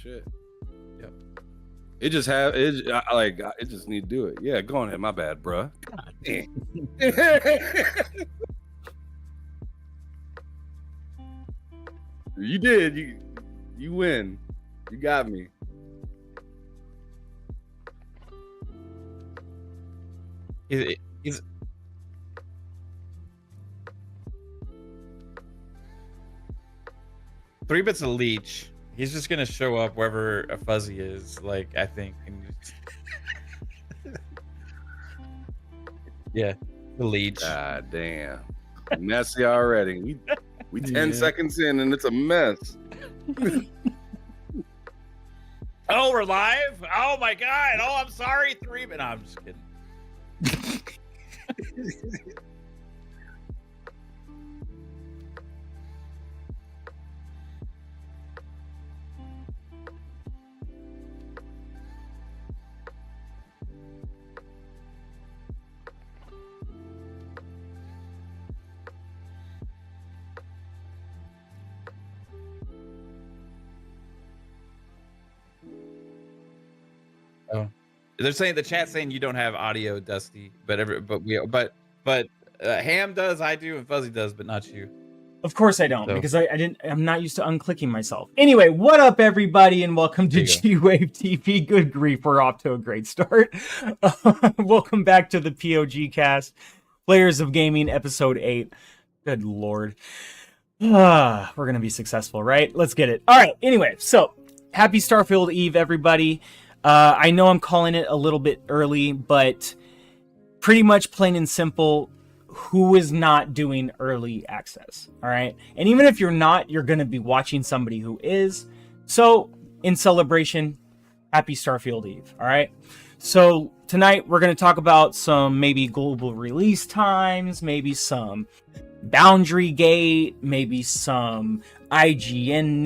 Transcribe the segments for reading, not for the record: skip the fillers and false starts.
shit. Yep. It just need to do it. Yeah, go on ahead. My bad, bruh. God damn. You did. You win. You got me. He's 3-bit's a leech. He's just gonna show up wherever a fuzzy is, like, I think. Yeah, the leech. God damn. Messy already. We 10 seconds in and it's a mess. Oh, we're live? Oh my god. Oh, I'm sorry. 3-bit. No, I'm just kidding. Oh, they're saying the chat saying you don't have audio, Dusty, but Ham does, I do, and Fuzzy does, but not you. Of course I don't, because I'm not used to unclicking myself. Anyway, what up, everybody, and welcome to G-Wave TV. Good grief, we're off to a great start. Welcome back to the P.O.G cast, Players of Gaming, episode 8. Good lord. We're gonna be successful, right? Let's get it. All right, anyway, so happy Starfield Eve, everybody. I know I'm calling it a little bit early, but pretty much plain and simple, who is not doing early access, all right? And even if you're not, you're going to be watching somebody who is. So in celebration, happy Starfield Eve, all right? So tonight we're going to talk about some maybe global release times, maybe some Boundary Gate, maybe some IGN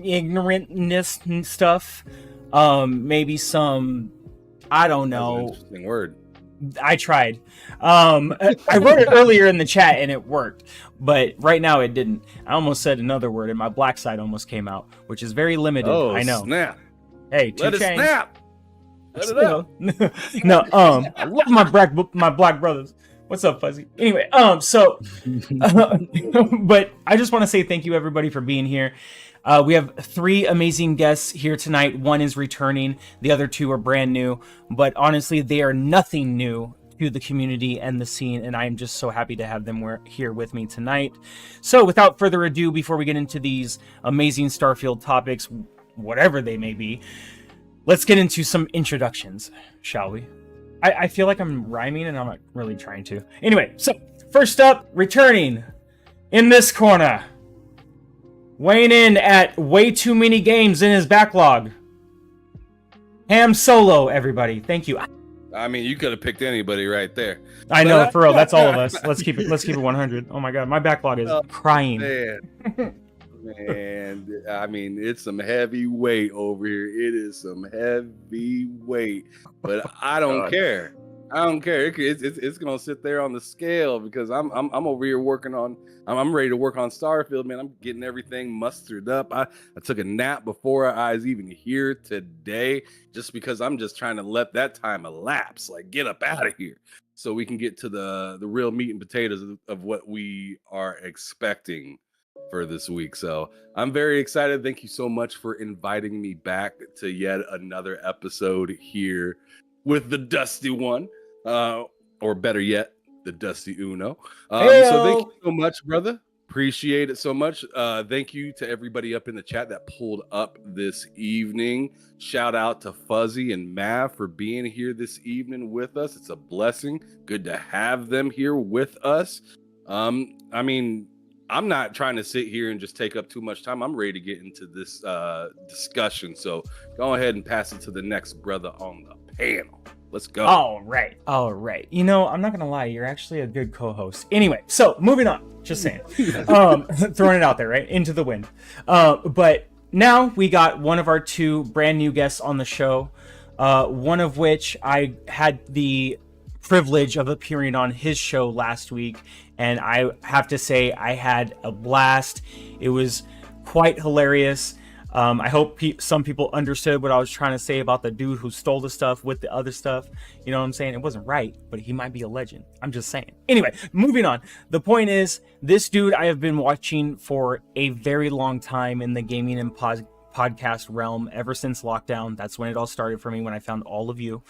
ignorantness stuff. Maybe some, I don't know. That's an interesting word. I tried. I wrote it earlier in the chat and it worked, but right now it didn't. I almost said another word and my black side almost came out, which is very limited. Oh, I know. Snap. Hey, let it snap. Let it up. No, I love my black brothers. What's up, Fuzzy? Anyway, but I just want to say thank you everybody for being here. We have 3 amazing guests here tonight. One is returning. The other 2 are brand new. But honestly, they are nothing new to the community and the scene. And I am just so happy to have them here with me tonight. So without further ado, before we get into these amazing Starfield topics, whatever they may be, let's get into some introductions, shall we? I feel like I'm rhyming and I'm not really trying to. Anyway, so first up, returning in this corner, weighing in at way too many games in his backlog, Ham Solo, everybody. Thank you. I mean, you could have picked anybody right there. I know, for real. That's all of us. Let's keep it 100. Oh my god, my backlog is crying. Man, I mean, it's some heavy weight over here. It is some heavy weight, but I don't care. I don't care. It's gonna sit there on the scale because I'm over here working on. I'm ready to work on Starfield, man. I'm getting everything mustered up. I took a nap before I was even here today, just because I'm just trying to let that time elapse. Like, get up out of here, so we can get to the real meat and potatoes of what we are expecting for this week. So I'm very excited. Thank you so much for inviting me back to yet another episode here with the Dusty One. Or better yet, the Dusty Uno. So thank you so much, brother. Appreciate it so much. Thank you to everybody up in the chat that pulled up this evening. Shout out to Fuzzy and Mav for being here this evening with us. It's a blessing. Good to have them here with us. I mean, I'm not trying to sit here and just take up too much time. I'm ready to get into this discussion. So go ahead and pass it to the next brother on the panel. Let's go. All right. You know, I'm not going to lie. You're actually a good co-host. Anyway, so moving on. Just saying. Throwing it out there, right? Into the wind. But now we got one of our 2 brand new guests on the show. One of which I had the privilege of appearing on his show last week. And I have to say I had a blast. It was quite hilarious. I hope some people understood what I was trying to say about the dude who stole the stuff with the other stuff. You know what I'm saying? It wasn't right, but he might be a legend. I'm just saying. Anyway, moving on. The point is, this dude I have been watching for a very long time in the gaming and podcast realm ever since lockdown. That's when it all started for me, when I found all of you.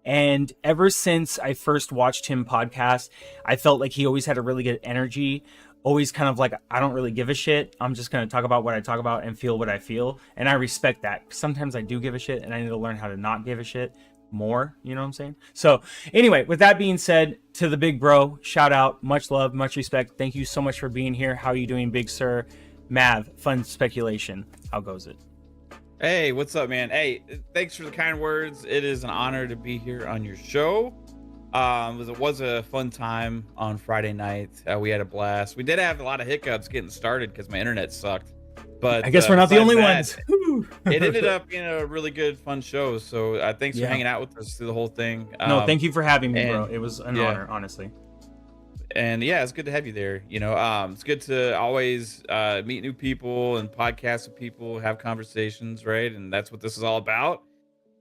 And ever since I first watched him podcast, I felt like he always had a really good energy. Always kind of like, I don't really give a shit. I'm just going to talk about what I talk about and feel what I feel. And I respect that. Sometimes I do give a shit and I need to learn how to not give a shit more. You know what I'm saying? So anyway, with that being said, to the big bro, shout out, much love, much respect. Thank you so much for being here. How are you doing, big sir? Mav, fun speculation. How goes it? Hey, what's up, man? Hey, thanks for the kind words. It is an honor to be here on your show. It was a fun time on Friday night. We had a blast. We did have a lot of hiccups getting started because my internet sucked. But I guess we're not the only ones. It ended up being a really good, fun show. So thanks for hanging out with us through the whole thing. No, thank you for having me, bro. It was an honor, honestly. And yeah, it's good to have you there. You know, it's good to always meet new people and podcast with people, have conversations, right? And that's what this is all about.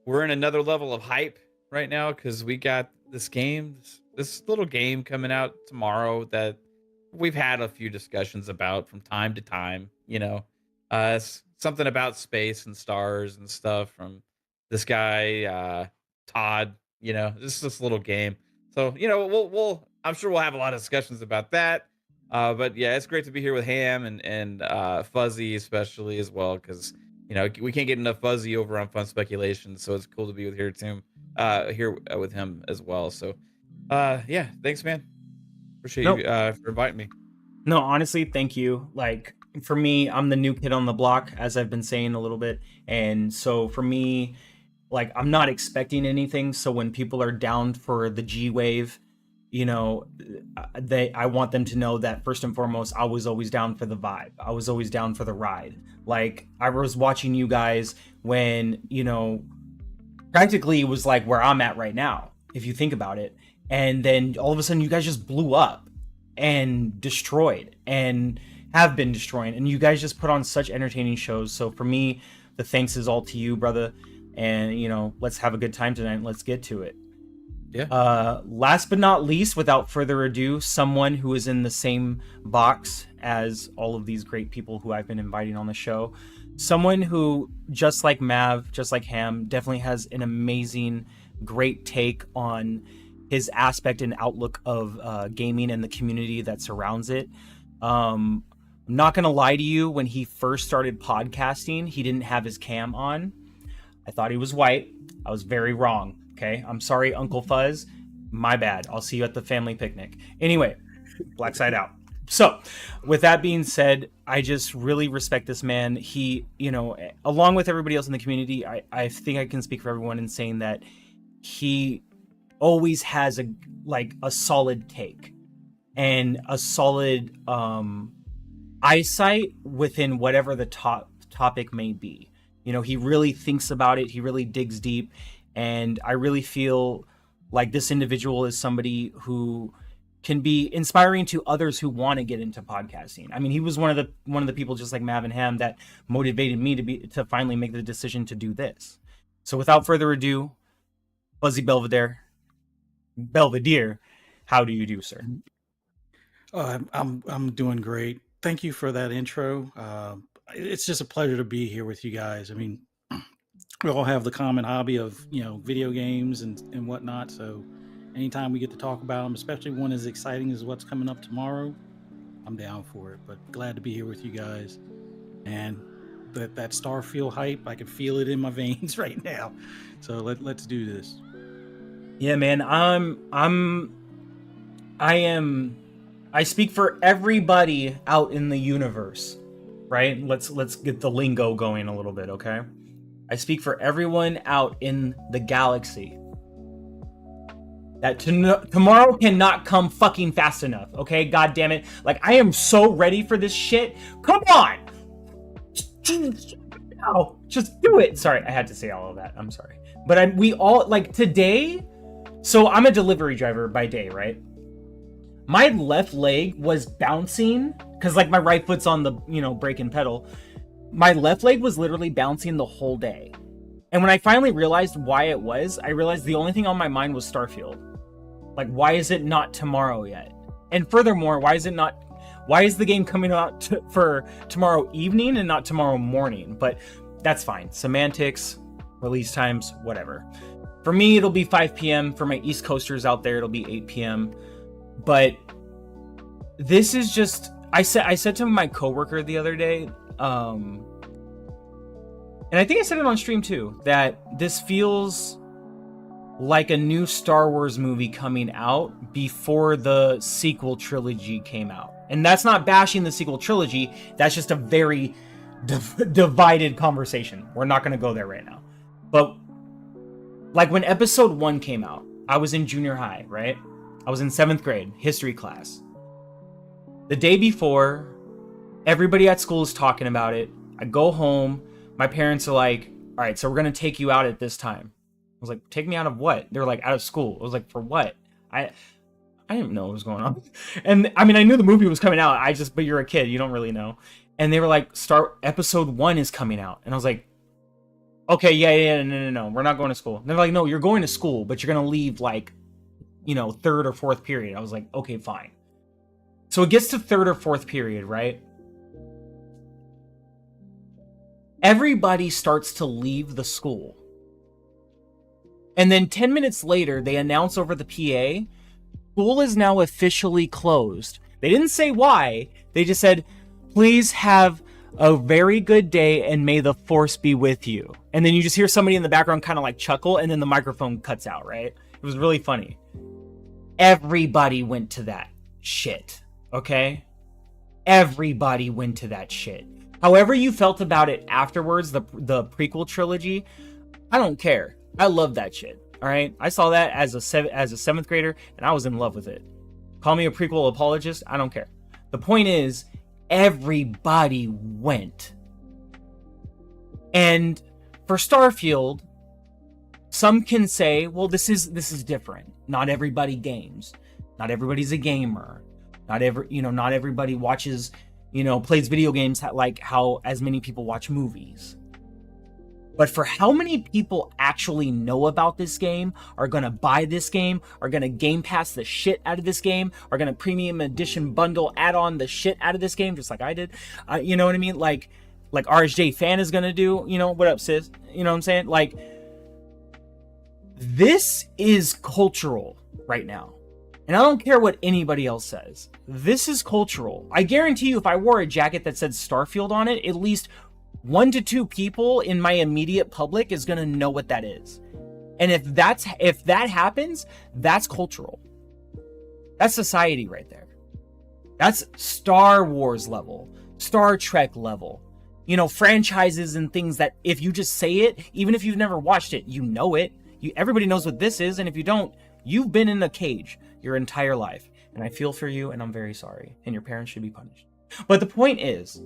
We're in another level of hype right now because we got this game, this little game coming out tomorrow that we've had a few discussions about from time to time. You know, it's something about space and stars and stuff from this guy, Todd. You know, this little game. So, you know, I'm sure we'll have a lot of discussions about that. But yeah, it's great to be here with Ham and Fuzzy especially as well, because you know we can't get enough Fuzzy over on Fun Speculation, so it's cool to be here with him as well. So yeah, thanks, man. Appreciate you for inviting me. No, honestly, thank you. Like for me, I'm the new kid on the block, as I've been saying a little bit, and so for me, like I'm not expecting anything. So when people are down for the G wave, you know, I want them to know that first and foremost, I was always down for the vibe. I was always down for the ride. Like I was watching you guys when, you know, practically it was like where I'm at right now, if you think about it. And then all of a sudden you guys just blew up and destroyed and have been destroying. And you guys just put on such entertaining shows. So for me, the thanks is all to you, brother. And, you know, let's have a good time tonight. Let's get to it. Yeah. Last but not least, without further ado, someone who is in the same box as all of these great people who I've been inviting on the show. Someone who, just like Mav, just like Ham, definitely has an amazing, great take on his aspect and outlook of gaming and the community that surrounds it. I'm not going to lie to you, when he first started podcasting, he didn't have his cam on. I thought he was white. I was very wrong. Okay, I'm sorry, Uncle Fuzz. My bad. I'll see you at the family picnic. Anyway, black side out. So, with that being said, I just really respect this man. He, you know, along with everybody else in the community, I think I can speak for everyone in saying that he always has a solid take and a solid eyesight within whatever the topic may be. You know, he really thinks about it. He really digs deep. And I really feel like this individual is somebody who can be inspiring to others who want to get into podcasting. I mean, he was one of the people, just like Mav and Ham, that motivated me to finally make the decision to do this. So without further ado, Fuzzy Belvedere, how do you do, sir? I'm doing great. Thank you for that intro. It's just a pleasure to be here with you guys. I mean, we all have the common hobby of, you know, video games and whatnot. So anytime we get to talk about them, especially one as exciting as what's coming up tomorrow, I'm down for it. But glad to be here with you guys. And that Starfield hype, I can feel it in my veins right now. So let's do this. Yeah, man. I speak for everybody out in the universe, right? Let's get the lingo going a little bit, okay? I speak for everyone out in the galaxy that tomorrow cannot come fucking fast enough, okay? God damn it. Like, I am so ready for this shit. Come on! Just do it. Sorry, I had to say all of that. I'm sorry. But we all, like, today, so I'm a delivery driver by day, right? My left leg was bouncing, because, like, my right foot's on the, you know, brake and pedal. my left leg was literally bouncing the whole day. And when I finally realized why it was, I realized the only thing on my mind was Starfield. Like, why is it not tomorrow yet? And furthermore, why is the game coming out for tomorrow evening and not tomorrow morning? But that's fine. Semantics, release times, whatever. For me, it'll be 5 p.m. For my East Coasters out there, it'll be 8 p.m. But this is just, I said to my coworker the other day, and I think I said it on stream too, that this feels like a new Star Wars movie coming out before the sequel trilogy came out. And that's not bashing the sequel trilogy. That's just a very divided conversation. We're not going to go there right now. But like when episode 1 came out, I was in junior high, right? I was in 7th grade, history class. The day before, everybody at school is talking about it. I go home. My parents are like, all right, so we're going to take you out at this time. I was like, take me out of what? They're like, out of school. I was like, for what? I didn't know what was going on. And I mean, I knew the movie was coming out. But you're a kid. You don't really know. And they were like, episode 1 is coming out. And I was like, okay, yeah, no. We're not going to school. And they're like, no, you're going to school, but you're going to leave like, 3rd or 4th period. I was like, okay, fine. So it gets to 3rd or 4th period, right? Everybody starts to leave the school. And then 10 minutes later, they announce over the PA, school is now officially closed. They didn't say why. They just said, please have a very good day and may the force be with you. And then you just hear somebody in the background kind of like chuckle, and then the microphone cuts out, right? It was really funny. Everybody went to that shit, okay? Everybody went to that shit. However you felt about it afterwards, the prequel trilogy, I don't care. I love that shit. All right, I saw that as a 7th grader, and I was in love with it. Call me a prequel apologist. I don't care. The point is, everybody went. And for Starfield, some can say, well, this is different. Not everybody games. Not everybody's a gamer. Not everybody watches, plays video games like how as many people watch movies. But for how many people actually know about this game, are going to buy this game, are going to Game Pass the shit out of this game, are going to premium edition bundle add on the shit out of this game, just like I did. You know what I mean? Like RSJ Fan is going to do, what up, sis? You know what I'm saying? Like, this is cultural right now. And I don't care what anybody else says. This is cultural. I guarantee you, if I wore a jacket that said Starfield on it, at least 1 to 2 people in my immediate public is going to know what that is. And if that happens, that's cultural. That's society right there. That's Star Wars level, Star Trek level. Franchises and things that if you just say it, even if you've never watched it, you know it. Everybody knows what this is, and if you don't, you've been in a cage your entire life. And I feel for you, and I'm very sorry. And your parents should be punished. But the point is,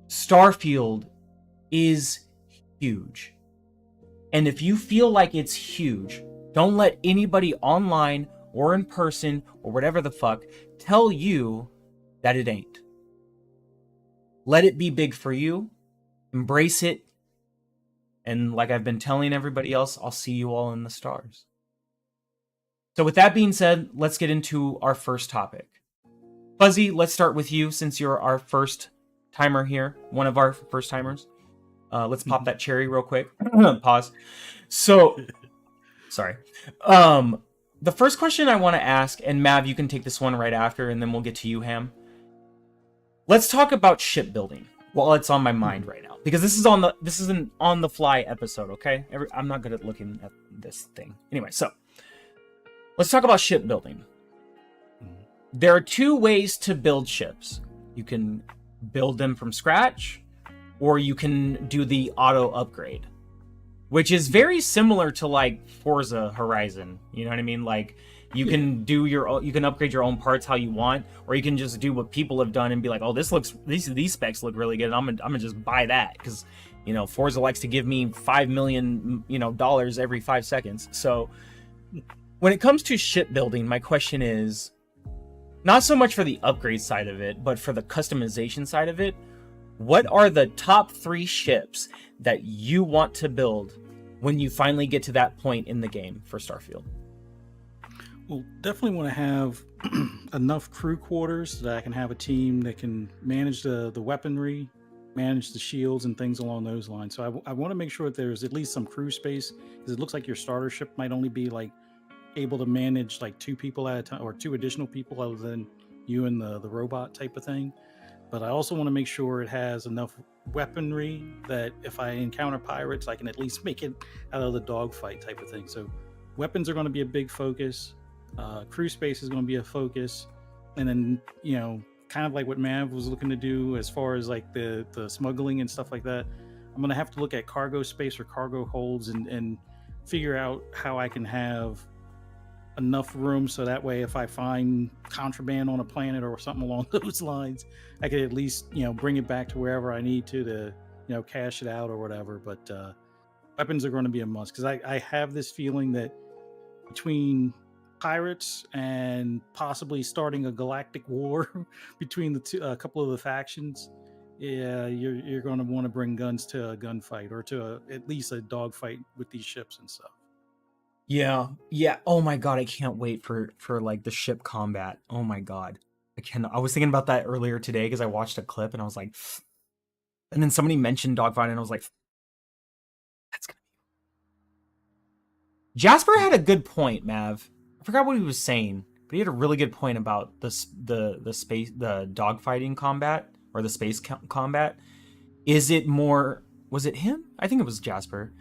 Starfield is huge. And if you feel like it's huge, don't let anybody online or in person or whatever the fuck tell you that it ain't. Let it be big for you. Embrace it. And like I've been telling everybody else, I'll see you all in the stars. So with that being said, let's get into our first topic. Fuzzy, let's start with you since you're our first timer here. One of our first timers. Let's pop that cherry real quick. Pause. So, sorry. The first question I want to ask, and Mav, you can take this one right after, and then we'll get to you, Ham. Let's talk about shipbuilding while it's on my mind right now, because this is an on the fly episode. Okay, I'm not good at looking at this thing. Anyway, so let's talk about shipbuilding. There are 2 ways to build ships. You can build them from scratch, or you can do the auto upgrade, which is very similar to like Forza Horizon. You know what I mean? Like you can you can upgrade your own parts how you want, or you can just do what people have done and be like, oh, these specs look really good, and I'm gonna just buy that because Forza likes to give me $5 million dollars every 5 seconds. So when it comes to shipbuilding, my question is not so much for the upgrade side of it, but for the customization side of it. what are the top 3 ships that you want to build when you finally get to that point in the game for Starfield? Well, definitely want to have enough crew quarters so that I can have a team that can manage the weaponry, manage the shields and things along those lines. So I want to make sure that there's at least some crew space, because it looks like your starter ship might only be like able to manage like 2 people at a time, or 2 additional people other than you and the robot type of thing. But I also want to make sure it has enough weaponry that if I encounter pirates, I can at least make it out of the dogfight type of thing. So weapons are going to be a big focus. Crew space is going to be a focus. And then, you know, kind of like what Mav was looking to do as far as like the smuggling and stuff like that, I'm going to have to look at cargo space or cargo holds and figure out how I can have enough room so that way if I find contraband on a planet or something along those lines, I could at least, you know, bring it back to wherever I need to, you know, cash it out or whatever. But weapons are going to be a must, because I have this feeling that between pirates and possibly starting a galactic war between a couple of the factions, yeah, you're going to want to bring guns to a gunfight, or to at least a dogfight with these ships and stuff. Yeah. Oh my god, I can't wait for like the ship combat. Oh my god, I was thinking about that earlier today because I watched a clip and I was like, and then somebody mentioned dogfight and I was like, that's gonna be. Jasper had a good point, Mav. I forgot what he was saying, but he had a really good point about the space, the dogfighting combat, or the space combat. Is it more? Was it him? I think it was Jasper.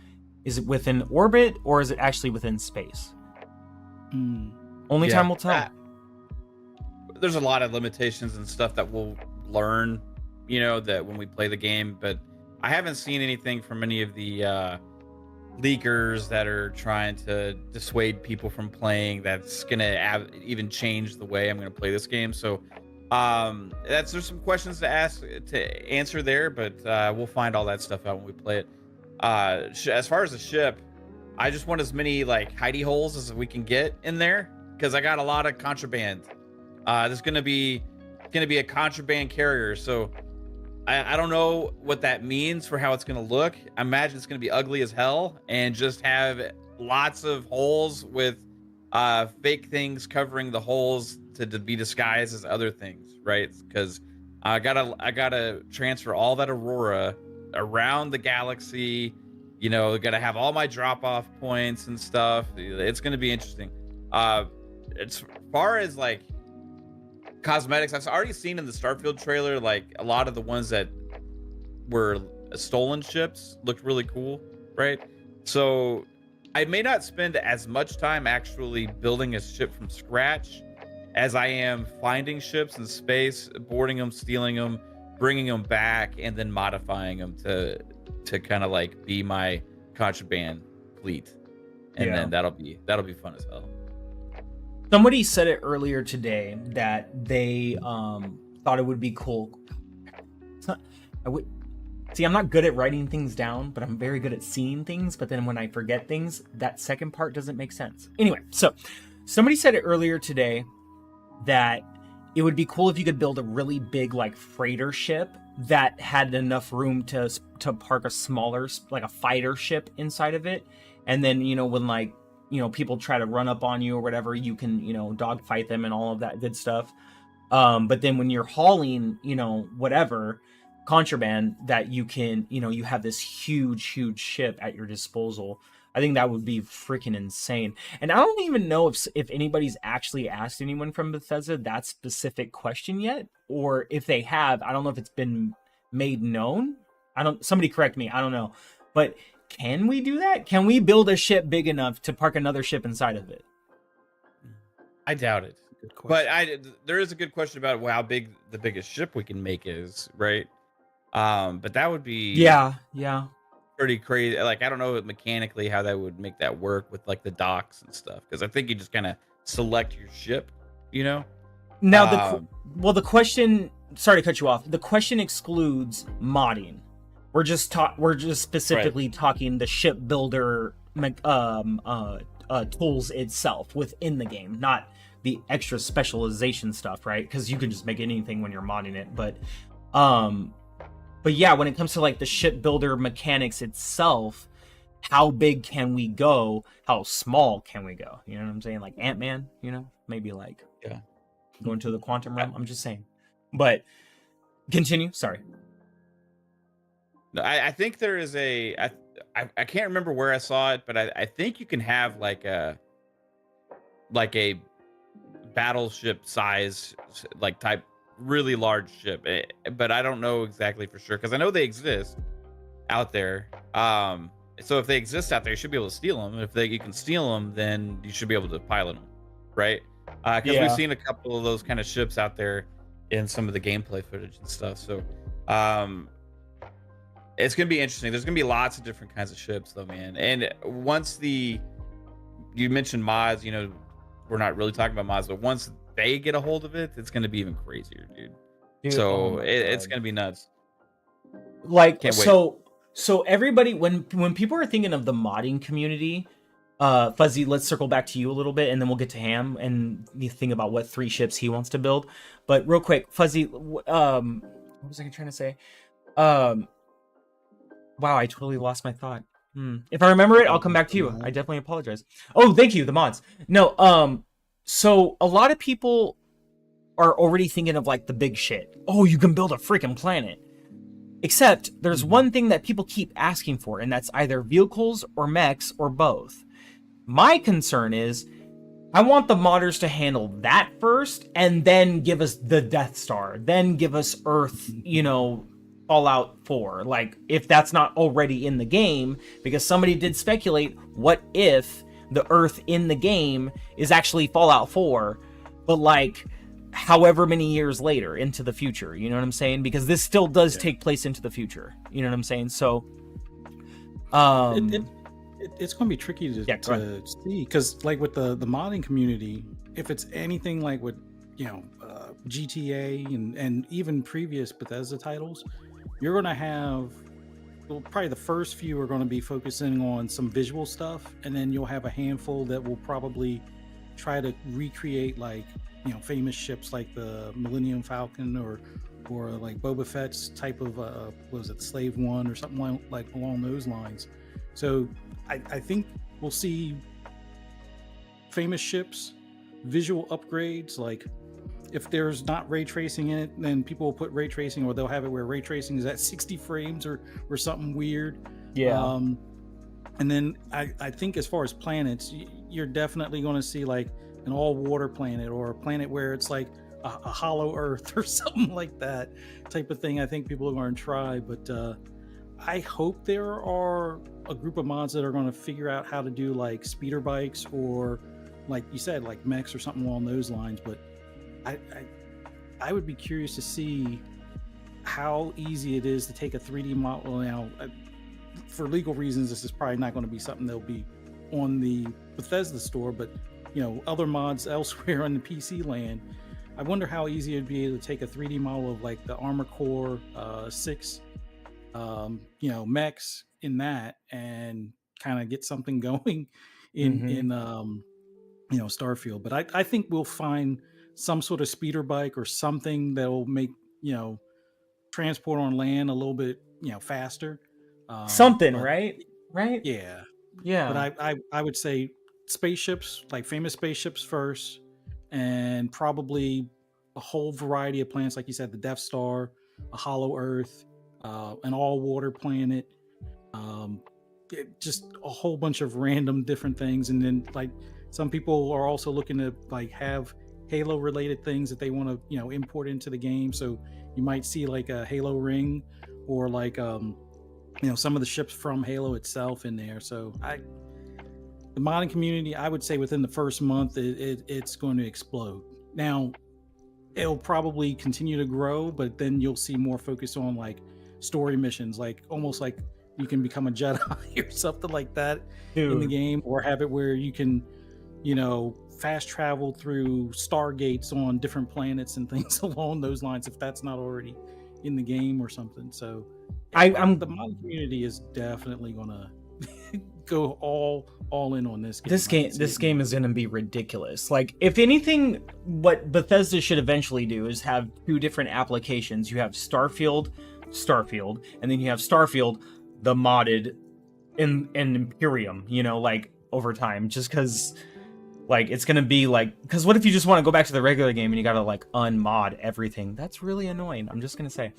Is it within orbit, or is it actually within space? Only time will tell. There's a lot of limitations and stuff that we'll learn, you know, that when we play the game. But I haven't seen anything from any of the leakers that are trying to dissuade people from playing that's gonna even change the way I'm gonna play this game. So there's some questions to answer there, but we'll find all that stuff out when we play it. As far as the ship, I just want as many like hidey holes as we can get in there, because I got a lot of contraband. There's gonna be a contraband carrier, so I don't know what that means for how it's gonna look. I imagine it's gonna be ugly as hell and just have lots of holes with fake things covering the holes to be disguised as other things, right? Because I gotta transfer all that Aurora around the galaxy, you know, gotta have all my drop-off points and stuff. It's gonna be interesting. As far as like cosmetics, I've already seen in the Starfield trailer, like a lot of the ones that were stolen ships looked really cool, right? So I may not spend as much time actually building a ship from scratch as I am finding ships in space, boarding them, stealing them, bringing them back, and then modifying them to kind of like be my contraband fleet, and then that'll be fun as hell. Somebody said it earlier today that they thought it would be cool. I'm not good at writing things down, but I'm very good at seeing things. But then when I forget things, that second part doesn't make sense. Anyway, so somebody said it earlier today that it would be cool if you could build a really big like freighter ship that had enough room to park a smaller, like a fighter ship inside of it. And then, you know, when like, you know, people try to run up on you or whatever, you can, you know, dogfight them and all of that good stuff. But then when you're hauling, you know, whatever contraband, that you can, you know, you have this huge ship at your disposal. I think that would be freaking insane. And I don't even know if anybody's actually asked anyone from Bethesda that specific question yet, or if they have, I don't know if it's been made known. Somebody correct me. I don't know. But can we do that? Can we build a ship big enough to park another ship inside of it? I doubt it. Good question. But there is a good question about how big the biggest ship we can make is, right? But that would be yeah pretty crazy. Like, I don't know mechanically how that would make that work with like the docks and stuff, because I think you just kind of select your ship, you know. Now the question, sorry to cut you off, the question excludes modding. We're just specifically talking the shipbuilder tools itself within the game, not the extra specialization stuff, right? Because you can just make anything when you're modding it. But But yeah, when it comes to like the shipbuilder mechanics itself, how big can we go? How small can we go? You know what I'm saying? Like Ant-Man, you know, maybe like going to the quantum realm. I'm just saying. But continue. Sorry. No, I think there is I can't remember where I saw it, but I think you can have like a battleship size, like type really large ship, but I don't know exactly for sure because I know they exist out there. So if they exist out there, you should be able to steal them. If you can steal them, then you should be able to pilot them, right? Because we've seen a couple of those kind of ships out there in some of the gameplay footage and stuff. So it's gonna be interesting. There's gonna be lots of different kinds of ships, though, man. And once you mentioned mods, you know, we're not really talking about mods, but once they get a hold of it, it's gonna be even crazier, dude. So it's gonna be nuts. Like, can't wait. So everybody, when people are thinking of the modding community, Fuzzy, let's circle back to you a little bit, and then we'll get to Ham and the thing about what 3 ships he wants to build. But real quick, Fuzzy, what was I trying to say? Wow, I totally lost my thought. If I remember it, I'll come back to you. I definitely apologize. Oh, thank you, the mods. No, so a lot of people are already thinking of like the big shit. Oh, you can build a freaking planet. Except there's one thing that people keep asking for, and that's either vehicles or mechs or both. My concern is I want the modders to handle that first and then give us the Death Star, then give us Earth, you know, Fallout 4. Like, if that's not already in the game, because somebody did speculate, what if the Earth in the game is actually Fallout 4, but like however many years later into the future, you know what I'm saying? Because this still does take place into the future, you know what I'm saying? So it's going to be tricky to see, because like with the modding community, if it's anything like with, you know, GTA and even previous Bethesda titles, you're going to have, well, probably the first few are going to be focusing on some visual stuff, and then you'll have a handful that will probably try to recreate, like, you know, famous ships like the Millennium Falcon or like Boba Fett's type of what was it, Slave One or something like along those lines. So I think we'll see famous ships, visual upgrades. Like if there's not ray tracing in it, then people will put ray tracing, or they'll have it where ray tracing is at 60 frames or something weird. And then I think as far as planets, you're definitely going to see like an all-water planet, or a planet where it's like a hollow Earth or something like that type of thing. I think people are going to try, but I hope there are a group of mods that are going to figure out how to do like speeder bikes, or like you said, like mechs or something along those lines. But I would be curious to see how easy it is to take a 3D model. Now, for legal reasons, this is probably not going to be something that'll be on the Bethesda store, but you know, other mods elsewhere on the PC land, I wonder how easy it'd be to take a 3D model of like the Armor Core 6, you know, mechs in that, and kind of get something going in you know, Starfield. But I think we'll find some sort of speeder bike or something that will make, you know, transport on land a little bit, you know, faster. Something, right? Yeah. But I would say spaceships, like famous spaceships first, and probably a whole variety of planets, like you said, the Death Star, a hollow Earth, an all-water planet, just a whole bunch of random different things. And then like some people are also looking to like have Halo related things that they want to, you know, import into the game. So you might see like a Halo ring, or like you know, some of the ships from Halo itself in there. So the modding community, I would say within the first month, it's going to explode. Now, it'll probably continue to grow, but then you'll see more focus on like story missions, like almost like you can become a Jedi or something like that in the game, or have it where you can, you know, fast travel through stargates on different planets and things along those lines, if that's not already in the game or something. So the modding community is definitely gonna go all in on this game. This game is going to be ridiculous. Like, if anything, what Bethesda should eventually do is have 2 different applications. You have Starfield Starfield, and then you have Starfield, the modded in Imperium, you know, like over time, just because like it's gonna be like, because what if you just want to go back to the regular game and you gotta like unmod everything? That's really annoying. I'm just gonna say.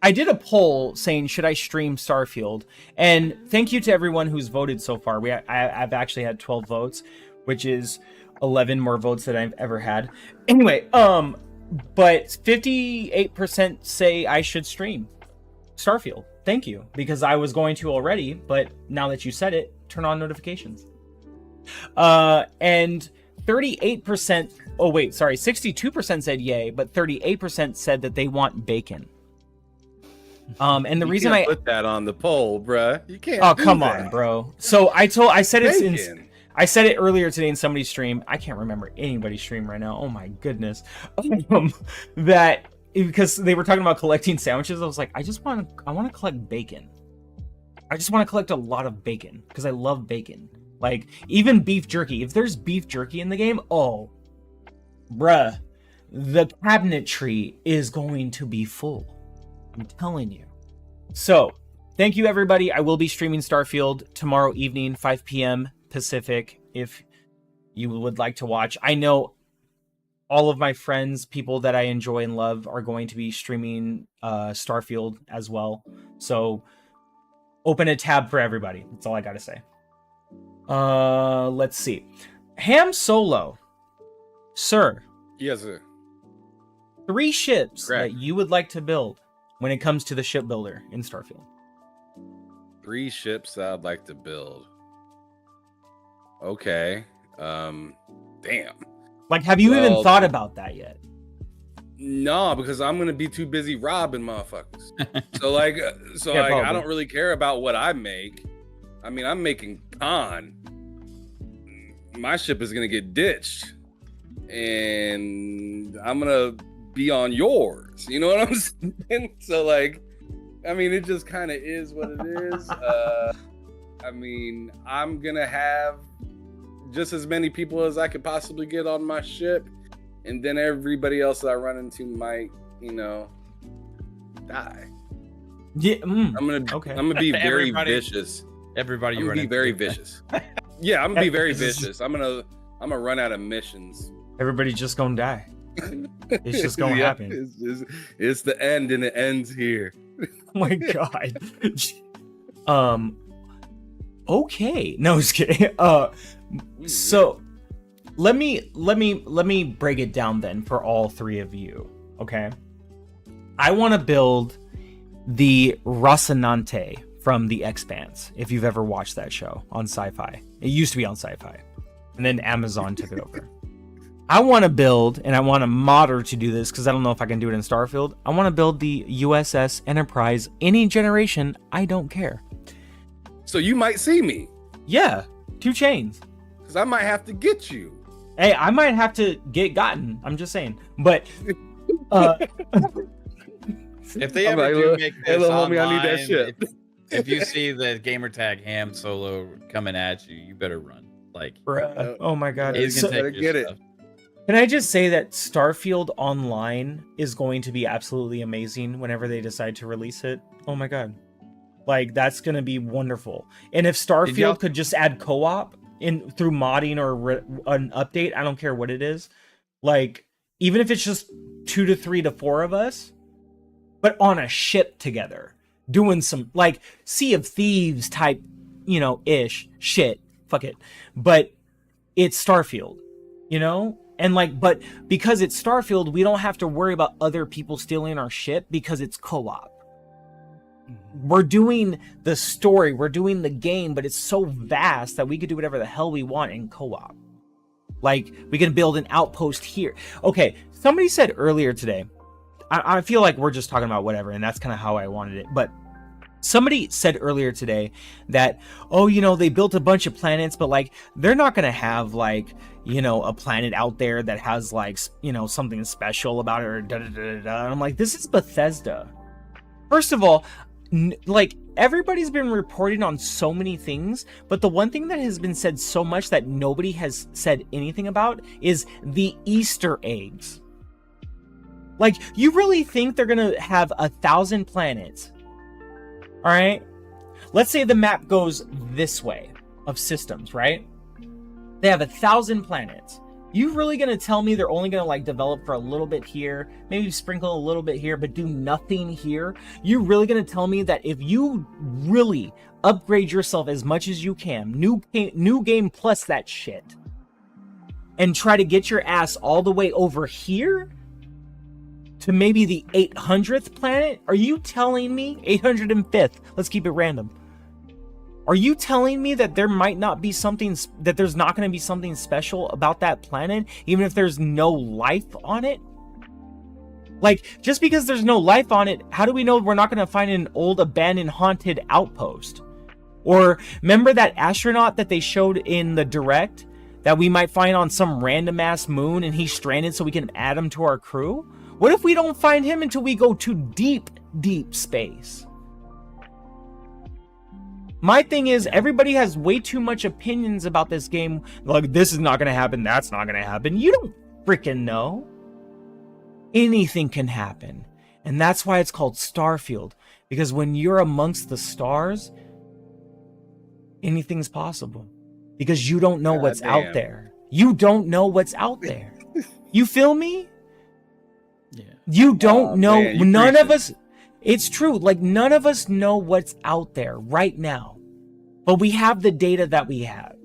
I did a poll saying, should I stream Starfield? And thank you to everyone who's voted so far. I've actually had 12 votes, which is 11 more votes than I've ever had. Anyway, but 58% say I should stream Starfield. Thank you, because I was going to already, but now that you said it, turn on notifications. And 38%, 62% said yay, but 38% said that they want bacon. And the reason I put that on the poll, bruh. You can't. Oh, come on, bro. So I said it earlier today in somebody's stream. I can't remember anybody's stream right now. Oh my goodness. That because they were talking about collecting sandwiches, I was like, I want to collect bacon. I just want to collect a lot of bacon because I love bacon. Like even beef jerky. If there's beef jerky in the game, oh, bruh, the cabinetry is going to be full. I'm telling you. So, thank you everybody. I will be streaming Starfield tomorrow evening, 5 p.m. Pacific, if you would like to watch. I know all of my friends, people that I enjoy and love, are going to be streaming Starfield as well. So, open a tab for everybody. That's all I gotta say. Let's see. Ham Solo. Sir. Yes, sir. 3 ships that you would like to build when it comes to the shipbuilder in Starfield. 3 ships that I'd like to build. Okay. Damn. Like, have you even thought about that yet? No, because I'm gonna be too busy robbing motherfuckers. I don't really care about what I make. I mean, I'm making con. My ship is gonna get ditched, and I'm gonna be on yours. You know what I'm saying? So like, I mean, it just kind of is what it is. I mean, I'm gonna have just as many people as I could possibly get on my ship, and then everybody else that I run into might, you know, die. Yeah, I'm gonna be very vicious. Everybody, I'm gonna be very vicious. Yeah, I'm gonna be very vicious. I'm gonna run out of missions. Everybody's just gonna die. It's just gonna happen. It's the end, and it ends here. Oh my god. Okay. No, just kidding. So let me break it down then for all 3 of you. Okay. I want to build the Rocinante from The Expanse, if you've ever watched that show on Sci-Fi. It used to be on Sci-Fi, and then Amazon took it over. I want to build, and I want a modder to do this because I don't know if I can do it in Starfield. I want to build the USS Enterprise, any generation. I don't care. So you might see me. Yeah, 2 chains. Because I might have to get you. Hey, I might have to get gotten. I'm just saying. But if they ever do make this homie, I need that online, shit. if you see the gamertag Ham Solo coming at you, you better run. Like, oh my god, he's gonna take your stuff. Can I just say that Starfield Online is going to be absolutely amazing whenever they decide to release it? Oh my god. Like, that's going to be wonderful. And if Starfield could just add co-op in through modding or an update, I don't care what it is. Like, even if it's just 2 to 3 to 4 of us, but on a ship together, doing some, like, Sea of Thieves type, you know, ish shit. Fuck it. But it's Starfield, you know? And like, but because it's Starfield, we don't have to worry about other people stealing our shit because it's co-op. We're doing the story, we're doing the game, but it's so vast that we could do whatever the hell we want in co-op. Like, we can build an outpost here. Okay, somebody said earlier today, I feel like we're just talking about whatever, and that's kind of how I wanted it, but somebody said earlier today that, oh, you know, they built a bunch of planets, but like, they're not going to have like, you know, a planet out there that has like, you know, something special about it or da-da-da-da-da. And I'm like, this is Bethesda. First of all, like, everybody's been reporting on so many things, but the one thing that has been said so much that nobody has said anything about is the Easter eggs. Like, you really think they're gonna have 1,000 planets? All right, let's say the map goes this way of systems, right? They have 1,000 planets. You really gonna tell me they're only gonna like develop for a little bit here, maybe sprinkle a little bit here, but do nothing here? You really gonna tell me that if you really upgrade yourself as much as you can, new game plus that shit, and try to get your ass all the way over here to maybe the 800th planet? Are you telling me 805th? Let's keep it random. Are you telling me that there might not be something, that there's not going to be something special about that planet, even if there's no life on it? Like, just because there's no life on it, how do we know we're not going to find an old abandoned haunted outpost? Or remember that astronaut that they showed in the direct that we might find on some random ass moon and he's stranded so we can add him to our crew? What if we don't find him until we go to deep, deep space? My thing is, everybody has way too much opinions about this game. Like, this is not going to happen, that's not going to happen. You don't freaking know. Anything can happen. And that's why it's called Starfield. Because when you're amongst the stars, anything's possible. Because you don't know what's out there. You don't know what's out there. You feel me? Yeah. You don't know. Man, none of us. It's true. Like, none of us know what's out there right now. But we have the data that we have.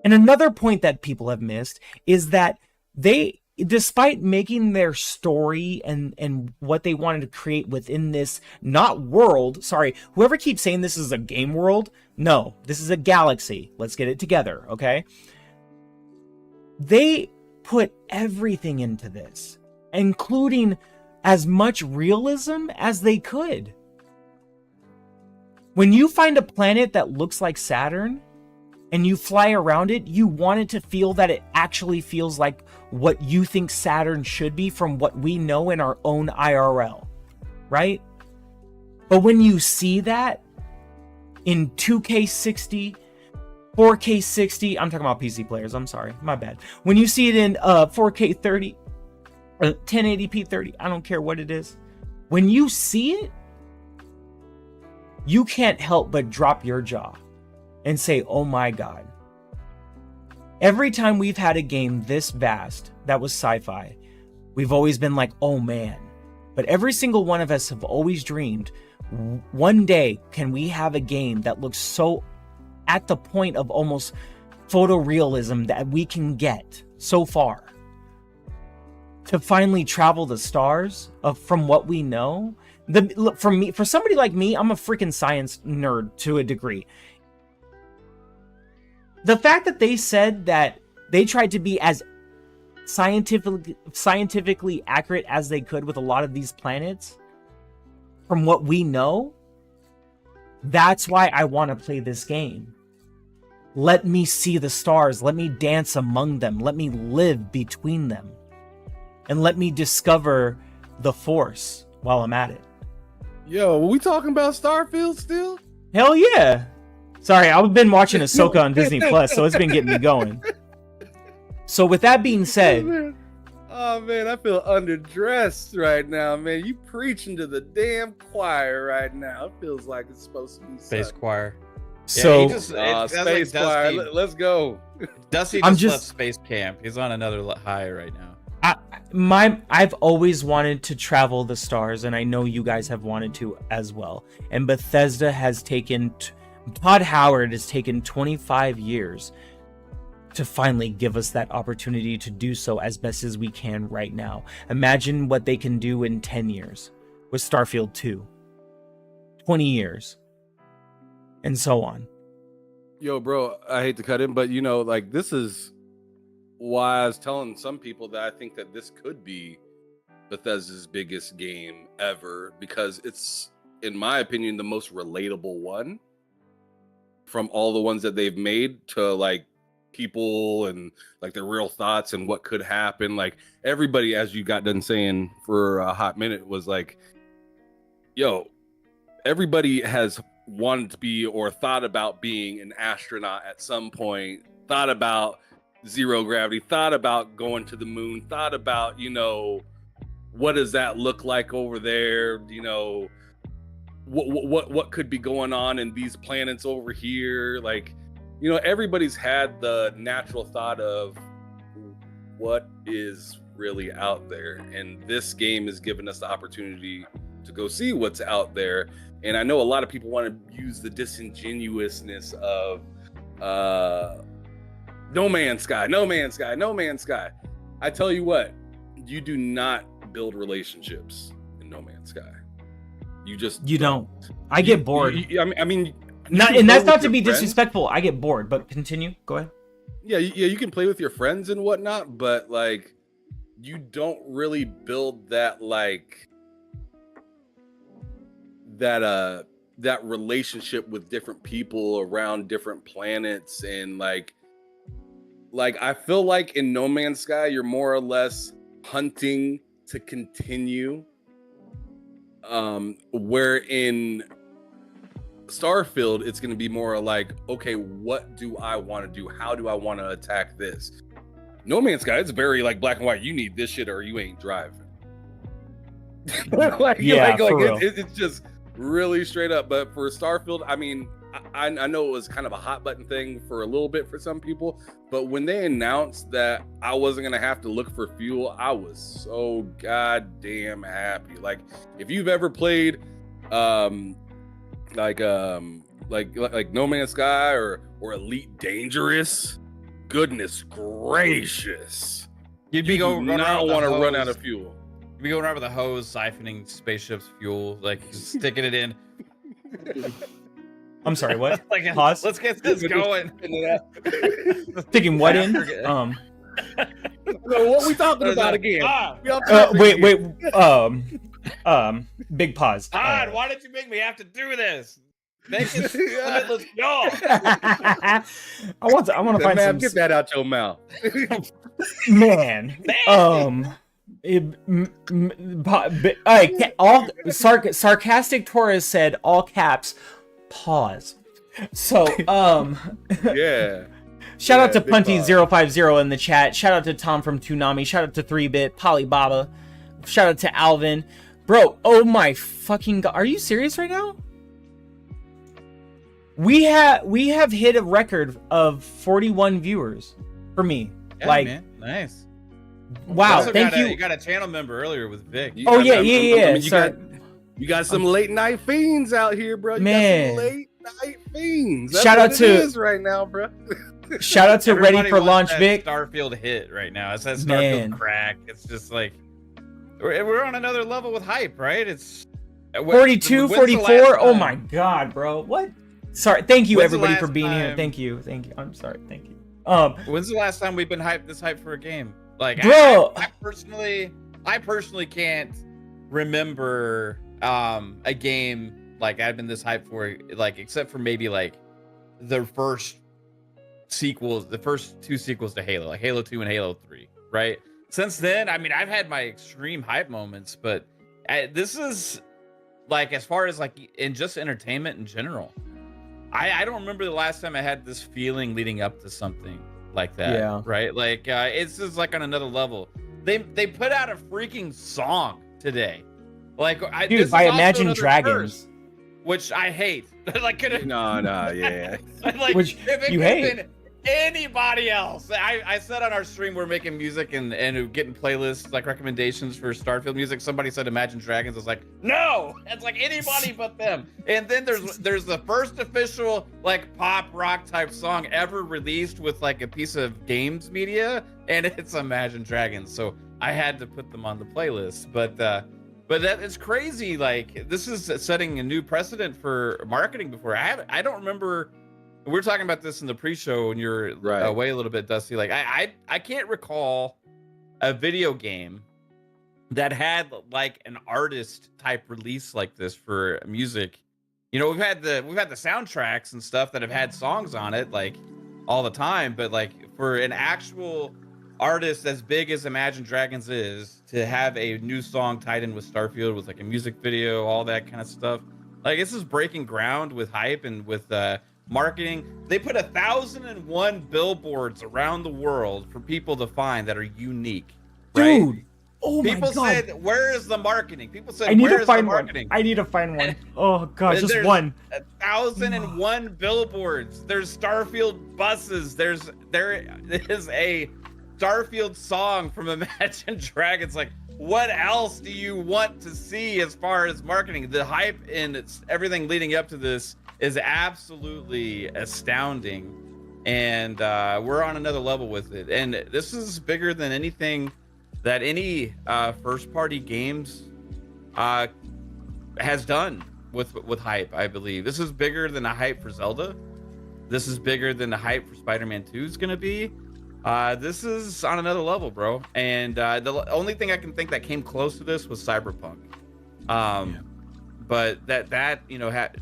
And another point that people have missed is that they, despite making their story and what they wanted to create within this, not world, sorry, whoever keeps saying this is a game world, no, this is a galaxy. Let's get it together, okay? They put everything into this, including as much realism as they could. When you find a planet that looks like Saturn and you fly around it, you want it to feel that it actually feels like what you think Saturn should be from what we know in our own IRL, right? But when you see that in 2K 60, 4K 60, I'm talking about PC players, I'm sorry, my bad. When you see it in 4K 30, 1080p 30, I don't care what it is. When you see it, you can't help but drop your jaw and say, oh my God. Every time we've had a game this vast that was sci-fi, we've always been like, oh man. But every single one of us have always dreamed, one day can we have a game that looks so at the point of almost photorealism that we can get so far to finally travel the stars from what we know. For somebody like me, I'm a freaking science nerd to a degree. The fact that they said that they tried to be as scientifically accurate as they could with a lot of these planets, from what we know, that's why I want to play this game. Let me see the stars. Let me dance among them. Let me live between them. And let me discover the Force while I'm at it. Yo, were we talking about Starfield still? Hell yeah. Sorry, I've been watching Ahsoka on Disney Plus, so it's been getting me going. So with that being said... Oh man, I feel underdressed right now, man. You preaching to the damn choir right now. It feels like it's supposed to be Space Sunday. choir. So Space choir. Let's go. Dusty left space camp. He's on another high right now. I've always wanted to travel the stars, and I know you guys have wanted to as well. And Bethesda has taken, Todd Howard has taken 25 years to finally give us that opportunity to do so as best as we can right now. Imagine what they can do in 10 years with Starfield 2, 20 years, and so on. Yo, bro, I hate to cut in, but you know, like, this is why I was telling some people that I think that this could be Bethesda's biggest game ever, because it's, in my opinion, the most relatable one from all the ones that they've made to like people and like their real thoughts and what could happen. Like, everybody, as you got done saying for a hot minute, was like, yo, everybody has wanted to be or thought about being an astronaut at some point, thought about zero gravity, thought about going to the moon, thought about, you know, what does that look like over there? You know, what could be going on in these planets over here? Like, you know, everybody's had the natural thought of what is really out there, and this game has given us the opportunity to go see what's out there. And I know a lot of people want to use the disingenuousness of No Man's Sky. I tell you what, you do not build relationships in No Man's Sky. You don't. I get bored. I mean, not, and that's not to be disrespectful. I get bored, but continue. Go ahead. Yeah, you can play with your friends and whatnot, but like, you don't really build that like that relationship with different people around different planets. And like I feel like in No Man's Sky, you're more or less hunting to continue, where in Starfield it's going to be more like, okay, what do I want to do? How do I want to attack this? No Man's Sky, it's very like black and white. You need this shit or you ain't driving. It's just really straight up. But for Starfield, I mean, I know it was kind of a hot button thing for a little bit for some people, but when they announced that I wasn't gonna have to look for fuel, I was so goddamn happy. Like, if you've ever played like No Man's Sky or Elite Dangerous, goodness gracious, you'd be going not want to run out of fuel. You'd be going around with a hose, siphoning spaceship's fuel, like sticking it in. I'm sorry, what? Like, pause. Let's get this going. Sticking what in? So what we talking about again? Wait. Big pause. Todd, why did you make me have to do this? Make it limitless y'all. I want to find some. Get that out your mouth, man. All sarcastic Torres said, all caps, pause. So yeah. Shout out to Punty050 in the chat. Shout out to Tom from Toonami. Shout out to 3-Bit, Polybaba. Shout out to Alvin. Bro, oh my fucking god. Are you serious right now? We have hit a record of 41 viewers for me. Yeah, like, man. Nice. Wow, thank you. You got a channel member earlier with Vic. Oh yeah. I mean, you got some late night fiends out here, bro. You got some late night fiends. That's shout out to it is right now, bro. Shout out to Ready for Launch Vic. Starfield hit right now. It's that Starfield crack. It's just like we're on another level with hype, right? It's 42, 44. Oh my god, bro. What? Sorry. Thank you everybody for being here. Thank you. I'm sorry. Thank you. When's the last time we've been this hyped for a game? Like, bro, I personally can't remember a game like I've been this hyped for, like, except for maybe like the first two sequels to Halo, like Halo 2 and Halo 3, right? Since then, I mean, I've had my extreme hype moments, but this is like, as far as like in just entertainment in general, I don't remember the last time I had this feeling leading up to something like that. Yeah. Right. Like, it's just like on another level. They put out a freaking song today. Like, dude, by Imagine Dragons, which I hate. Like, yeah. Like, which if it you could have hate. been anybody else. I said on our stream we're making music and getting playlists, like recommendations for Starfield music. Somebody said Imagine Dragons. I was like, no, it's like anybody but them. And then there's the first official like pop rock type song ever released with like a piece of games media, and it's Imagine Dragons. So I had to put them on the playlist. But that it's crazy. Like, this is setting a new precedent for marketing. Before I don't remember. We were talking about this in the pre-show when you're away a little bit, Dusty. Like, I can't recall a video game that had like an artist type release like this for music. You know, we've had the soundtracks and stuff that have had songs on it like all the time, but like for an actual artist as big as Imagine Dragons is to have a new song tied in with Starfield with like a music video, all that kind of stuff. Like, this is breaking ground with hype and with marketing. They put 1,001 billboards around the world for people to find that are unique, right? Dude, Oh my People God. said, "Where is the marketing?" People said, I need "Where to is find the one. marketing?" I need to find one. Oh God, just There's one. 1,001 billboards. There's Starfield buses. There is a Starfield song from Imagine Dragons. Like, what else do you want to see as far as marketing? The hype and everything leading up to this is absolutely astounding, and we're on another level with it. And this is bigger than anything that any first-party games has done with hype. I believe this is bigger than the hype for Zelda. This is bigger than the hype for Spider-Man 2 is gonna be. This is on another level, bro. And the only thing I can think that came close to this was Cyberpunk. But that you know had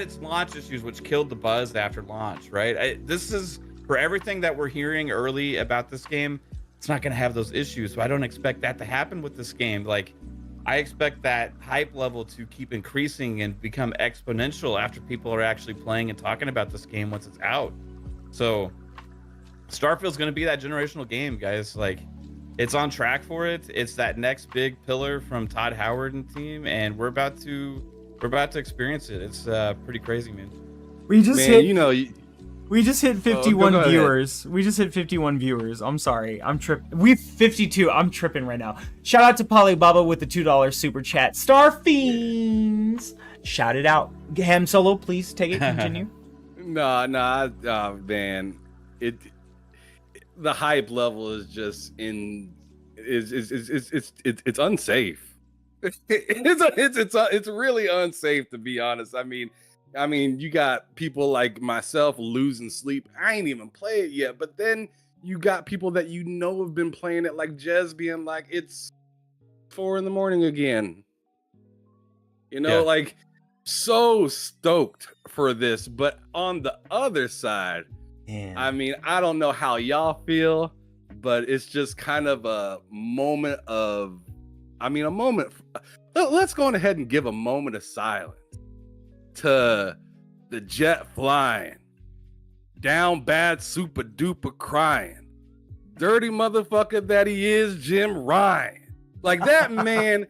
its launch issues, which killed the buzz after launch, right? This is, for everything that we're hearing early about this game, it's not going to have those issues. So I don't expect that to happen with this game. Like, I expect that hype level to keep increasing and become exponential after people are actually playing and talking about this game once it's out. So Starfield's going to be that generational game, guys. Like, it's on track for it. It's that next big pillar from Todd Howard and team, and we're about to experience it. It's pretty crazy, man. We just hit, we just hit 51 go viewers. We just hit 51 viewers. I'm sorry. I'm tripping. We've 52. I'm tripping right now. Shout out to Polybaba with the $2 super chat. Starfiends. Shout it out. Ham Solo, please take it. Continue. Nah, man. The hype level is just it's unsafe. It's really unsafe, to be honest. I mean, you got people like myself losing sleep. I ain't even play it yet, but then you got people that have been playing it, like Jez being like, it's 4 a.m. again. Like, so stoked for this. But on the other side, I mean, I don't know how y'all feel, but it's just kind of a moment of, let's go ahead and give a moment of silence to the jet flying, down bad super duper crying, dirty motherfucker that he is, Jim Ryan. Like, that man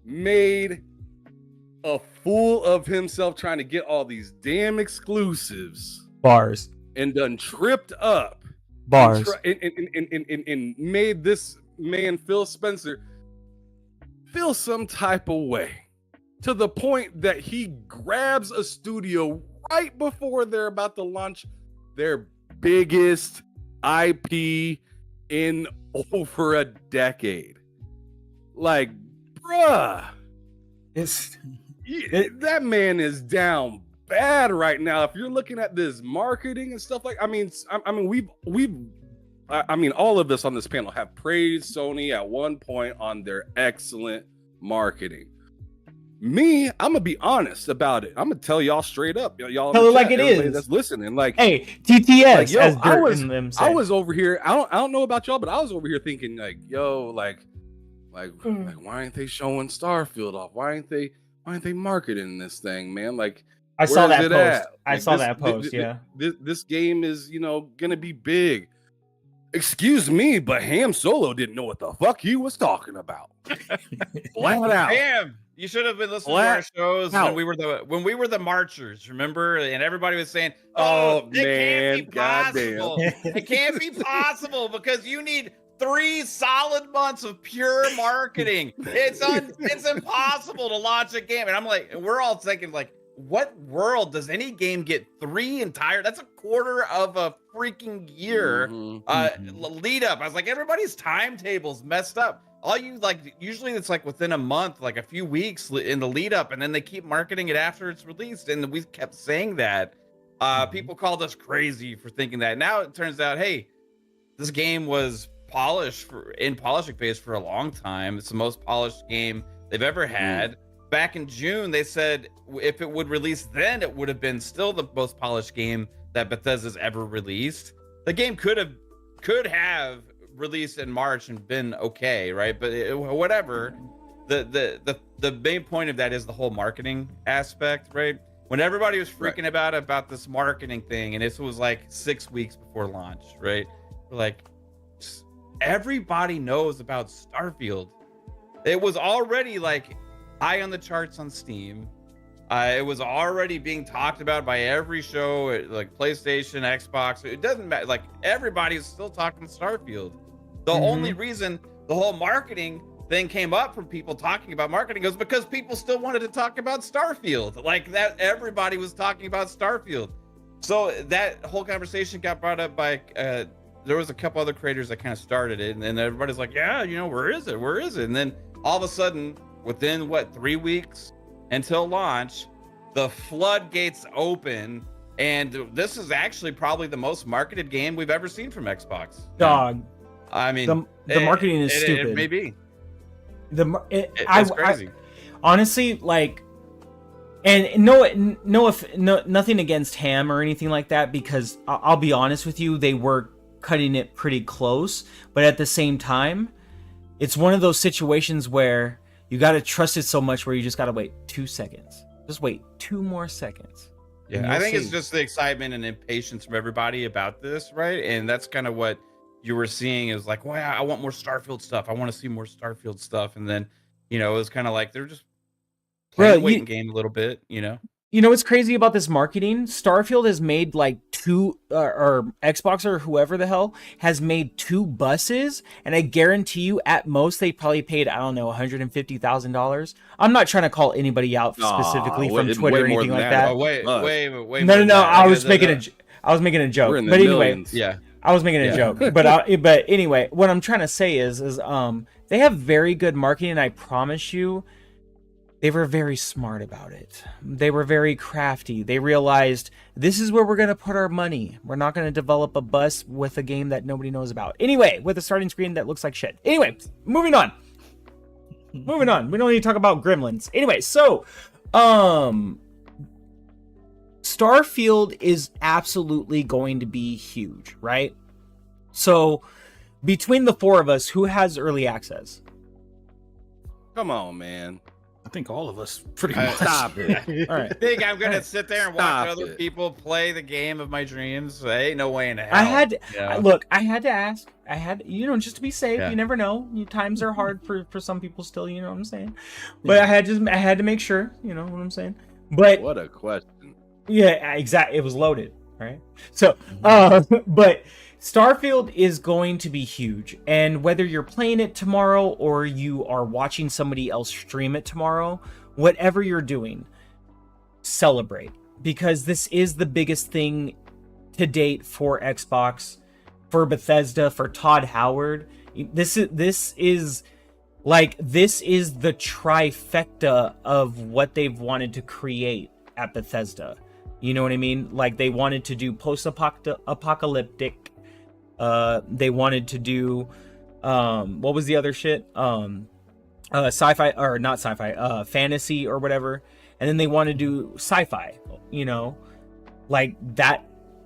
made a fool of himself trying to get all these damn exclusives. Bars. And done tripped up. Bars. And made this man, Phil Spencer, feel some type of way, to the point that he grabs a studio right before they're about to launch their biggest IP in over a decade. Like, bruh, that man is down bad right now. If you're looking at this marketing and stuff, like, all of us on this panel have praised Sony at one point on their excellent marketing. Me, I'm gonna be honest about it. I'm gonna tell y'all straight up. Y'all tell it like it is. That's listening. Like, hey, TTS. Like, yo, as Dirt I was over here. I don't know about y'all, but I was over here thinking, like, yo, like why ain't they showing Starfield off? Why ain't they marketing this thing, man? Like, I saw that post. Like, I saw that post. Yeah. This game is, gonna be big. Excuse me, but Ham Solo didn't know what the fuck he was talking about. Flat out. Damn, you should have been listening to our shows when we were the marchers, remember? And everybody was saying, "Oh, man, goddamn, it can't be possible because you need 3 solid months of pure marketing. It's impossible to launch a game." And I'm like, we're all thinking, like, what world does any game get 3 entire? That's a quarter of a freaking year lead up. I was like, everybody's timetable's messed up. All you, like, usually it's like within a month, like a few weeks in the lead up, and then they keep marketing it after it's released. And we kept saying that. People called us crazy for thinking that. Now it turns out, hey, this game was in polishing phase for a long time. It's the most polished game they've ever had. Back in June, they said if it would release then, it would have been still the most polished game that Bethesda's ever released. The game could have released in March and been okay, right? But whatever. The main point of that is the whole marketing aspect, right? When everybody was freaking about this marketing thing, and this was like 6 weeks before launch, right? We're like, everybody knows about Starfield. It was already like high on the charts on Steam. It was already being talked about by every show, like PlayStation, Xbox. It doesn't matter. Like everybody's still talking Starfield. The only reason the whole marketing thing came up from people talking about marketing was because people still wanted to talk about Starfield. Like that, everybody was talking about Starfield. So that whole conversation got brought up by there was a couple other creators that kind of started it, and then everybody's like, yeah, you know, where is it? And then all of a sudden, within 3 weeks until launch, the floodgates open, and this is actually probably the most marketed game we've ever seen from Xbox. Dog. I mean, the marketing is stupid. It may be. It's crazy. Honestly, like, and nothing against Ham or anything like that, because I'll be honest with you, they were cutting it pretty close, but at the same time, it's one of those situations where you got to trust it so much where you just got to wait 2 seconds. Just wait 2 more seconds. Yeah, I think it's just the excitement and impatience from everybody about this, right? And that's kind of what you were seeing is like, well, I want more Starfield stuff. I want to see more Starfield stuff. And then, you know, it was kind of like they're just playing the waiting game a little bit, you know? You know what's crazy about this marketing? Starfield has made like 2, or Xbox or whoever the hell has made 2 buses, and I guarantee you, at most, they probably paid, I don't know, $150,000. I'm not trying to call anybody out specifically from Twitter or anything like that. Oh, wait. No. I was making a joke. But anyway, yeah, I was making a joke. But anyway, what I'm trying to say is they have very good marketing, and I promise you, they were very smart about it. They were very crafty. They realized this is where we're going to put our money. We're not going to develop a bus with a game that nobody knows about. Anyway, with a starting screen that looks like shit. Anyway, moving on. We don't need to talk about gremlins. Anyway, so Starfield is absolutely going to be huge, right? So between the 4 of us, who has early access? Come on, man. I think all of us pretty much. Stop it. All right. Think I'm gonna sit there and watch other people play the game of my dreams? Ain't no way in hell. I had to ask. I had, just to be safe. Yeah. You never know. Times are hard for some people still. You know what I'm saying? But I had to make sure. You know what I'm saying? But what a question. Yeah, exactly. It was loaded, right? So, but Starfield is going to be huge, and whether you're playing it tomorrow or you are watching somebody else stream it tomorrow, whatever you're doing, celebrate, because this is the biggest thing to date for Xbox, for Bethesda, for Todd Howard. This is the trifecta of what they've wanted to create at Bethesda. You know what I mean? Like, they wanted to do post-apocalyptic. They wanted to do, what was the other shit? Sci-fi, or not sci-fi, fantasy or whatever. And then they wanted to do sci-fi, like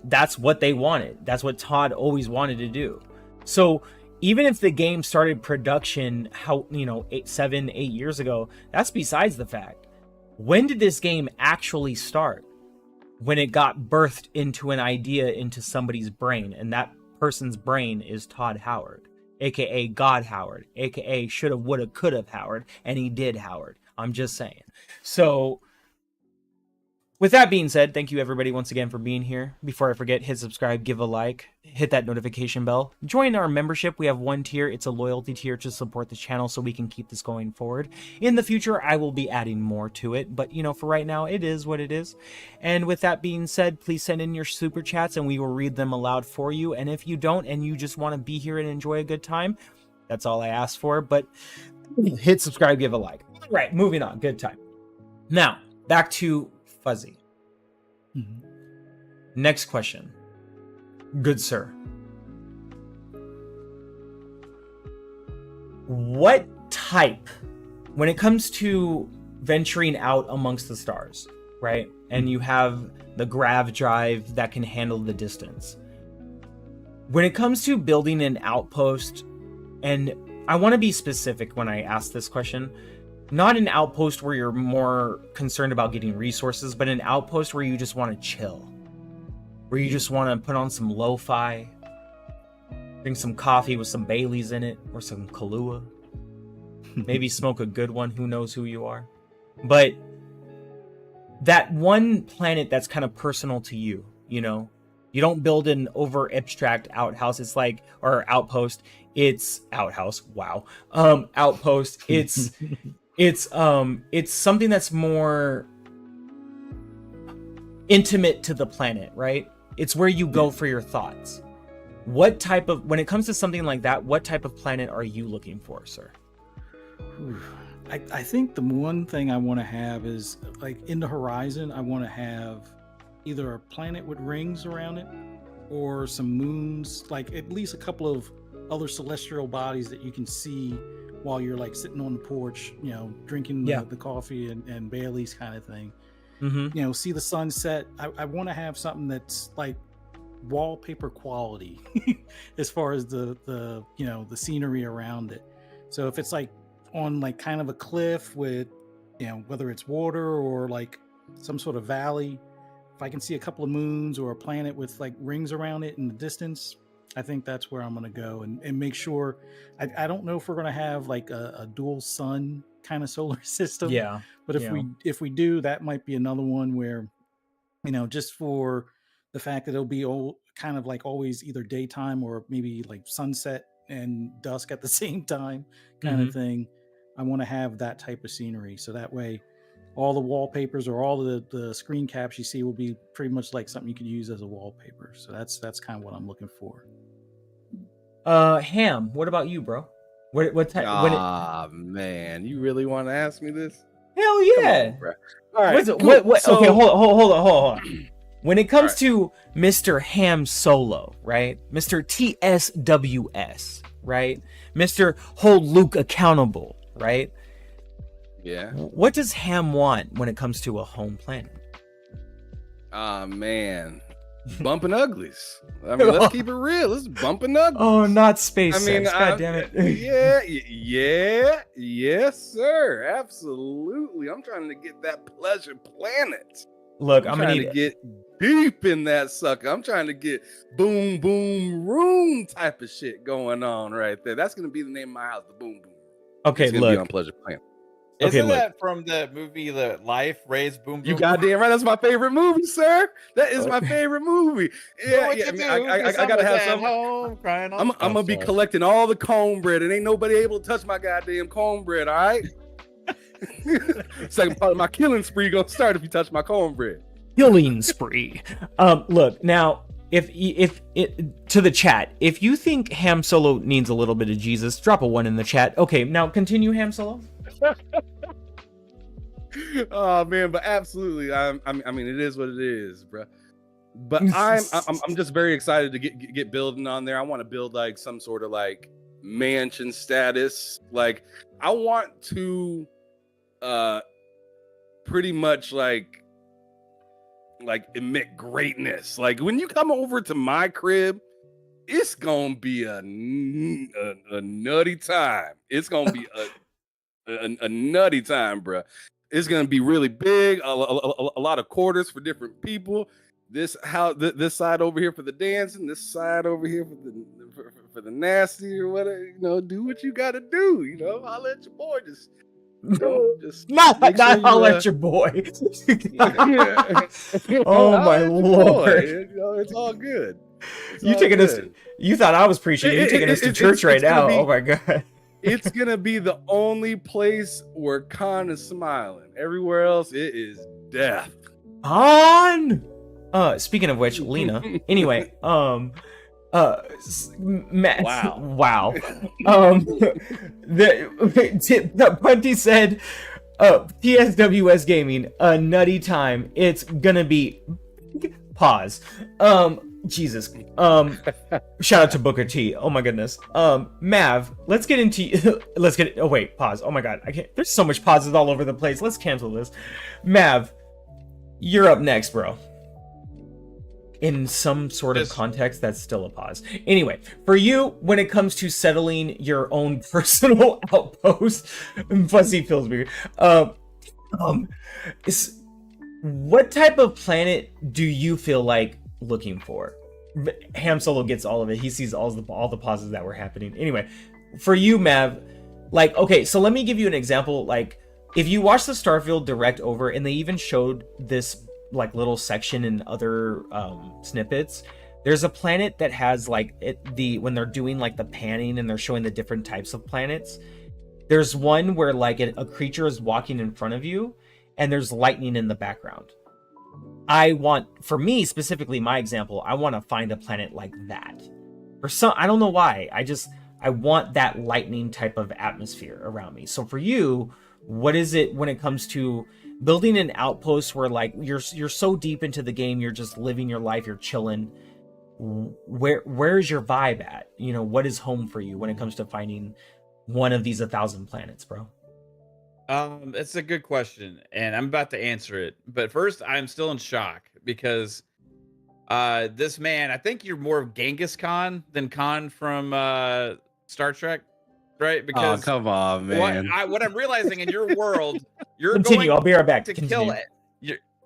that's what they wanted. That's what Todd always wanted to do. So even if the game started production, 7-8 years ago, that's besides the fact. When did this game actually start? When it got birthed into an idea into somebody's brain, and that person's brain is Todd Howard, aka God Howard, aka shoulda, woulda, coulda Howard, and he did Howard. I'm just saying. So with that being said, thank you everybody once again for being here. Before I forget, hit subscribe, give a like, hit that notification bell. Join our membership. We have 1 tier. It's a loyalty tier to support the channel so we can keep this going forward. In the future, I will be adding more to it, but for right now, it is what it is. And with that being said, please send in your super chats and we will read them aloud for you. And if you don't and you just want to be here and enjoy a good time, that's all I ask for. But hit subscribe, give a like. All right, moving on. Good time. Now, back to Fuzzy. Next question. Good sir. What type, when it comes to venturing out amongst the stars, right? And you have the grav drive that can handle the distance. When it comes to building an outpost, and I want to be specific when I ask this question, not an outpost where you're more concerned about getting resources, but an outpost where you just want to chill, where you just want to put on some lo-fi, drink some coffee with some Baileys in it or some Kahlua. Maybe smoke a good one. Who knows who you are? But that one planet that's kind of personal to you, you know, you don't build an over abstract outhouse. It's like, or outpost. It's outhouse. Wow. Outpost. It's something that's more intimate to the planet, right? It's where you go for your thoughts. What type of, when it comes to something like that, what type of planet are you looking for, sir? I think the one thing I want to have is, like, in the horizon, I want to have either a planet with rings around it or some moons, like at least a couple of other celestial bodies that you can see while you're like sitting on the porch, you know, drinking the coffee and Bailey's kind of thing. You know, see the sunset. I want to have something that's like wallpaper quality as far as the you know, the scenery around it. So if it's like on like kind of a cliff with, you know, whether it's water or like some sort of valley, if I can see a couple of moons or a planet with like rings around it in the distance, I think that's where I'm going to go and make sure. I don't know if we're going to have like a dual sun kind of solar system. Yeah. But if we do, that might be another one where, you know, just for the fact that it'll be kind of like always either daytime or maybe like sunset and dusk at the same time kind of thing. I want to have that type of scenery. So that way all the wallpapers or all the screen caps you see will be pretty much like something you could use as a wallpaper. So that's kind of what I'm looking for. Ham, what about you, bro? What type? Man, you really want to ask me this? Hell yeah. Come on, bro. All right. Cool. Okay, hold on. When it comes to Mr. Ham Solo, right? Mr. TSWS, right? Mr. Hold Luke Accountable, right? Yeah. What does Ham want when it comes to a home planet? Man. Bumping uglies. I mean, let's keep it real. Let's bumping uglies. Oh, not space sex. God damn it. Yes, sir. Absolutely. I'm trying to get that pleasure planet. Look, I'm trying to get deep in that sucker. I'm trying to get boom, boom, room type of shit going on right there. That's going to be the name of my house, the Boom Boom. Okay, it's look. Be on Pleasure Planet. Isn't that from the movie The Life Raised Boom Boom? You goddamn right. That's my favorite movie, sir. That is my favorite movie. Yeah, I mean, I gotta have some. Home crying I'm gonna be collecting all the cornbread, and ain't nobody able to touch my goddamn cornbread. All right. Second part of my killing spree gonna start if you touch my cornbread. Killing spree. Look now. If to the chat, if you think Ham Solo needs a little bit of Jesus, drop a 1 in the chat. Okay, now continue, Ham Solo. Oh man, but absolutely. I mean, it is what it is, bro. But I'm just very excited to get building on there. I want to build like some sort of like mansion status. Like I want to pretty much like emit greatness. Like when you come over to my crib, it's gonna be a nutty time. It's gonna be a nutty time, bro. It's gonna be really big. A lot of quarters for different people. This side over here for the dancing. This side over here for the nasty or whatever. You know, do what you gotta do. You know, I'll let your boy just. Not holler at your boy. Oh my lord! You know, it's all good. You thought I was preaching. You're taking us to church right now. Oh my god! It's gonna be the only place where Khan is smiling. Everywhere else, it is death. Han. Speaking of which, Lena. Anyway, wow. The Punty said, TSWS Gaming, a nutty time. It's gonna be pause. Jesus. Shout out to Booker T. Oh my goodness. Mav, let's get into oh wait, pause. Oh my god. I can't, there's so much pauses all over the place. Let's cancel this. Mav, you're up next, bro. In some sort of context, that's still a pause. Anyway, for you, when it comes to settling your own personal outpost, Fuzzy feels weird. What type of planet do you feel like looking for? Ham Solo gets all of it. He sees all the pauses that were happening. Anyway, for you, Mav, like, okay, so let me give you an example. Like, if you watch the Starfield direct over, and they even showed this like little section in other snippets, there's a planet that has like when they're doing like the panning and they're showing the different types of planets. There's one where like a creature is walking in front of you, and there's lightning in the background. For me specifically, my example, I want to find a planet like that. I don't know why. I want that lightning type of atmosphere around me. So for you, what is it when it comes to building an outpost where like you're so deep into the game, you're just living your life, you're chilling? Where's your vibe at? You know, what is home for you when it comes to finding one of these 1,000 planets, bro? It's a good question, and I'm about to answer it. But first, I'm still in shock because this man, I think you're more of Genghis Khan than Khan from Star Trek, right? Because come on, man. What I'm realizing in your world, you're I'll be right back.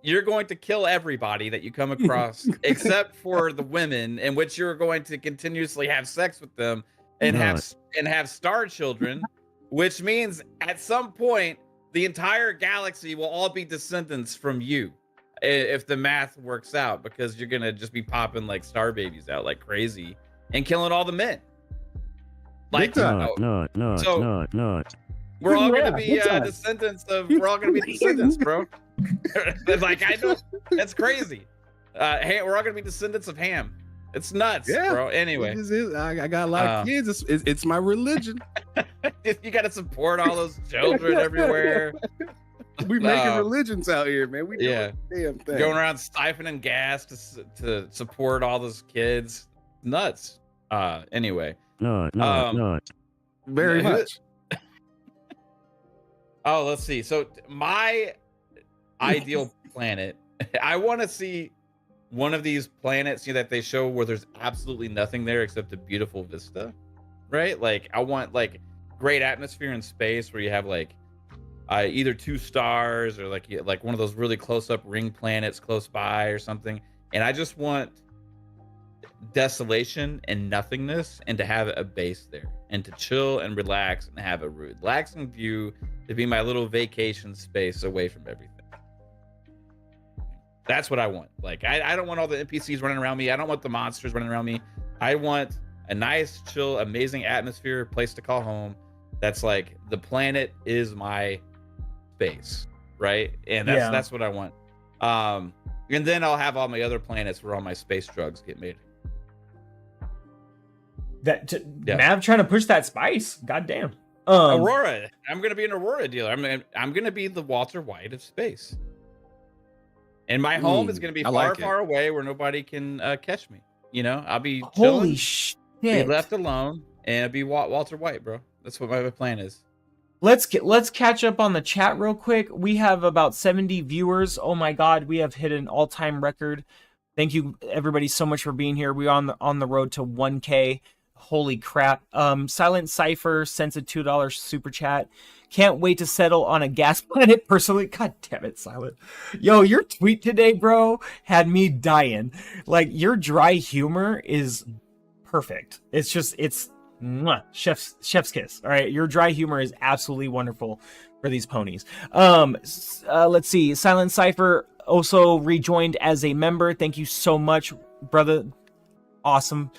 You're going to kill everybody that you come across, except for the women, in which you're going to continuously have sex with them and have star children. Which means at some point, the entire galaxy will all be descendants from you, if the math works out, because you're going to just be popping like star babies out like crazy and killing all the men. Like, no. We're all going to be descendants we're all going to be descendants, bro. Like, I know, that's crazy. We're all going to be descendants of Ham. It's nuts, bro. Anyway, I got a lot of kids. It's my religion. You got to support all those children everywhere. We making religions out here, man. We doing the damn thing. Going around siphoning gas to support all those kids. Nuts. Anyway. No. Very much. Oh, let's see. So my ideal planet, I want to see one of these planets, that they show where there's absolutely nothing there except a beautiful vista, right? Like, I want like great atmosphere in space where you have like either 2 stars or like one of those really close up ring planets close by or something. And I just want desolation and nothingness, and to have a base there and to chill and relax and have a relaxing view, to be my little vacation space away from everything. That's what I want. Like, I don't want all the NPCs running around me. I don't want the monsters running around me. I want a nice, chill, amazing atmosphere, place to call home. That's like, the planet is my space, right? And that's what I want. And then I'll have all my other planets where all my space drugs get made. Mav trying to push that spice. Goddamn. Aurora. I'm gonna be an Aurora dealer. I'm gonna be the Walter White of space. And my home is going to be far away where nobody can catch me. I'll be chilling, holy shit, be left alone, and I'll be Walter White, bro. That's what my plan is. Let's catch up on the chat real quick. We have about 70 viewers. Oh my God, we have hit an all-time record. Thank you everybody so much for being here. We're on the road to 1K. Holy crap. Silent Cypher sends a $2 super chat. Can't wait to settle on a gas planet personally. God damn it, Silent. Yo, your tweet today, bro, had me dying. Like, your dry humor is perfect. It's mwah, chef's kiss. All right, your dry humor is absolutely wonderful for these ponies. Let's see. Silent Cypher also rejoined as a member. Thank you so much, brother. Awesome.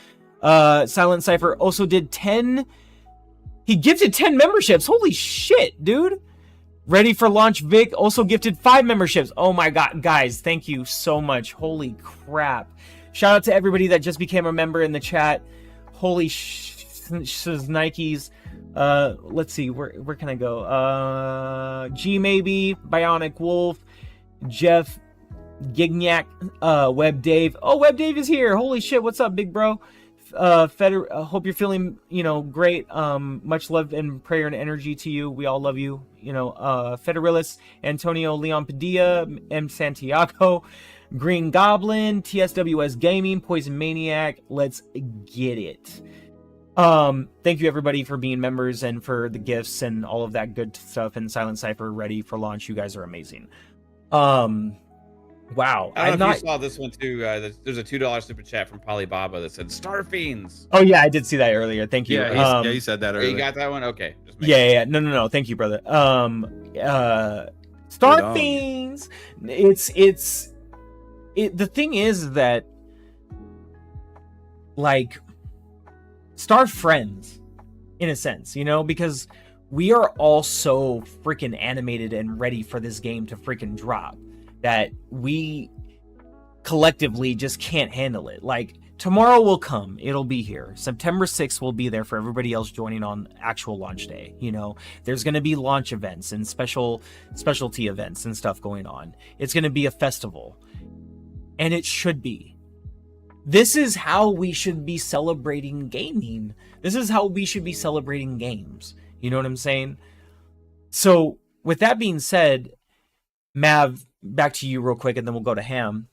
Silent Cypher also did 10. He gifted 10 memberships. Holy shit, dude. Ready for Launch Vic also gifted 5 memberships. Oh my God, guys, thank you so much. Holy crap. Shout out to everybody that just became a member in the chat. Holy Nikes. Let's see, where can I go? G Maybe, Bionic Wolf, Jeff Gignac, Web Dave. Oh, Web Dave is here. Holy shit, what's up, big bro? Hope you're feeling, great. Much love and prayer and energy to you. We all love you. Federilis, Antonio Leon Padilla, M. Santiago, Green Goblin, TSWS Gaming, Poison Maniac. Let's get it. Thank you everybody for being members and for the gifts and all of that good stuff. And Silent Cypher ready for launch. You guys are amazing. Wow. I don't know if you saw this one too. There's a $2 super chat from Polybaba that said Starfiends. Oh yeah, I did see that earlier. Thank you. Yeah, he said that earlier. You got that one? Okay. Yeah. No. Thank you, brother. Starfiends. The thing is that, like, Star Friends, in a sense, you know, because we are all so freaking animated and ready for this game to freaking drop that we collectively just can't handle it. Like, tomorrow will come, it'll be here. September 6th will be there for everybody else joining on actual launch day. You know, there's going to be launch events and specialty events and stuff going on. It's going to be a festival, and it should be. This is how we should be celebrating gaming. This is how we should be celebrating games. You know what I'm saying? So with that being said, Mav, back to you real quick, and then we'll go to Ham.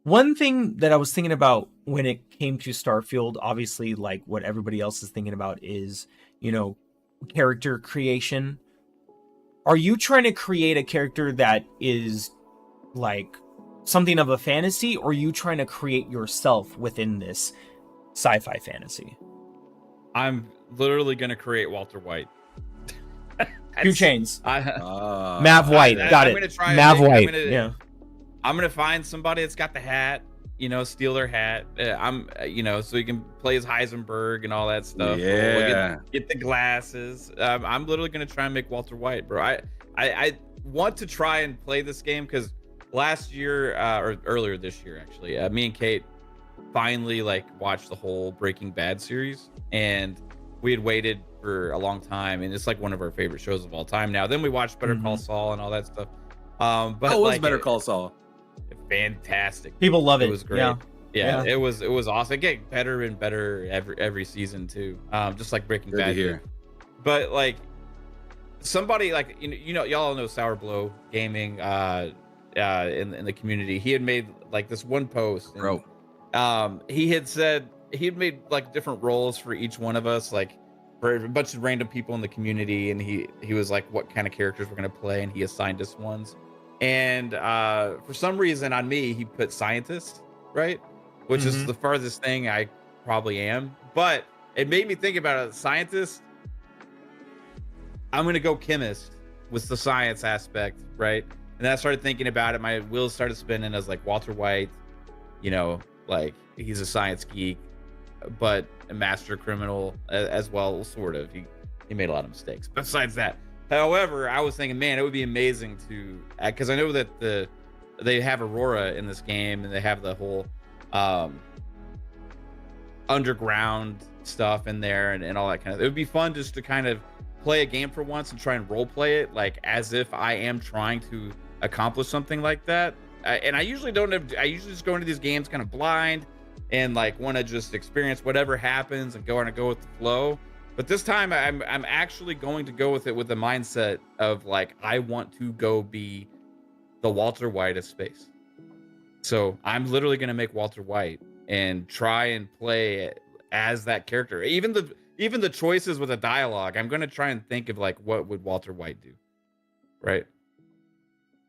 One thing that I was thinking about when it came to Starfield, obviously, like what everybody else is thinking about is, you know, character creation. Are you trying to create a character that is like something of a fantasy, or are you trying to create yourself within this sci-fi fantasy? I'm literally going to create Walter White. 2 Chains. Mav White. Got it. Mav White. I'm going to find somebody that's got the hat, you know, steal their hat. You know, so you can play as Heisenberg and all that stuff. Yeah. Get the glasses. I'm literally going to try and make Walter White, bro. I want to try and play this game because last year, or earlier this year, actually, me and Kate finally like watched the whole Breaking Bad series, and we had waited for a long time, and it's like one of our favorite shows of all time now. Then we watched Better Call Saul and all that stuff. But how was Better Call Saul? Fantastic. People love it. It was great. Yeah. It was awesome. It get better and better every season too. Just like Breaking Bad here. But like somebody like you know y'all know Sour Blow Gaming in the community. He had made like this one post, and, he had said he had made like different roles for each one of us, like for a bunch of random people in the community, and he was like what kind of characters we're going to play, and he assigned us ones. And for some reason on me he put scientist, right, which is the farthest thing I probably am, but it made me think about it. Scientist, I'm going to go chemist with the science aspect, right? And then I started thinking about it. My wheels started spinning. I was like, Walter White, you know, like he's a science geek, but a master criminal as well, sort of. He made a lot of mistakes. Besides that, however, I was thinking, man, it would be amazing to, because I know that they have Aurora in this game, and they have the whole underground stuff in there and all that kind of. It would be fun just to kind of play a game for once and try and role play it like as if I am trying to accomplish something like that. And I usually just go into these games kind of blind and like want to just experience whatever happens and go with the flow. But this time I'm actually going to go with it with the mindset of like, I want to go be the Walter White of space. So I'm literally going to make Walter White and try and play as that character. Even the choices with the dialogue, I'm going to try and think of like, what would Walter White do? Right.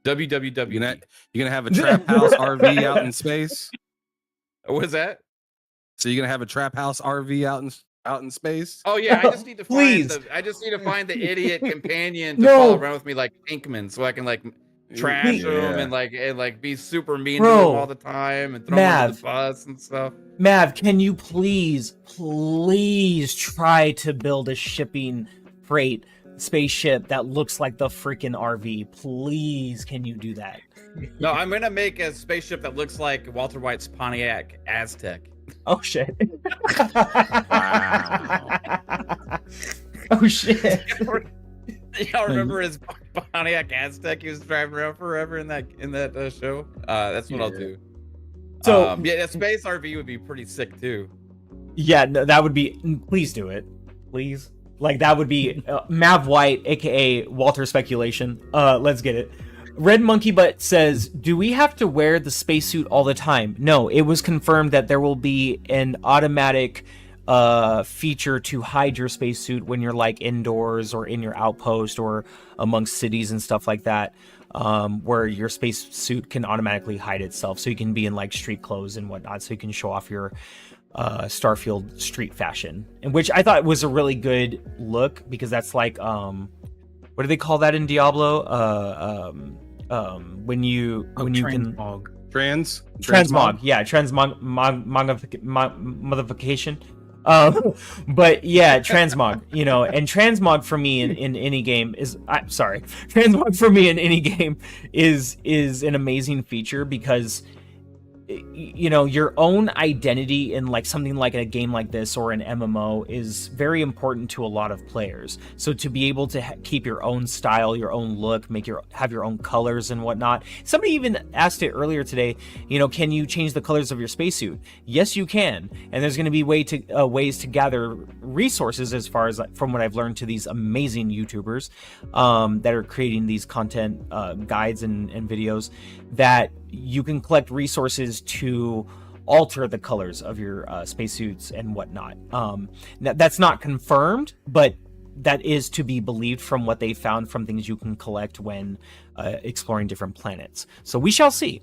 WWW. You're gonna have a trap house RV out in space. What is that? So you're gonna have a trap house RV out in space? Oh yeah, I just need to find the idiot companion to follow around with me like Pinkman, so I can like trash him and like be super mean to him all the time and throw him under the bus and stuff. Mav, can you please try to build a shipping freight spaceship that looks like the freaking RV? Please, can you do that? No, I'm gonna make a spaceship that looks like Walter White's Pontiac Aztec. Oh shit! Wow. Oh shit! Y'all remember his Pontiac Aztec he was driving around forever in that show? That's what I'll do. So yeah, a space RV would be pretty sick too. Yeah, no, that would be. Please do it, please. Like that would be Mav White, aka Walter Speculation. Let's get it. Red Monkey Butt says, "Do we have to wear the spacesuit all the time?" No, it was confirmed that there will be an automatic feature to hide your spacesuit when you're like indoors or in your outpost or amongst cities and stuff like that. where your spacesuit can automatically hide itself, so you can be in like street clothes and whatnot, so you can show off your Starfield street fashion, and which I thought was a really good look, because that's like what do they call that in Diablo? When you Transmog. Transmog, yeah, modification. But yeah, Transmog, you know, and Transmog for me in any game is, Transmog for me in any game is an amazing feature, because you know, your own identity in like something like a game like this or an MMO is very important to a lot of players. So to be able to keep your own style, your own look, have your own colors and whatnot. Somebody even asked it earlier today, you know, can you change the colors of your spacesuit? Yes, you can. And there's going to be ways to gather resources, as far as from what I've learned, to these amazing YouTubers that are creating these content guides and videos, that you can collect resources to alter the colors of your spacesuits and whatnot. Now, that's not confirmed, but that is to be believed from what they found from things you can collect when exploring different planets. So we shall see.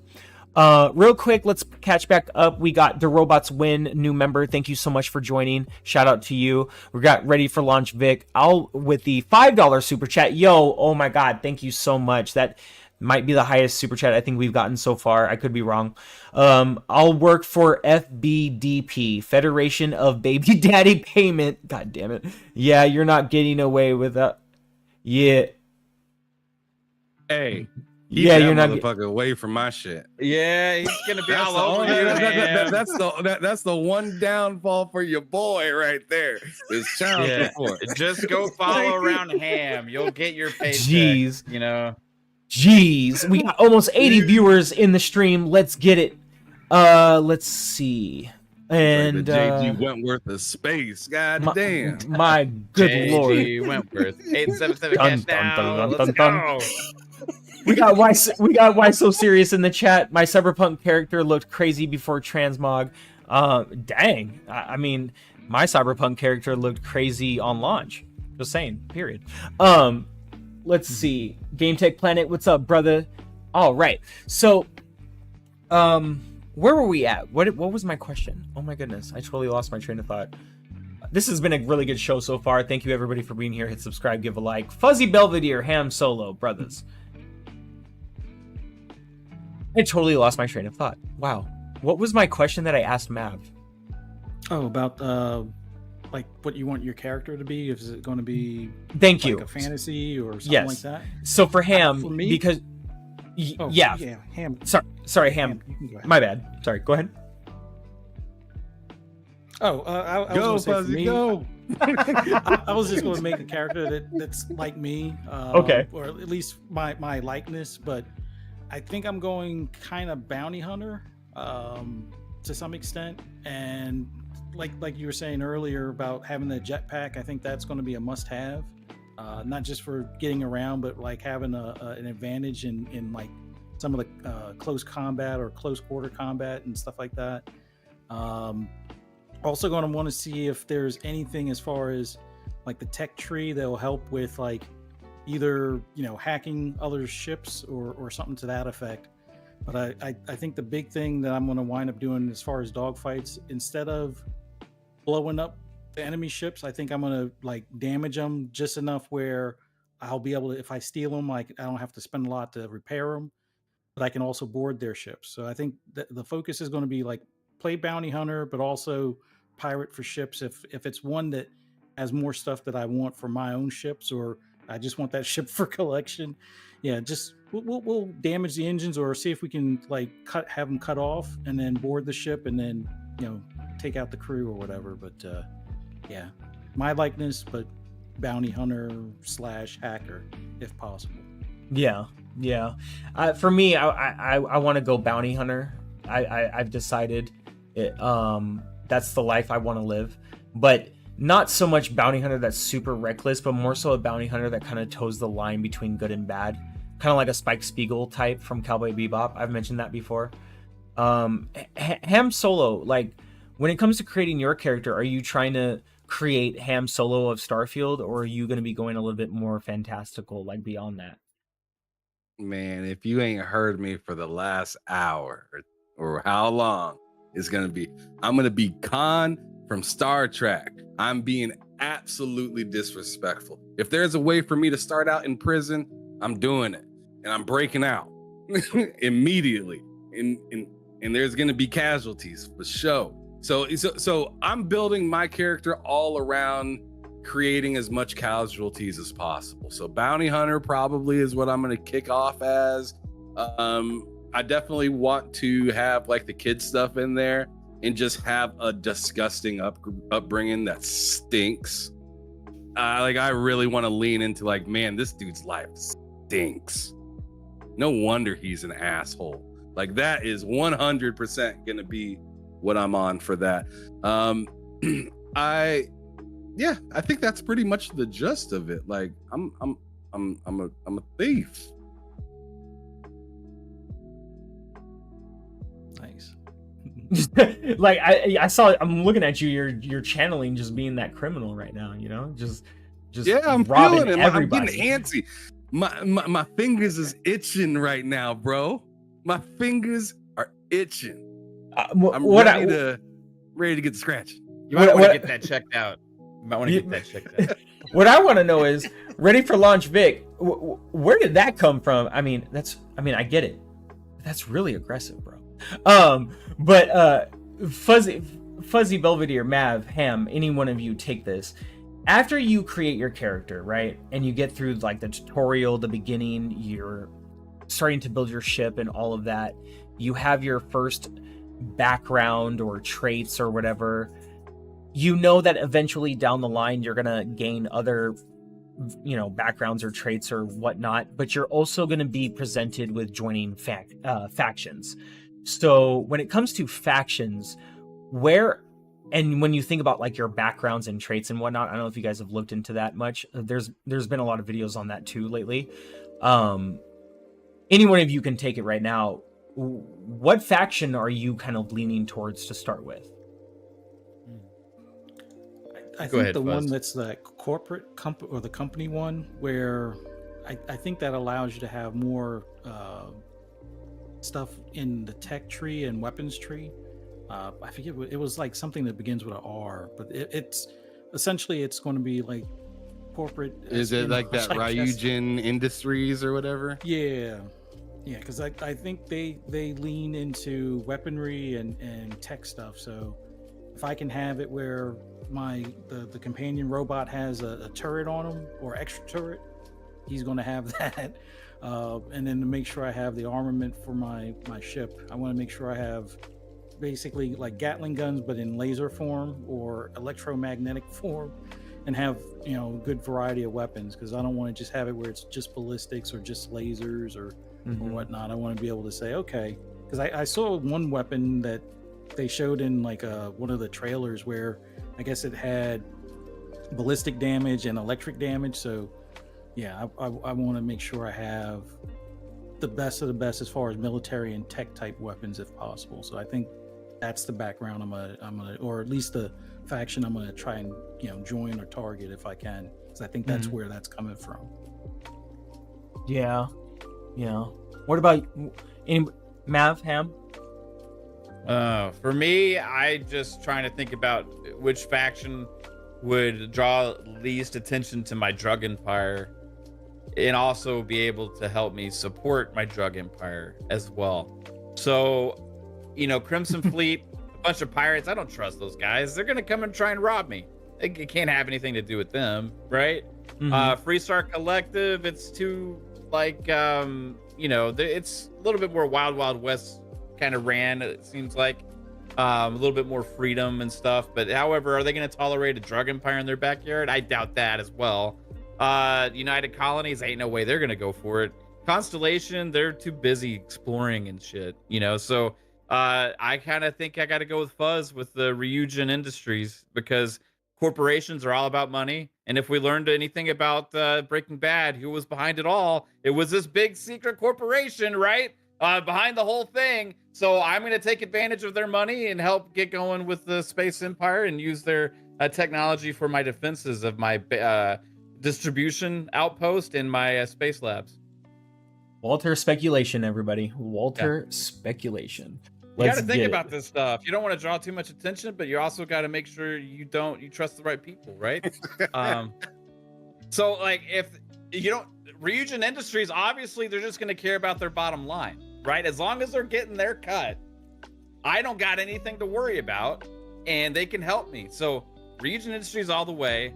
Real quick, let's catch back up. We got The Robots Win, new member. Thank you so much for joining. Shout out to you. We got Ready for Launch Vic with the $5 super chat. Yo, oh my God, thank you so much. That might be the highest super chat I think we've gotten so far. I could be wrong. I'll work for FBDP, Federation of Baby Daddy Payment. God damn it. Yeah, you're not getting away with that. Yeah. Hey. Yeah, you're not motherfucker away from my shit. Yeah, he's gonna be all over you. That's the one downfall for your boy right there. Is child support. Just go follow around Ham. You'll get your paycheck. Jeez. You know. Jeez, we got almost 80 viewers in the stream. Let's get it. Let's see. And like the JG Wentworth of space. God damn. My good JG lord. JG Wentworth. 877 cash down. Let's go. We got why so serious in the chat. My cyberpunk character looked crazy before Transmog. Dang. I mean, my cyberpunk character looked crazy on launch. Just saying. Period. Let's see. Game Tech Planet, what's up, brother? All right. So, where were we at? What was my question? Oh my goodness, I totally lost my train of thought. This has been a really good show so far. Thank you everybody for being here. Hit subscribe, give a like. Fuzzy Belvedere, Ham Solo, brothers. I totally lost my train of thought. Wow. What was my question that I asked Mav? Oh, about like what you want your character to be. Is it going to be Thank you a fantasy or something yes. like that? So for Ham, for me? because yeah, Ham. Sorry, Ham. My bad. Sorry. Go ahead. Oh, I go, was going to say, for me, go. I was just going to make a character that's like me. Okay. Or at least my likeness, but I think I'm going kind of bounty hunter to some extent, and like you were saying earlier about having the jetpack, I think that's going to be a must-have, not just for getting around, but like having an advantage in like some of the close combat or close quarter combat and stuff like that. Also going to want to see if there's anything as far as like the tech tree that will help with like either, you know, hacking other ships or something to that effect. But I think the big thing that I'm going to wind up doing as far as dogfights, instead of blowing up the enemy ships, I think I'm going to like damage them just enough where I'll be able to, if I steal them, like I don't have to spend a lot to repair them, but I can also board their ships. So I think that the focus is going to be like play bounty hunter, but also pirate for ships. If it's one that has more stuff that I want for my own ships, or I just want that ship for collection, yeah, just we'll damage the engines or see if we can like have them cut off and then board the ship and then, you know, take out the crew or whatever. But yeah, my likeness, but bounty hunter / hacker if possible. Yeah. For me, I want to go bounty hunter. I've decided it, that's the life I want to live, but not so much bounty hunter that's super reckless, but more so a bounty hunter that kind of toes the line between good and bad, kind of like a Spike Spiegel type from Cowboy Bebop. I've mentioned that before. Ham Solo, like when it comes to creating your character, are you trying to create Ham Solo of Starfield, or are you going to be going a little bit more fantastical, like beyond that? Man, if you ain't heard me for the last hour or how long it's gonna be, I'm gonna be Khan from Star Trek. I'm being absolutely disrespectful. If there's a way for me to start out in prison, I'm doing it, and I'm breaking out immediately. And there's gonna be casualties for sure. So I'm building my character all around creating as much casualties as possible. So bounty hunter probably is what I'm going to kick off as. I definitely want to have like the kid stuff in there and just have a disgusting upbringing that stinks. I really want to lean into like, man, this dude's life stinks. No wonder he's an asshole. Like that is 100% going to be what I'm on for that. I think that's pretty much the gist of it. Like I'm a thief. Nice. Like I saw, I'm looking at you. You're channeling just being that criminal right now. You know, just yeah. I'm robbing feeling it. everybody. I'm getting antsy. My fingers is itching right now, bro. My fingers are itching. I'm ready to get scratched. You might want to get that checked out. You might want to get that checked out. What I want to know is, ready for launch, Vic. Where did that come from? I mean, I get it. That's really aggressive, bro. But Fuzzy Belvedere, Mav, Ham, any one of you take this. After you create your character, right, and you get through like the tutorial, the beginning, you're starting to build your ship and all of that. You have your first background or traits or whatever. You know that eventually down the line you're gonna gain other, backgrounds or traits or whatnot, but you're also gonna be presented with joining factions. So when it comes to factions, and when you think about like your backgrounds and traits and whatnot, I don't know if you guys have looked into that much. There's been a lot of videos on that too lately. Any one of you can take it right now. What faction are you kind of leaning towards to start with? I think the one that's the corporate company or the company one, where I think that allows you to have more stuff in the tech tree and weapons tree. I forget, it was like something that begins with an R, but it's essentially it's going to be like corporate. Is it like that Ryujin Industries or whatever? Yeah, because I think they lean into weaponry and tech stuff. So if I can have it where the companion robot has a turret on him or extra turret, he's going to have that. And then to make sure I have the armament for my ship, I want to make sure I have basically like Gatling guns, but in laser form or electromagnetic form, and have a good variety of weapons, because I don't want to just have it where it's just ballistics or just lasers or whatnot. I want to be able to say, okay, because I saw one weapon that they showed in like one of the trailers where I guess it had ballistic damage and electric damage. So yeah, I want to make sure I have the best of the best as far as military and tech type weapons if possible. So I think that's the background I'm gonna, or at least the faction I'm gonna try and join or target if I can, because I think that's where that's coming from. Yeah. What about any Mav, Ham? For me, I just trying to think about which faction would draw least attention to my drug empire, and also be able to help me support my drug empire as well. So, Crimson Fleet, a bunch of pirates, I don't trust those guys. They're gonna come and try and rob me. It can't have anything to do with them, right? Freestar Collective, it's too like it's a little bit more Wild West kind of ran, it seems like. A little bit more freedom and stuff, but however, are they going to tolerate a drug empire in their backyard? I doubt that as well. United Colonies, ain't no way they're going to go for it. Constellation, they're too busy exploring and shit, so I kind of think I got to go with Fuzz with the Ryujin Industries, because corporations are all about money, and if we learned anything about Breaking Bad, who was behind it all, it was this big secret corporation, right? Behind the whole thing. So I'm going to take advantage of their money and help get going with the space empire and use their technology for my defenses of my distribution outpost and my space labs. Walter speculation, everybody. Walter speculation. You got to think about this stuff. You don't want to draw too much attention, but you also got to make sure you trust the right people, right? So like if you don't, Ryujin Industries, obviously they're just going to care about their bottom line, right? As long as they're getting their cut, I don't got anything to worry about, and they can help me. So Ryujin Industries all the way,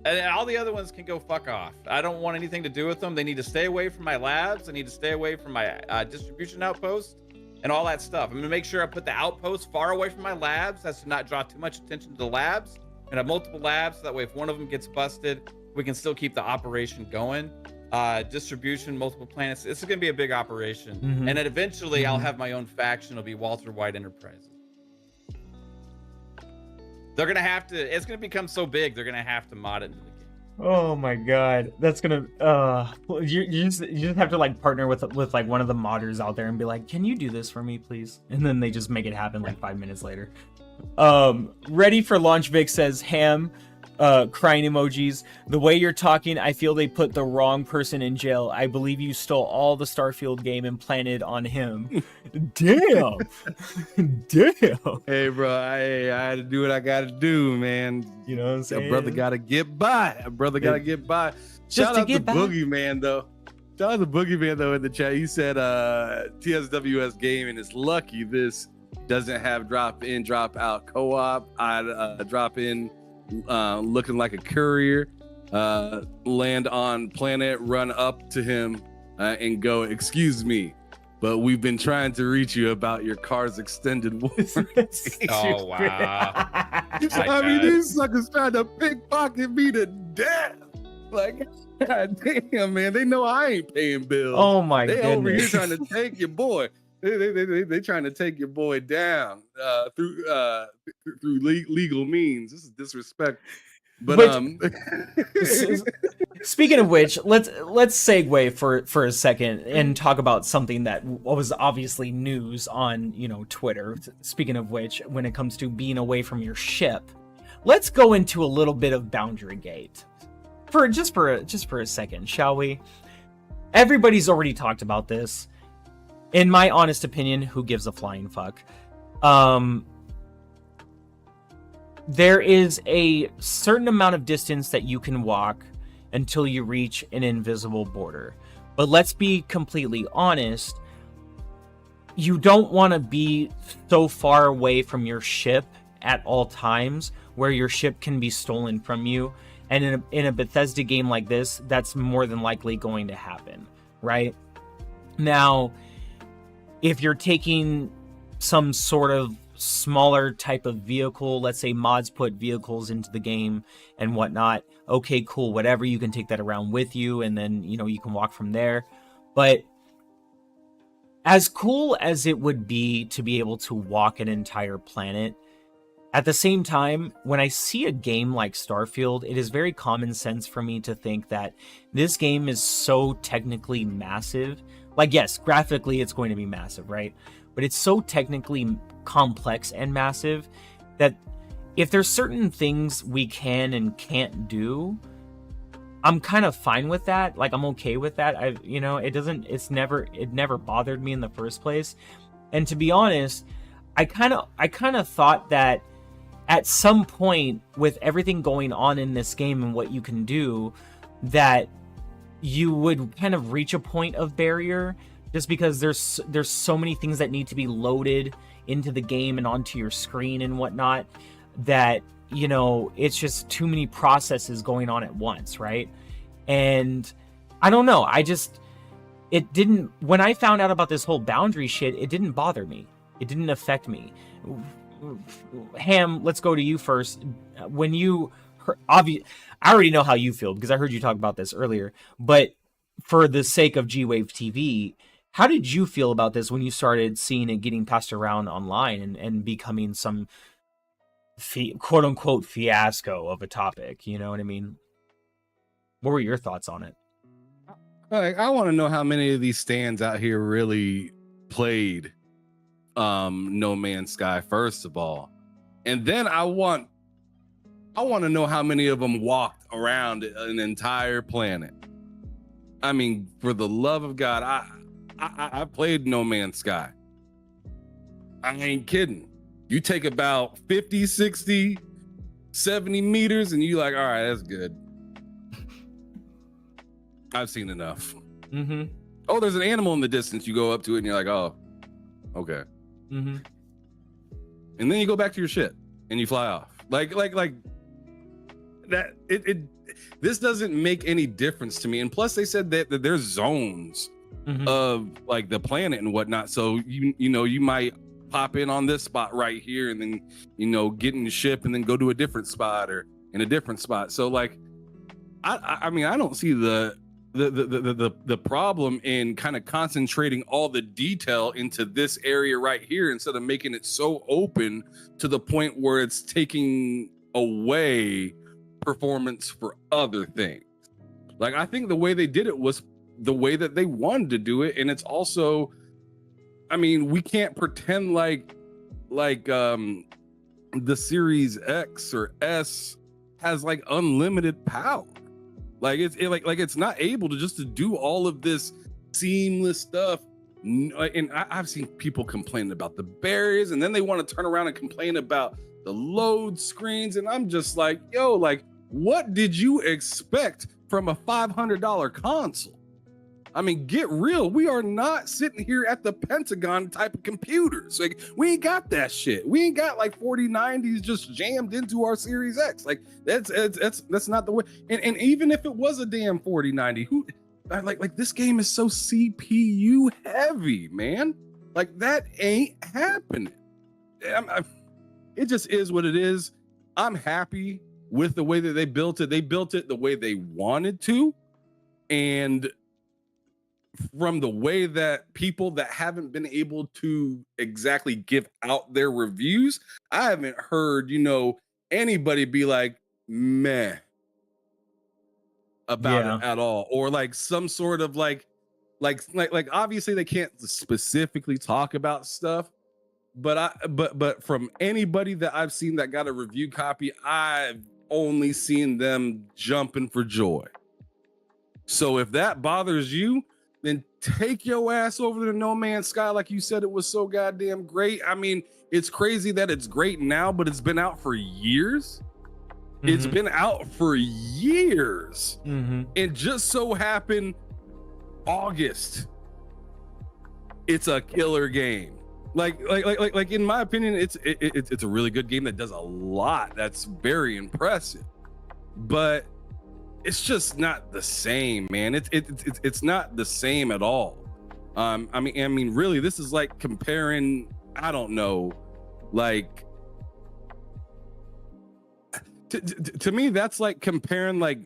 and all the other ones can go fuck off. I don't want anything to do with them. They need to stay away from my labs. They need to stay away from my distribution outposts and all that stuff. I'm gonna make sure I put the outposts far away from my labs, as to not draw too much attention to the labs, and have multiple labs, so that way if one of them gets busted, we can still keep the operation going. Distribution, multiple planets. This is gonna be a big operation. And then eventually I'll have my own faction. It'll be Walter White Enterprises. They're gonna have to, it's gonna become so big, they're gonna have to mod it into the game. Oh my god, that's gonna you just have to like partner with like one of the modders out there and be like, can you do this for me, please? And then they just make it happen like 5 minutes later. Ready for launch. Vic says ham, crying emojis. The way you're talking, I feel they put the wrong person in jail. I believe you stole all the Starfield game and planted on him. Damn. Damn. Hey, bro, I had to do what I gotta do, man. You know what I'm saying? A brother gotta get by. A brother gotta get by. Shout out to Boogeyman, though. Shout out to Boogeyman, though, in the chat. He said TSWS Gaming is lucky this doesn't have drop in, drop out co-op. I'd drop in looking like a courier, land on planet, run up to him and go, excuse me, but we've been trying to reach you about your car's extended warranty. Oh, wow. I mean, these suckers trying to pickpocket me to death. Like, god damn, man, they know I ain't paying bills. Oh my they goodness. Over here trying to take your boy. They trying to take your boy down through legal means. This is disrespect. But speaking of which, let's segue for a second and talk about something that was obviously news on Twitter. Speaking of which, when it comes to being away from your ship, let's go into a little bit of Boundary Gate for just for a second, shall we? Everybody's already talked about this. In my honest opinion, who gives a flying fuck? There is a certain amount of distance that you can walk until you reach an invisible border. But let's be completely honest. You don't want to be so far away from your ship at all times where your ship can be stolen from you. And in a Bethesda game like this, that's more than likely going to happen, right? Now, if you're taking some sort of smaller type of vehicle, let's say mods put vehicles into the game and whatnot, okay, cool, whatever, you can take that around with you and then, you can walk from there. But as cool as it would be to be able to walk an entire planet, at the same time, when I see a game like Starfield, it is very common sense for me to think that this game is so technically massive. Like, yes, graphically it's going to be massive, right? But it's so technically complex and massive that if there's certain things we can and can't do, I'm kind of fine with that. Like, I'm okay with that. It never bothered me in the first place. And to be honest, I kind of thought that at some point with everything going on in this game and what you can do, that you would kind of reach a point of barrier, just because there's so many things that need to be loaded into the game and onto your screen and whatnot, that it's just too many processes going on at once, right? And I don't know, when I found out about this whole boundary shit, it didn't bother me. It didn't affect me. Ham, let's go to you first. When you I already know how you feel because I heard you talk about this earlier, but for the sake of G-Wave TV, how did you feel about this when you started seeing it getting passed around online and becoming some quote unquote fiasco of a topic? You know what I mean? What were your thoughts on it? I want to know how many of these stands out here really played No Man's Sky, first of all. And then I want to know how many of them walked around an entire planet. I mean, for the love of God, I played No Man's Sky. I ain't kidding. You take about 50, 60, 70 meters and you like, all right, that's good. I've seen enough. Mm-hmm. Oh, there's an animal in the distance. You go up to it and you're like, oh, okay. Mm-hmm. And then you go back to your shit and you fly off. Like that. This doesn't make any difference to me. And plus, they said that there's zones of like the planet and whatnot. So you know you might pop in on this spot right here, and then get in the ship and then go to a different spot or in a different spot. So like, I mean, I don't see the problem in kind of concentrating all the detail into this area right here instead of making it so open to the point where it's taking away performance for other things. Like, I think the way they did it was the way that they wanted to do it, and it's also, I mean, we can't pretend like the Series X or S has like unlimited power. Like it's not able to do all of this seamless stuff. And I've seen people complain about the barriers, and then they want to turn around and complain about the load screens. And I'm just like, yo, like, what did you expect from a $500 console? I mean, get real. We are not sitting here at the Pentagon type of computers. Like, we ain't got that shit. We ain't got like 4090s just jammed into our Series X. Like, that's not the way. And even if it was a damn 4090, like this game is so CPU heavy, man. Like, that ain't happening. It just is what it is. I'm happy with the way that they built it. They built it the way they wanted to, and from the way that people that haven't been able to exactly give out their reviews, I haven't heard, anybody be like, meh about it at all. Or like some sort of like obviously they can't specifically talk about stuff, but from anybody that I've seen that got a review copy, I've only seen them jumping for joy. So if that bothers you, then take your ass over to No Man's Sky. Like you said, it was so goddamn great. I mean, it's crazy that it's great now, but it's been out for years. It's been out for years. And just so happened August, it's a killer game. Like in my opinion, it's a really good game that does a lot. That's very impressive. But it's just not the same, man. It's not the same at all. I mean, really, this is like comparing, I don't know, like to me, that's like comparing like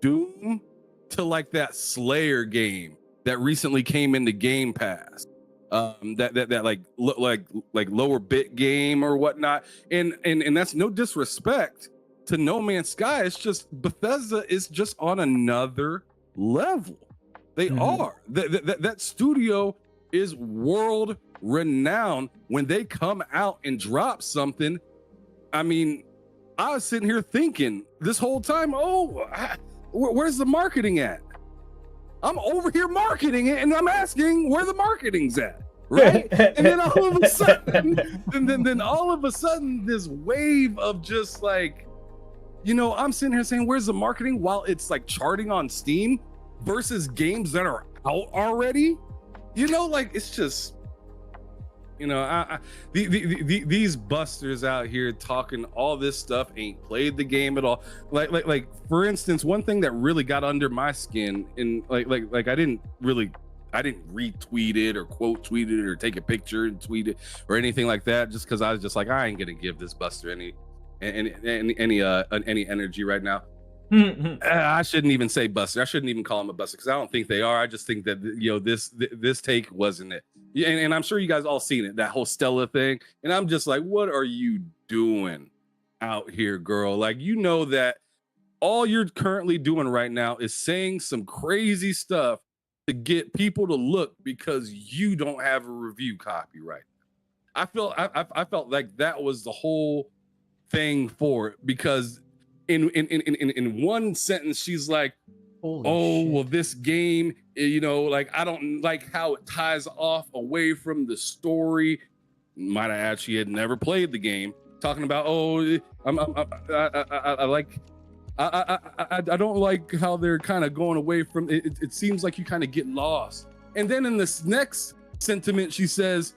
Doom to like that Slayer game that recently came into Game Pass. That like lower bit game or whatnot, and that's no disrespect to No Man's Sky. It's just Bethesda is just on another level. They are. That studio is world renowned. When they come out and drop something, I mean, I was sitting here thinking this whole time, where's the marketing at? I'm over here marketing it, and I'm asking where the marketing's at. Right? And then all of a sudden, then all of a sudden, this wave of just like, I'm sitting here saying, where's the marketing, while it's like charting on Steam versus games that are out already? Like, it's just, these busters out here talking all this stuff ain't played the game at all. Like for instance, one thing that really got under my skin, and like I didn't retweet it or quote tweet it or take a picture and tweet it or anything like that, just because I was just like, I ain't gonna give this buster any energy right now. I shouldn't even say buster. I shouldn't even call him a buster, because I don't think they are. I just think that this take wasn't it. Yeah, and I'm sure you guys all seen it, that whole Stella thing. And I'm just like, what are you doing out here, girl? Like, that all you're currently doing right now is saying some crazy stuff to get people to look, because you don't have a review copy right now. I felt like that was the whole thing for it, because in one sentence she's like, Holy shit. well, this game, you know, like I don't like how it ties off away from the story. Might I add, she had never played the game. Talking about, I don't like how they're kind of going away from it. It seems like you kind of get lost. And then in this next sentiment, she says,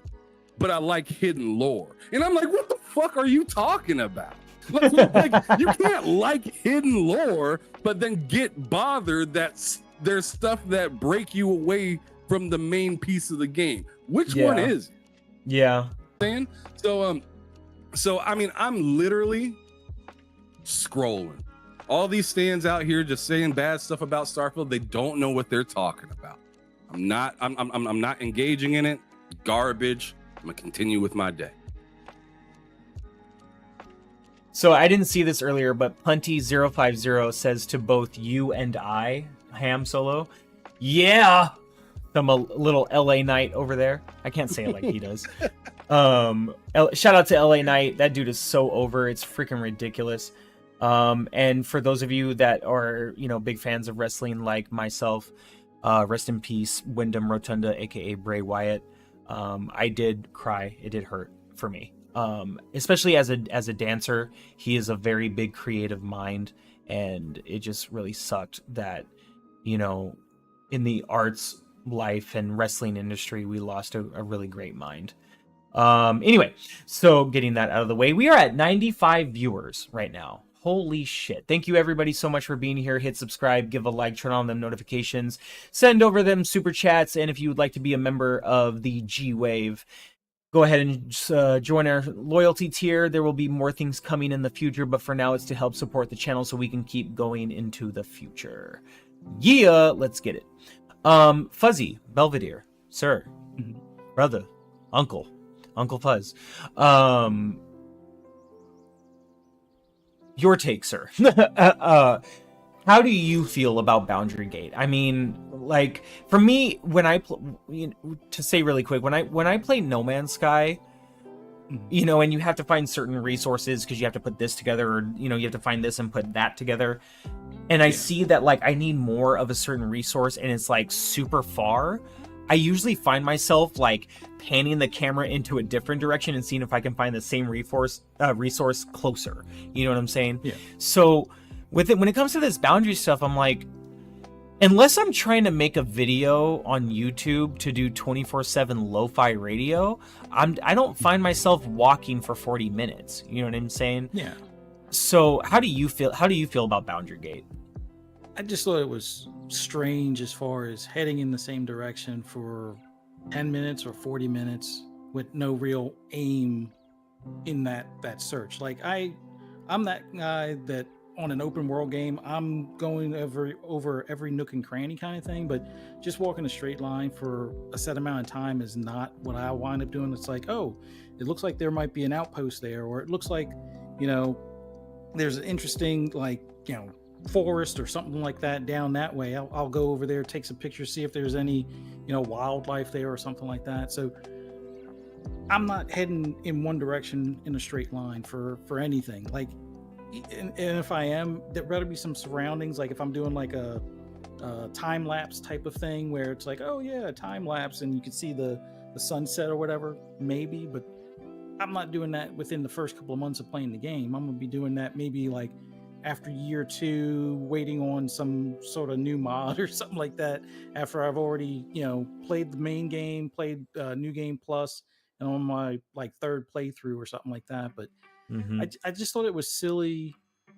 but I like hidden lore. And I'm like, what the fuck are you talking about? Like you can't like hidden lore, but then get bothered that there's stuff that break you away from the main piece of the game. Which one is it? Yeah. So I mean, I'm literally scrolling. All these stands out here just saying bad stuff about Starfield. They don't know what they're talking about. I'm not engaging in it. Garbage. I'm gonna continue with my day. So I didn't see this earlier, but Punty050 says to both you and I, Ham Solo, yeah, I'm a little LA Knight over there. I can't say it like he does. Shout out to LA Knight. That dude is so over. It's freaking ridiculous. And for those of you that are, you know, big fans of wrestling like myself, rest in peace, Wyndham Rotunda, aka Bray Wyatt. I did cry. It did hurt for me. Especially as a dancer, he is a very big creative mind, and it just really sucked that, you know, in the arts life and wrestling industry, we lost a really great mind. Anyway, so getting that out of the way, we are at 95 viewers right now. Holy shit. Thank you everybody so much for being here. Hit subscribe, give a like, turn on them notifications, send over them super chats, and if you would like to be a member of the G-Wave, go ahead and join our loyalty tier. There will be more things coming in the future, but for now it's to help support the channel so we can keep going into the future. Yeah, let's get it. Fuzzy, Belvedere, sir, brother, Uncle Fuzz. Your take, sir. How do you feel about Boundary Gate? I mean, like, for me, when I to say really quick, when I play No Man's Sky, you know, and you have to find certain resources because you have to put this together, or, you know, you have to find this and put that together, and I see that, like, I need more of a certain resource and it's like super far, I usually find myself like panning the camera into a different direction and seeing if I can find the same resource closer. You know what I'm saying? Yeah. So with it, when it comes to this boundary stuff, I'm like, unless I'm trying to make a video on YouTube to do 24/7 lo-fi radio, I don't find myself walking for 40 minutes. You know what I'm saying? Yeah. So how do you feel? How do you feel about Boundary Gate? I just thought it was strange as far as heading in the same direction for 10 minutes or 40 minutes with no real aim in that search. Like I'm that guy that on an open world game, I'm going over every nook and cranny kind of thing, but just walking a straight line for a set amount of time is not what I wind up doing. It's like, oh, it looks like there might be an outpost there, or it looks like, you know, there's an interesting, like, you know, forest or something like that down that way. I'll go over there, take some pictures, see if there's any, you know, wildlife there or something like that. So I'm not heading in one direction in a straight line for anything. Like, and if I am, there'd rather be some surroundings. Like if I'm doing like a time lapse type of thing where it's like, oh yeah, time lapse, and you can see the sunset or whatever, maybe. But I'm not doing that within the first couple of months of playing the game. I'm gonna be doing that maybe like after year 2, waiting on some sort of new mod or something like that, after I've already, you know, played the main game, played New Game Plus, and on my like 3rd playthrough or something like that. But I just thought it was silly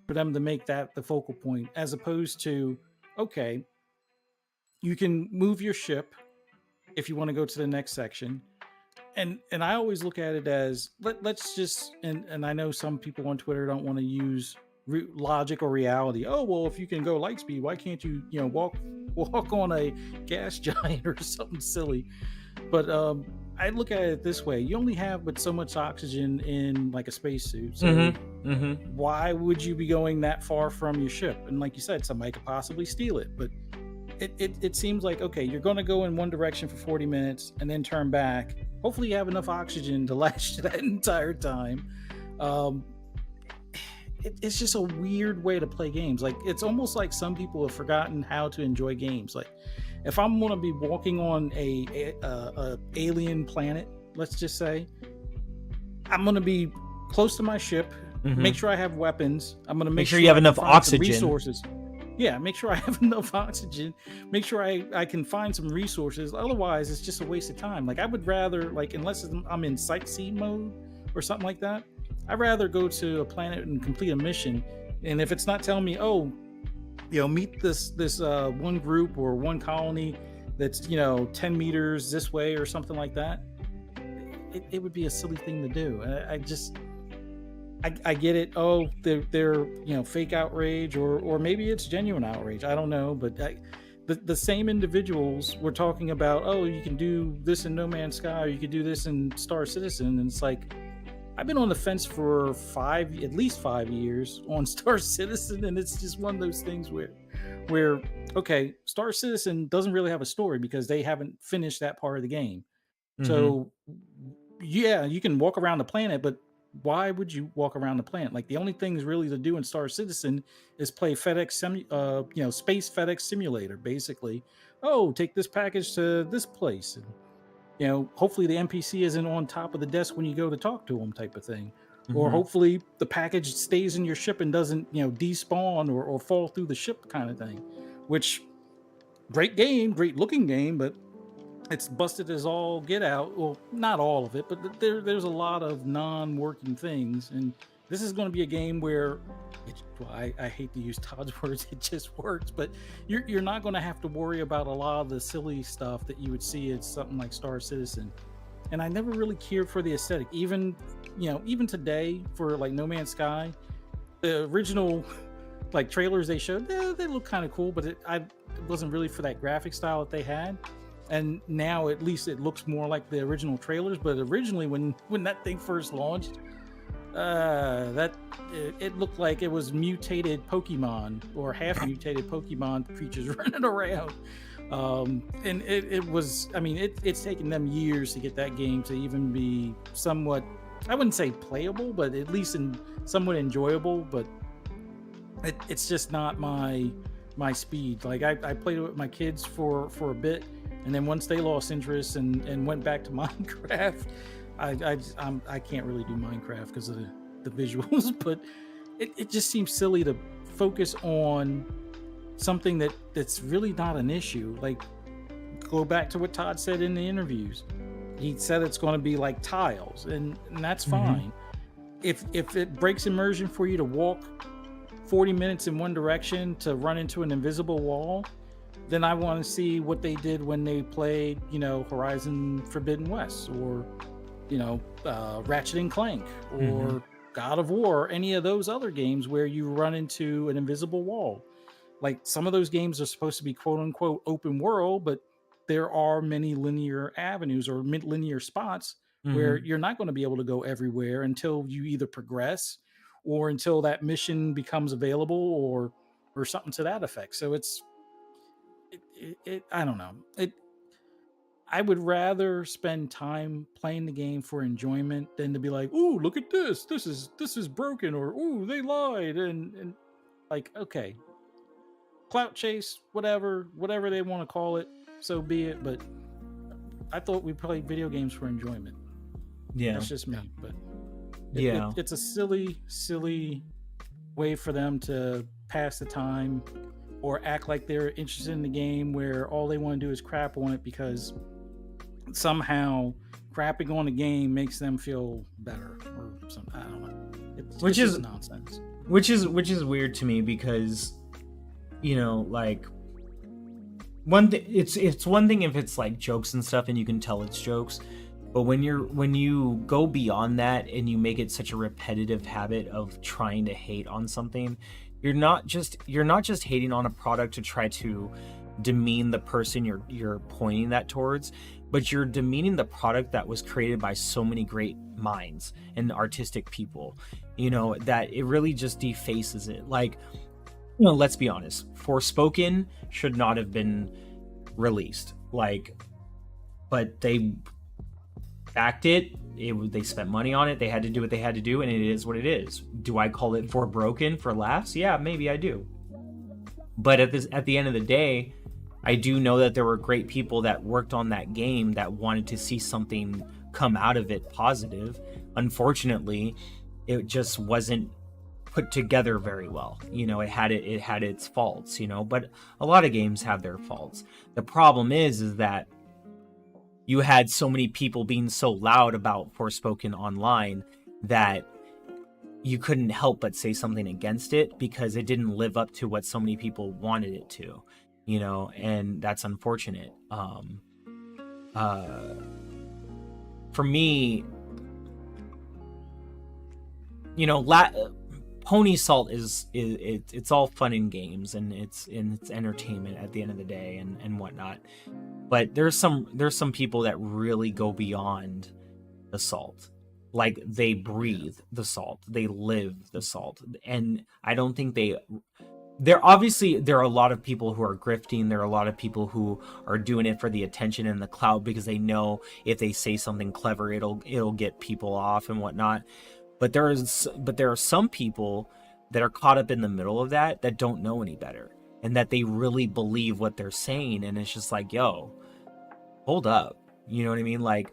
for them to make that the focal point, as opposed to, okay, you can move your ship if you want to go to the next section. And I always look at it as, let's just, and I know some people on Twitter don't want to use logic or reality. Oh, well, if you can go light speed, why can't you, you know, walk on a gas giant or something silly? But I look at it this way: you only have but so much oxygen in like a spacesuit. So why would you be going that far from your ship? And like you said, somebody could possibly steal it. But it seems like, okay, you're going to go in one direction for 40 minutes and then turn back. Hopefully you have enough oxygen to last that entire time. it's just a weird way to play games. Like, it's almost like some people have forgotten how to enjoy games. Like, if I'm going to be walking on a alien planet, let's just say, I'm going to be close to my ship, make sure I have weapons. I'm going to make sure you have enough oxygen, resources. Yeah, make sure I have enough oxygen. Make sure I can find some resources. Otherwise, it's just a waste of time. Like, I would rather, like, unless I'm in sightseeing mode or something like that, I'd rather go to a planet and complete a mission. And if it's not telling me, oh, meet this one group or one colony that's 10 meters this way or something like that, it would be a silly thing to do. I get it. Oh, they're fake outrage, or maybe it's genuine outrage. I don't know, but the same individuals were talking about, oh, you can do this in No Man's Sky, or you could do this in Star Citizen, and it's like, I've been on the fence for at least 5 years on Star Citizen, and it's just one of those things where okay, Star Citizen doesn't really have a story because they haven't finished that part of the game. So yeah, you can walk around the planet, but why would you walk around the planet? Like, the only things really to do in Star Citizen is play space FedEx Simulator, basically. Oh, take this package to this place, and hopefully the NPC isn't on top of the desk when you go to talk to them, type of thing. Or hopefully the package stays in your ship and doesn't despawn or fall through the ship, kind of thing. Which, great looking game, but it's busted as all get out. Well, not all of it, but there's a lot of non-working things. And this is going to be a game where, I hate to use Todd's words, it just works. But you're not going to have to worry about a lot of the silly stuff that you would see at something like Star Citizen. And I never really cared for the aesthetic. Even today, for like No Man's Sky, the original like trailers they showed, they look kind of cool, but it wasn't really for that graphic style that they had. And now at least it looks more like the original trailers. But originally, when that thing first launched, it looked like it was mutated Pokemon or half mutated Pokemon creatures running around. And it was, it's taken them years to get that game to even be somewhat, I wouldn't say playable, but at least somewhat enjoyable. But it's just not my speed. Like, I played it with my kids for a bit, and then once they lost interest and went back to Minecraft, I can't really do Minecraft because of the visuals. But it just seems silly to focus on something that's really not an issue. Like, go back to what Todd said in the interviews. He said it's going to be like tiles, and that's fine. If it breaks immersion for you to walk 40 minutes in one direction to run into an invisible wall, then I want to see what they did when they played, Horizon Forbidden West, or Ratchet and Clank, or God of War, or any of those other games where you run into an invisible wall. Like, some of those games are supposed to be quote unquote open world, but there are many linear avenues or linear spots where you're not going to be able to go everywhere until you either progress or until that mission becomes available, or something to that effect. So I don't know. I would rather spend time playing the game for enjoyment than to be like, "Ooh, look at this! This is broken," or "Ooh, they lied," and like, okay, clout chase, whatever they want to call it, so be it. But I thought we played video games for enjoyment. Yeah, that's just me. But it's a silly way for them to pass the time or act like they're interested in the game, where all they want to do is crap on it because somehow crapping on the game makes them feel better or something. I don't know. Which is nonsense. Which is weird to me because, like, it's one thing if it's like jokes and stuff and you can tell it's jokes, but when you go beyond that and you make it such a repetitive habit of trying to hate on something, you're not just hating on a product to try to demean the person you're pointing that towards, but you're demeaning the product that was created by so many great minds and artistic people, that it really just defaces it. Like, let's be honest, Forspoken should not have been released, but they backed it. They spent money on it. They had to do what they had to do, and it is what it is. Do I call it for broken for laughs? Yeah, maybe I do. But at the end of the day, I do know that there were great people that worked on that game that wanted to see something come out of it positive. Unfortunately, it just wasn't put together very well. You know, it had its faults, you know, but a lot of games have their faults. The problem is that you had so many people being so loud about Forspoken Online that you couldn't help but say something against it because it didn't live up to what so many people wanted it to, you know, and that's unfortunate. For me, you know, Pony Salt it's all fun and games, and it's entertainment at the end of the day and whatnot. But there's some people that really go beyond the salt. Like, they breathe the salt, they live the salt, and I don't think there are a lot of people who are grifting. There are a lot of people who are doing it for the attention and the clout because they know if they say something clever, it'll get people off and whatnot. But there are some people that are caught up in the middle of that don't know any better, and that they really believe what they're saying, and it's just like, yo, hold up, you know what I mean? Like,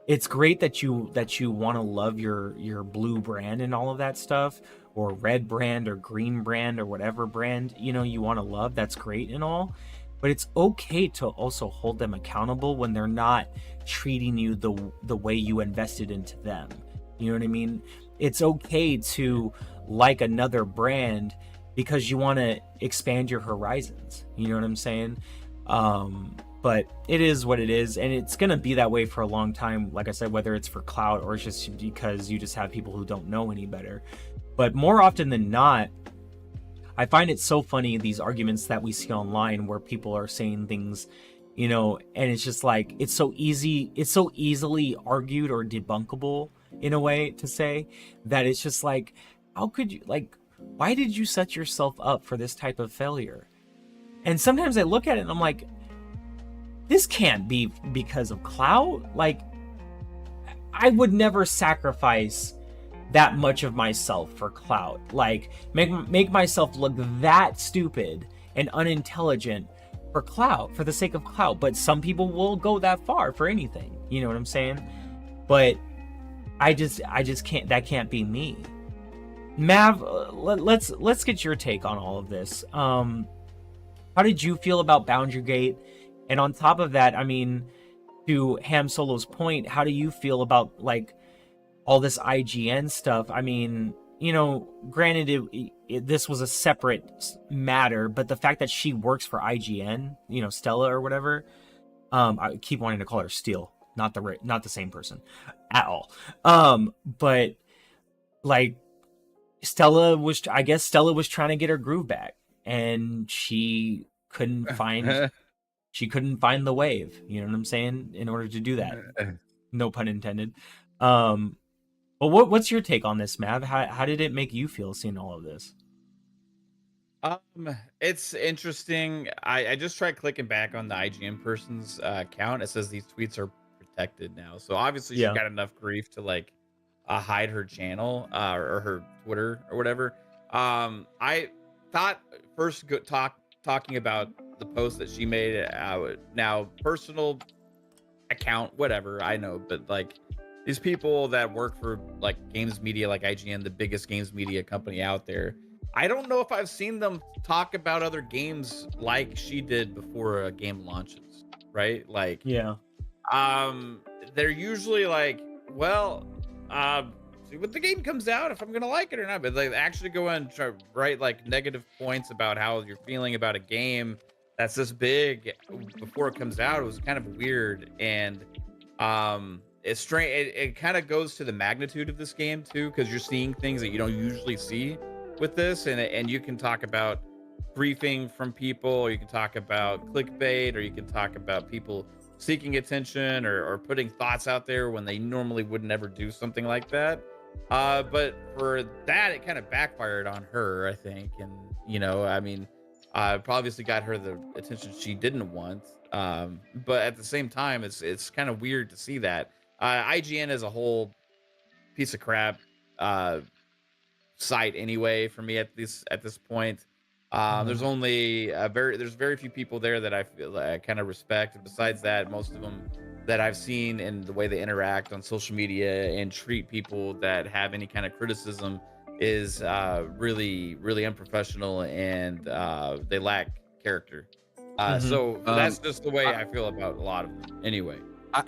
it's great that you want to love your blue brand and all of that stuff, or red brand or green brand or whatever brand, you know, you want to love. That's great and all, but it's okay to also hold them accountable when they're not treating you the way you invested into them. You know what I mean? It's okay to like another brand because you want to expand your horizons. You know what I'm saying? But it is what it is, and it's going to be that way for a long time. Like I said, whether it's for clout or it's just because you just have people who don't know any better. But more often than not, I find it so funny, these arguments that we see online where people are saying things, you know, and it's just like, it's so easily argued or debunkable in a way to say that it's just like, how could you, like, why did you set yourself up for this type of failure? And sometimes I look at it and I'm like, this can't be because of clout. Like, I would never sacrifice that much of myself for clout. Like, make myself look that stupid and unintelligent for clout, for the sake of clout. But some people will go that far for anything. You know what I'm saying? But I just can't. That can't be me. Mav, let's get your take on all of this. How did you feel about Boundary Gate? And on top of that, I mean, to Ham Solo's point, how do you feel about, like, all this IGN stuff? I mean, you know, granted, this was a separate matter, but the fact that she works for IGN, you know, Stella or whatever, I keep wanting to call her Steel, not the same person at all. But like, I guess Stella was trying to get her groove back, and she couldn't find. She couldn't find the wave, you know what I'm saying, in order to do that. No pun intended. But what's your take on this, Mav? How did it make you feel seeing all of this? It's interesting. I just tried clicking back on the IGN person's account. It says these tweets are protected now. So obviously she got enough grief to, like, hide her channel or her Twitter or whatever. I thought first talking about the post that she made, now personal account, whatever, I know, but like, these people that work for, like, games media, like IGN, the biggest games media company out there, I don't know if I've seen them talk about other games like she did before a game launches, right? Like, they're usually like, well, see what the game comes out, if I'm gonna like it or not. But like, actually go and try write like negative points about how you're feeling about a game that's this big before it comes out, it was kind of weird. And it's strange. It kind of goes to the magnitude of this game too, because you're seeing things that you don't usually see with this, and you can talk about briefing from people, or you can talk about clickbait, or you can talk about people seeking attention or putting thoughts out there when they normally would never do something like that. But for that, it kind of backfired on her, I think. And, you know, I mean, obviously got her the attention she didn't want. But at the same time, it's kind of weird to see that. IGN is a whole piece of crap site anyway for me at this point. There's only there's very few people there that I feel like I kind of respect, and besides that, most of them that I've seen and the way they interact on social media and treat people that have any kind of criticism is really unprofessional, and they lack character. So that's just the way I feel about a lot of them anyway.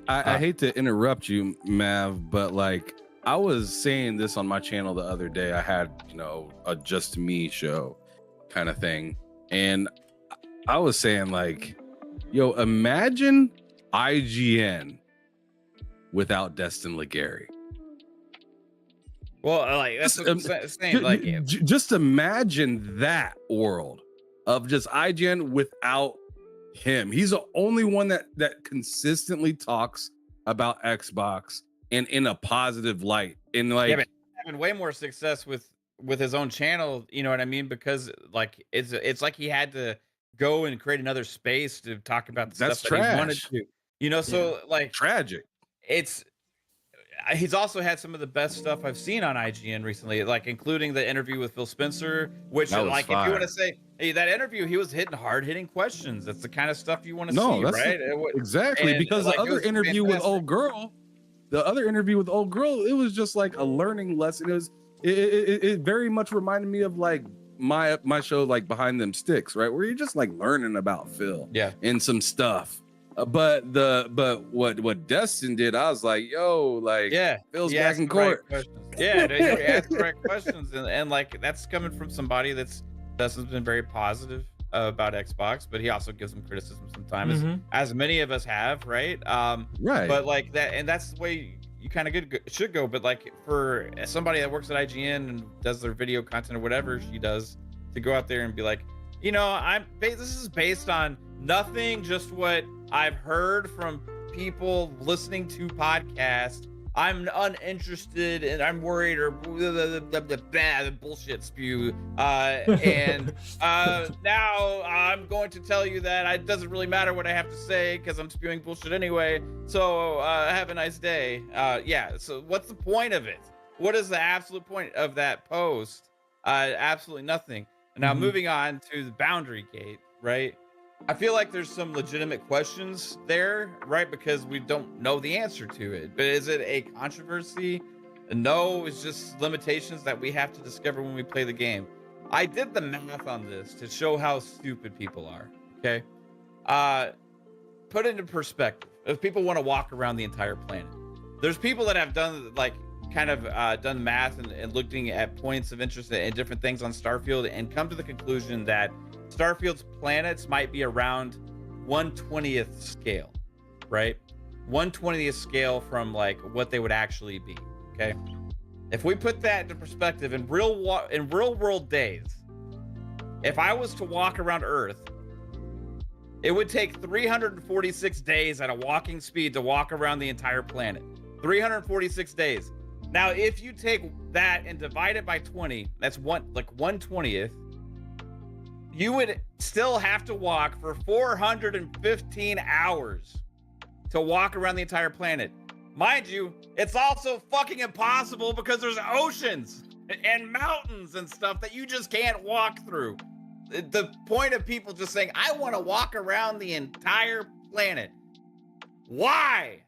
I hate to interrupt you, Mav, but like I was saying this on my channel the other day. I had, a Just Me show kind of thing. And I was saying like, yo, imagine IGN without Destin Legary. Well, like that's what I'm saying. Like, just imagine that world of just IGN without him. He's the only one that consistently talks about Xbox and in a positive light. And like, but having way more success with his own channel, you know what I mean? Because like it's like he had to go and create another space to talk about the stuff that he wanted to. So like tragic. He's also had some of the best stuff I've seen on IGN recently, like including the interview with Phil Spencer, which like fire. If you want to say, hey, that interview, he was hitting hard-hitting questions. That's the kind of stuff you want to see, right? Exactly, because the other interview with old girl, it was just like a learning lesson. It very much reminded me of like my show, like Behind Them Sticks, right? Where you're just like learning about Phil, and some stuff. But what Destin did, I was like, yo, like, Phil's back in court. Yeah, dude, you ask correct questions, and like that's coming from somebody Destin's been very positive about Xbox, but he also gives them criticism sometimes, as many of us have, right? Right. But like that, and that's the way you kind of should go. But like for somebody that works at IGN and does their video content or whatever she does, to go out there and be like, this is based on nothing, just what I've heard from people listening to podcasts. I'm uninterested and I'm worried, or the bullshit spew. And now I'm going to tell you that it doesn't really matter what I have to say because I'm spewing bullshit anyway. So have a nice day. So what's the point of it? What is the absolute point of that post? Absolutely nothing. Now moving on to the boundary gate, right? I feel like there's some legitimate questions there, right? Because we don't know the answer to it. But is it a controversy? No, it's just limitations that we have to discover when we play the game. I did the math on this to show how stupid people are, okay? Put it into perspective. If people want to walk around the entire planet, there's people that have done like done math and looking at points of interest and different things on Starfield and come to the conclusion that Starfield's planets might be around 1/20th scale, right? 1/20th scale from like what they would actually be. Okay, if we put that into perspective in real world days, if I was to walk around Earth, it would take 346 days at a walking speed to walk around the entire planet. 346 days. Now, if you take that and divide it by 20, that's 1/20th. You would still have to walk for 415 hours to walk around the entire planet. Mind you, it's also fucking impossible because there's oceans and mountains and stuff that you just can't walk through. The point of people just saying, I want to walk around the entire planet. Why?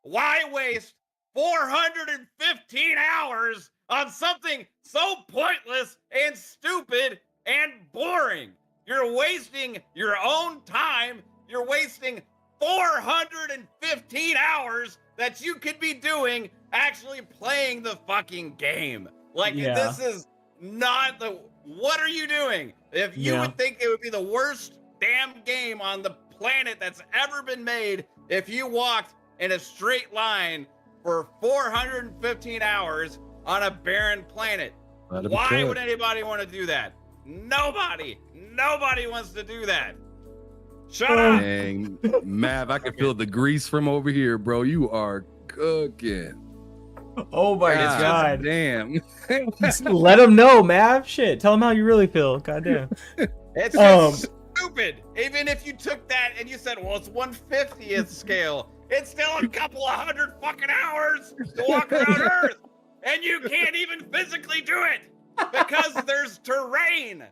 Why waste 415 hours on something so pointless and stupid and boring? You're wasting your own time. You're wasting 415 hours that you could be doing actually playing the fucking game. Like, this is not what are you doing? If you would think it would be the worst damn game on the planet that's ever been made if you walked in a straight line for 415 hours on a barren planet. Why would anybody want to do that? Nobody wants to do that. Shut up. Dang, Mav, I can feel the grease from over here, bro. You are cooking. Oh my God. Damn. Let them know, Mav. Shit. Tell them how you really feel. Goddamn. It's just stupid. Even if you took that and you said, well, it's 1/50th scale. It's still a couple of 100 fucking hours to walk around Earth. And you can't even physically do it because there's terrain.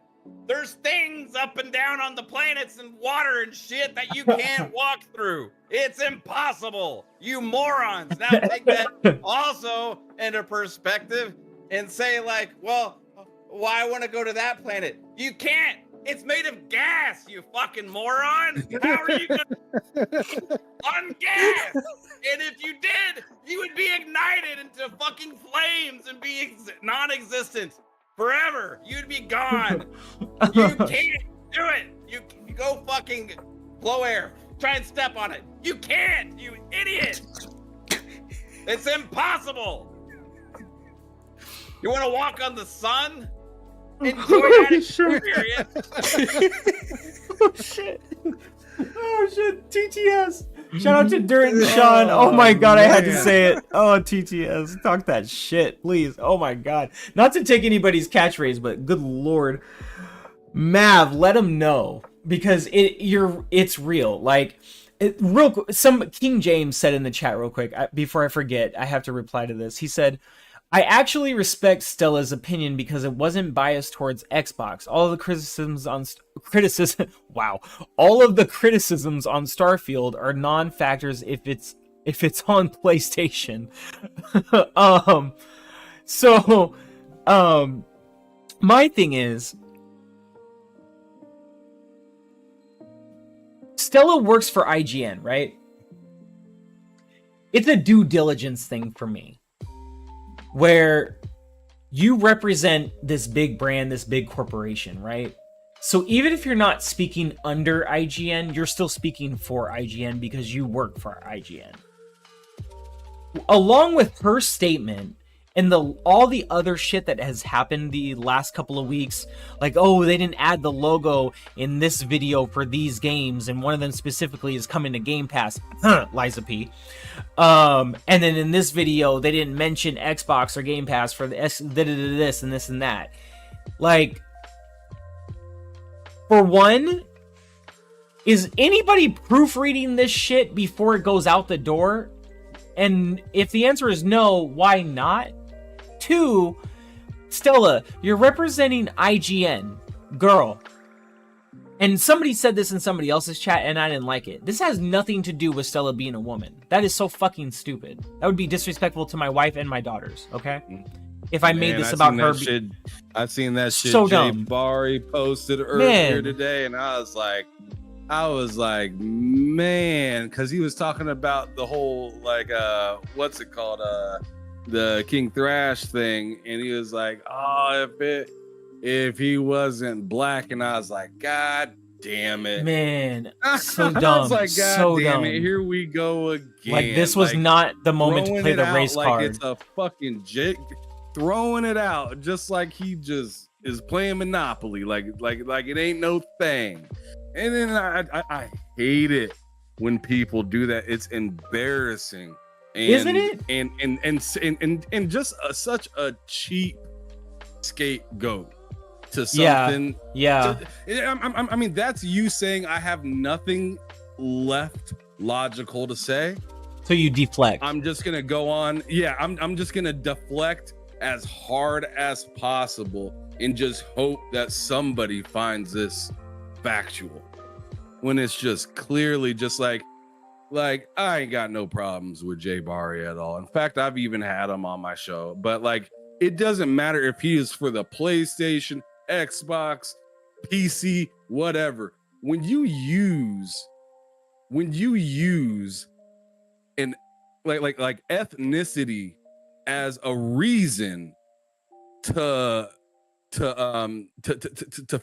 There's things up and down on the planets and water and shit that you can't walk through. It's impossible. You morons. Now take that also into perspective and say like, well, why I want to go to that planet? You can't. It's made of gas, you fucking moron. How are you gonna on gas? And if you did, you would be ignited into fucking flames and be non-existent forever. You'd be gone. You can't do it. You go fucking blow air. Try and step on it. You can't, you idiot. It's impossible. You want to walk on the sun? Enjoy that experience. Oh shit. Oh shit. TTS. Shout out to Dirt and Sean. Oh my god, I had to say it. Oh, TTS. Talk that shit, please. Oh my god. Not to take anybody's catchphrase, but good lord. Mav, let them know. Because it's real. Like some King James said in the chat real quick, before I forget, I have to reply to this. He said, I actually respect Stella's opinion because it wasn't biased towards Xbox. All of the criticisms on all of the criticisms on Starfield are non-factors if it's on PlayStation. My thing is, Stella works for IGN, right? It's a due diligence thing for me, where you represent this big brand, this big corporation, right? So even if you're not speaking under IGN, you're still speaking for IGN because you work for IGN. Along with her statement and all the other shit that has happened the last couple of weeks, like, oh, they didn't add the logo in this video for these games, and one of them specifically is coming to Game Pass, Liza P. And then in this video, they didn't mention Xbox or Game Pass for this and this and that. Like, for one, is anybody proofreading this shit before it goes out the door? And if the answer is no, why not? 2, Stella, you're representing IGN, girl. And somebody said this in somebody else's chat, and I didn't like it. This has nothing to do with Stella being a woman. That is so fucking stupid. That would be disrespectful to my wife and my daughters, okay? If I made this about her. I've seen that shit. So Jay dumb. Bari posted earlier today, and I was like, man, because he was talking about the whole, like, what's it called? The King Thrash thing, and he was like, oh, if he wasn't black, and I was like, God damn it, man, so dumb. I was like, God so damn dumb. it, here we go again. Like, this was not the moment to play the race like card. It's a fucking jig, throwing it out just like he just is playing Monopoly, like it ain't no thing. And then I hate it when people do that. It's embarrassing. Isn't it? And just such a cheap scapegoat to something. Yeah. I mean, that's you saying I have nothing left logical to say. So you deflect. I'm just gonna go on. Yeah, I'm just gonna deflect as hard as possible and just hope that somebody finds this factual, when it's just clearly just like I ain't got no problems with Jay Bari at all. In fact, I've even had him on my show, but like, it doesn't matter if he is for the PlayStation, Xbox, PC, whatever. When you use an like ethnicity as a reason to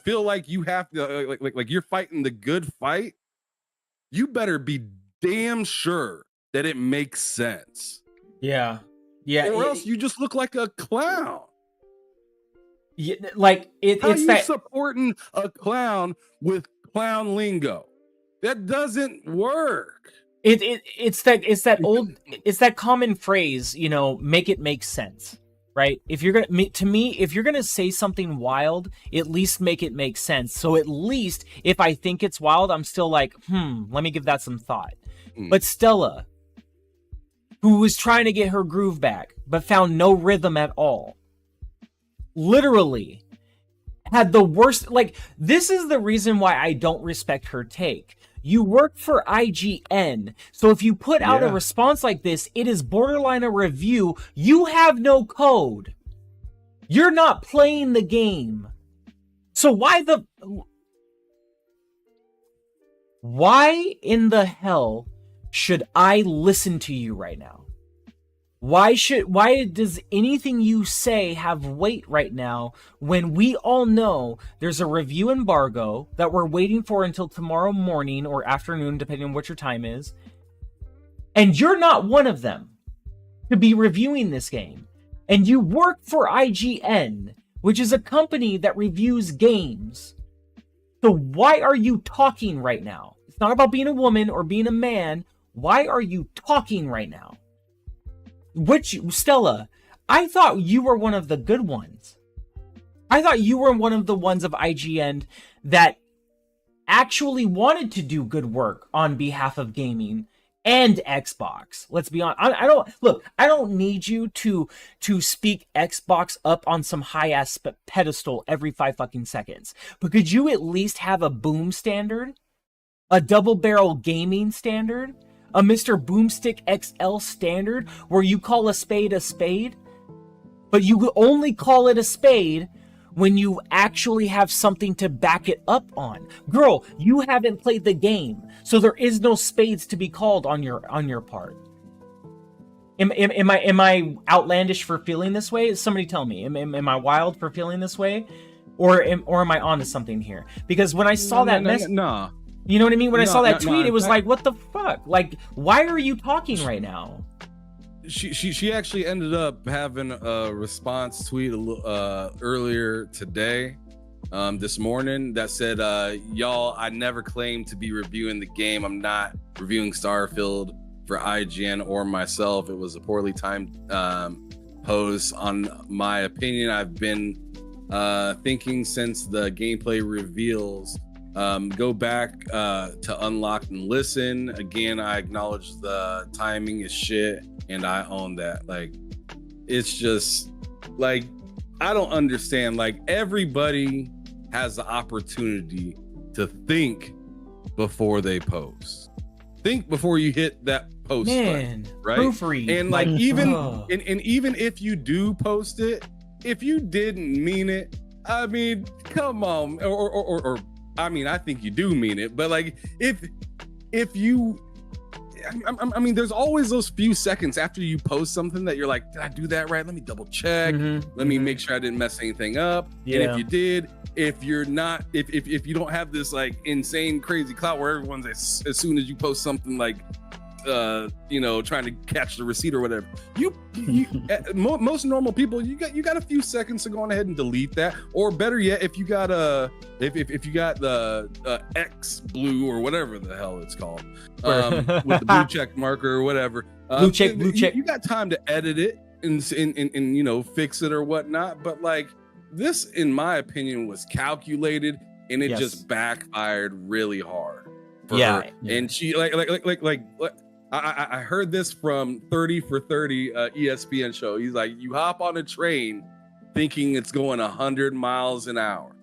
feel like you have to like you're fighting the good fight, you better be damn sure that it makes sense. Yeah. Or else you just look like a clown. Yeah, like it's that supporting a clown with clown lingo. That doesn't work. It's that common phrase, you know, make it make sense, right? If you're gonna say something wild, at least make it make sense. So at least if I think it's wild, I'm still like, let me give that some thought. But Stella, who was trying to get her groove back, but found no rhythm at all. Literally had the worst, like, this is the reason why I don't respect her take. You work for IGN, so if you put out a response like this, it is borderline a review. You have no code. You're not playing the game. So why in the hell should I listen to you right now? Why does anything you say have weight right now when we all know there's a review embargo that we're waiting for until tomorrow morning or afternoon, depending on what your time is, and you're not one of them to be reviewing this game, and you work for IGN, which is a company that reviews games. So why are you talking right now? It's not about being a woman or being a man. Why are you talking right now? Stella, I thought you were one of the good ones. I thought you were one of the ones of IGN that actually wanted to do good work on behalf of gaming and Xbox. Let's be honest. I don't need you to speak Xbox up on some high-ass pedestal every 5 fucking seconds. But could you at least have a boom standard? A double-barrel gaming standard? A Mr. Boomstick XL standard where you call a spade, but you only call it a spade when you actually have something to back it up on. Girl, you haven't played the game, so there is no spades to be called on your part. Am I outlandish for feeling this way? Somebody tell me. Am I wild for feeling this way, or am I onto something here? Because when I saw that message, no. You know what I mean? When I saw that tweet, it was like, what the fuck? Like, why are you talking right now? She actually ended up having a response tweet earlier today, this morning, that said, y'all, I never claimed to be reviewing the game. I'm not reviewing Starfield for IGN or myself. It was a poorly timed post. On my opinion, I've been thinking since the gameplay reveals. Go back to unlock and listen. Again, I acknowledge the timing is shit, and I own that. Like, it's just like, I don't understand. Like, everybody has the opportunity to think before they post. Think before you hit that post button, right? Proofread. And like, even and even if you do post it, if you didn't mean it, I mean, come on, or I mean, I think you do mean it, but like, if you, I mean, there's always those few seconds after you post something that you're like, did I do that right? Let me double check. Let me make sure I didn't mess anything up. Yeah. And if you did, if you're not, if you don't have this like insane crazy clout where everyone's as soon as you post something like, you know, trying to catch the receipt or whatever, most normal people, you got a few seconds to go on ahead and delete that. Or better yet, if you got if you got the X blue or whatever the hell it's called, with the blue check marker or whatever, blue check, you got time to edit it and you know, fix it or whatnot. But like, this, in my opinion, was calculated, and it just backfired really hard for her. And she like I heard this from 30 for 30 ESPN show. He's like, you hop on a train thinking it's going 100 miles an hour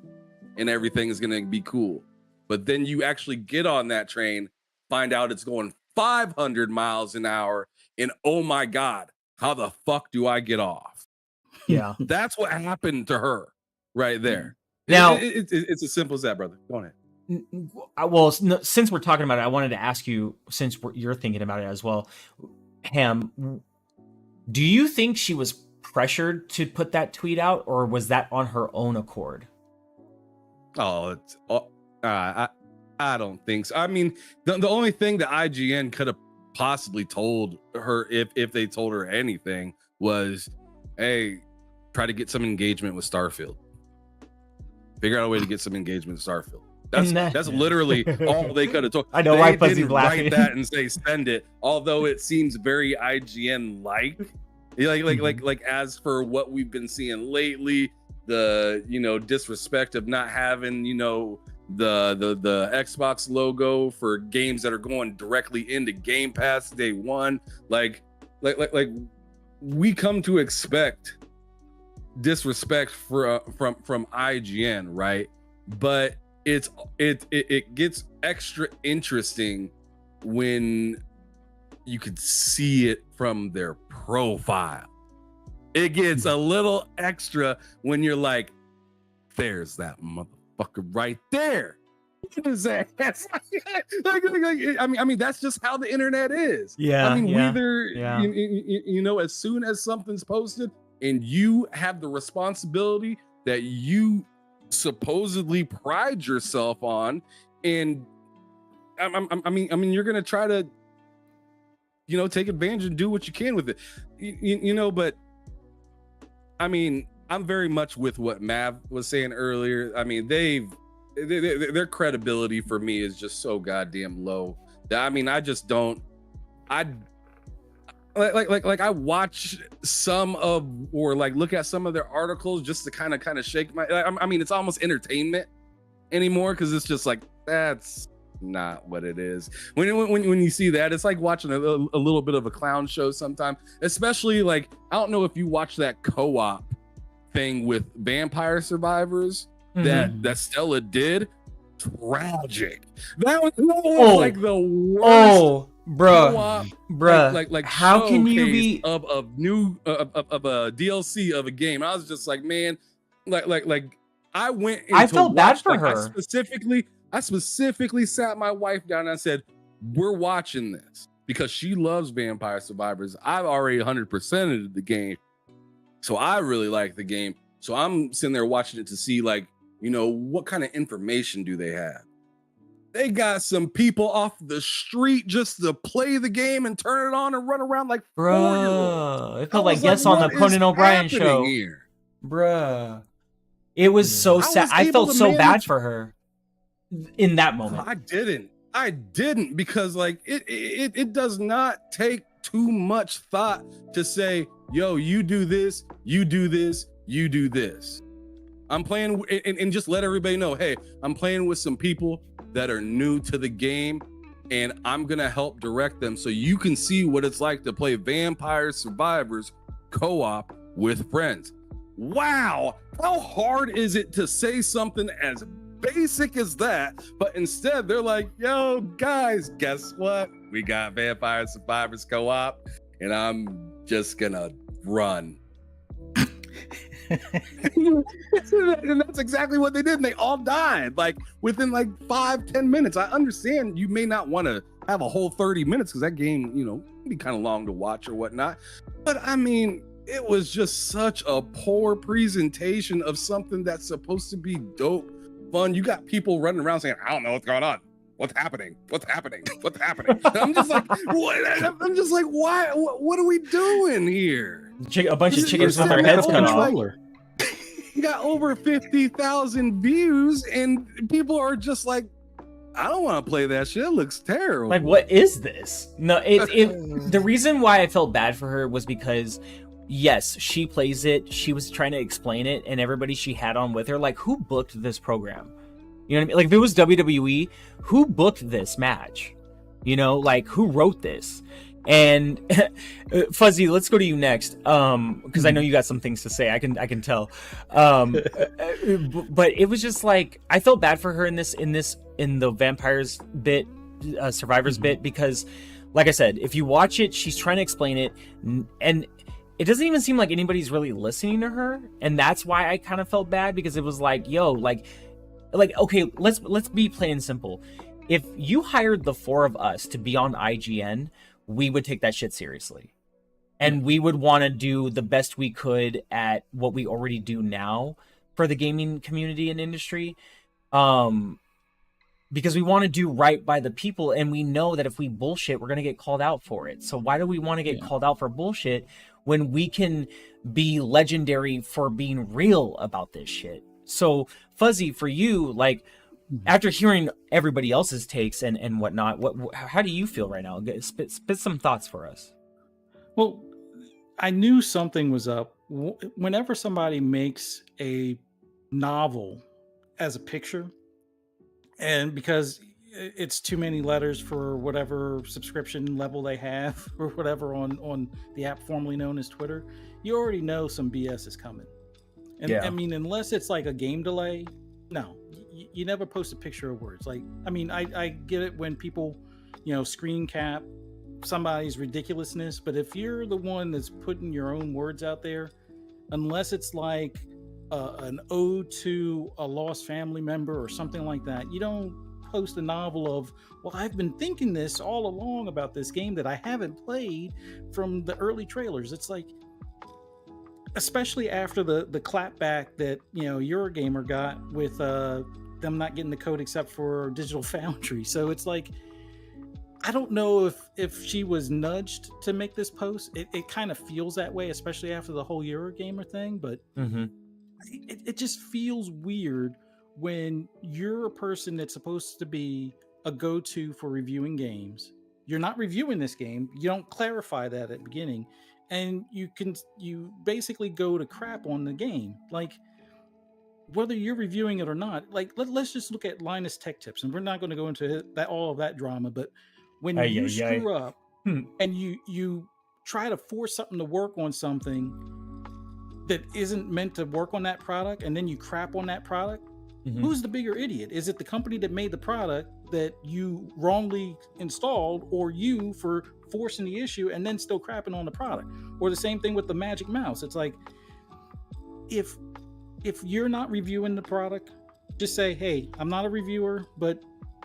and everything is going to be cool. But then you actually get on that train, find out it's going 500 miles an hour. And oh my God, how the fuck do I get off? Yeah. That's what happened to her right there. Now, it's as simple as that, brother. Go ahead. Well, since we're talking about it, I wanted to ask you, since you're thinking about it as well, Ham, do you think she was pressured to put that tweet out, or was that on her own accord? I don't think so. I mean, the only thing that IGN could have possibly told her, if they told her anything, was, hey, try to get some engagement with Starfield. Figure out a way to get some engagement with Starfield. That's literally all they could have told. I know why Fuzzy's laughing. Write that and say send it, although it seems very IGN like as for what we've been seeing lately, the, you know, disrespect of not having, you know, the Xbox logo for games that are going directly into Game Pass day one. Like, like we come to expect disrespect from IGN, right? But it gets extra interesting when you could see it from their profile. It gets a little extra when you're like, there's that motherfucker right there. What is that? I mean, that's just how the internet is. Yeah. I mean, yeah. you know, as soon as something's posted and you have the responsibility that you supposedly pride yourself on, and I mean, you're gonna try to, you know, take advantage and do what you can with it, you know. But I mean, I'm very much with what Mav was saying earlier. I mean, their credibility for me is just so goddamn low. I mean, I just don't. I watch some of, or like look at some of their articles just to kind of shake my. I mean, it's almost entertainment anymore, because it's just like, that's not what it is. When you see that, it's like watching a little bit of a clown show sometimes. Especially like, I don't know if you watch that co-op thing with Vampire Survivors that Stella did. Tragic. That was like the worst. Oh, bruh. Like how can you be of a DLC of a game? I was just like, man, like I went. I felt bad for her. I specifically sat my wife down and I said, we're watching this because she loves Vampire Survivors. I've already 100%ed the game, so I really like the game. So I'm sitting there watching it to see, like, you know, what kind of information do they have? They got some people off the street just to play the game and turn it on and run around like 4-year-olds. It felt like guests on the Conan O'Brien show. Here? Bruh. It was so sad. I felt so bad for her in that moment. I didn't because like it does not take too much thought to say, yo, you do this, you do this, you do this. I'm playing and just let everybody know, hey, I'm playing with some people that are new to the game, and I'm gonna help direct them so you can see what it's like to play Vampire Survivors co-op with friends. Wow, how hard is it to say something as basic as that? But instead they're like, yo guys, guess what? We got Vampire Survivors co-op, and I'm just gonna run. And that's exactly what they did, and they all died like within like 5-10 minutes. I understand you may not want to have a whole 30 minutes because that game, you know, can be kind of long to watch or whatnot, but I mean, it was just such a poor presentation of something that's supposed to be dope fun. You got people running around saying, I don't know what's going on, what's happening. And I'm just like, what? I'm just like, why? What are we doing here? A bunch of chickens with their heads cut off. You got over 50,000 views, and people are just like, I don't want to play that shit. It looks terrible. Like, what is this? No, the reason why I felt bad for her was because, yes, she plays it. She was trying to explain it, and everybody she had on with her, like, who booked this program? You know what I mean? Like, if it was WWE, who booked this match? You know, like, who wrote this? And Fuzzy, let's go to you next, because I know you got some things to say. I can tell. But it was just like, I felt bad for her in the vampires bit, survivors bit, because, like I said, if you watch it, she's trying to explain it, and it doesn't even seem like anybody's really listening to her, and that's why I kind of felt bad, because it was like, yo, like okay, let's be plain and simple. If you hired the four of us to be on IGN, we would take that shit seriously. And we would want to do the best we could at what we already do now for the gaming community and industry. Because we want to do right by the people, and we know that if we bullshit, we're going to get called out for it. So why do we want to get called out for bullshit when we can be legendary for being real about this shit? So Fuzzy, for you, like, after hearing everybody else's takes and whatnot, how do you feel right now? Spit some thoughts for us. Well, I knew something was up. Whenever somebody makes a novel as a picture, and because it's too many letters for whatever subscription level they have or whatever on the app formerly known as Twitter. You already know some BS is coming. And I mean, unless it's like a game delay, no, you never post a picture of words. Like, I mean, I get it when people, screen cap somebody's ridiculousness, but if you're the one that's putting your own words out there, unless it's like an ode to a lost family member or something like that, you don't post a novel of, well, I've been thinking this all along about this game that I haven't played from the early trailers. It's like, especially after the clapback that Eurogamer got with them not getting the code except for Digital Foundry. So it's like, I don't know if she was nudged to make this post. It kind of feels that way, especially after the whole Eurogamer thing, but it just feels weird when you're a person that's supposed to be a go-to for reviewing games. You're not reviewing this game. You don't clarify that at the beginning, and you basically go to crap on the game. Like, whether you're reviewing it or not, like let's just look at Linus Tech Tips, and we're not going to go into all of that drama, but when you screw up and you try to force something to work on something that isn't meant to work on that product, and then you crap on that product, who's the bigger idiot? Is it the company that made the product that you wrongly installed, or you for forcing the issue and then still crapping on the product? Or the same thing with the Magic Mouse. It's like, if you're not reviewing the product, just say, hey, I'm not a reviewer, but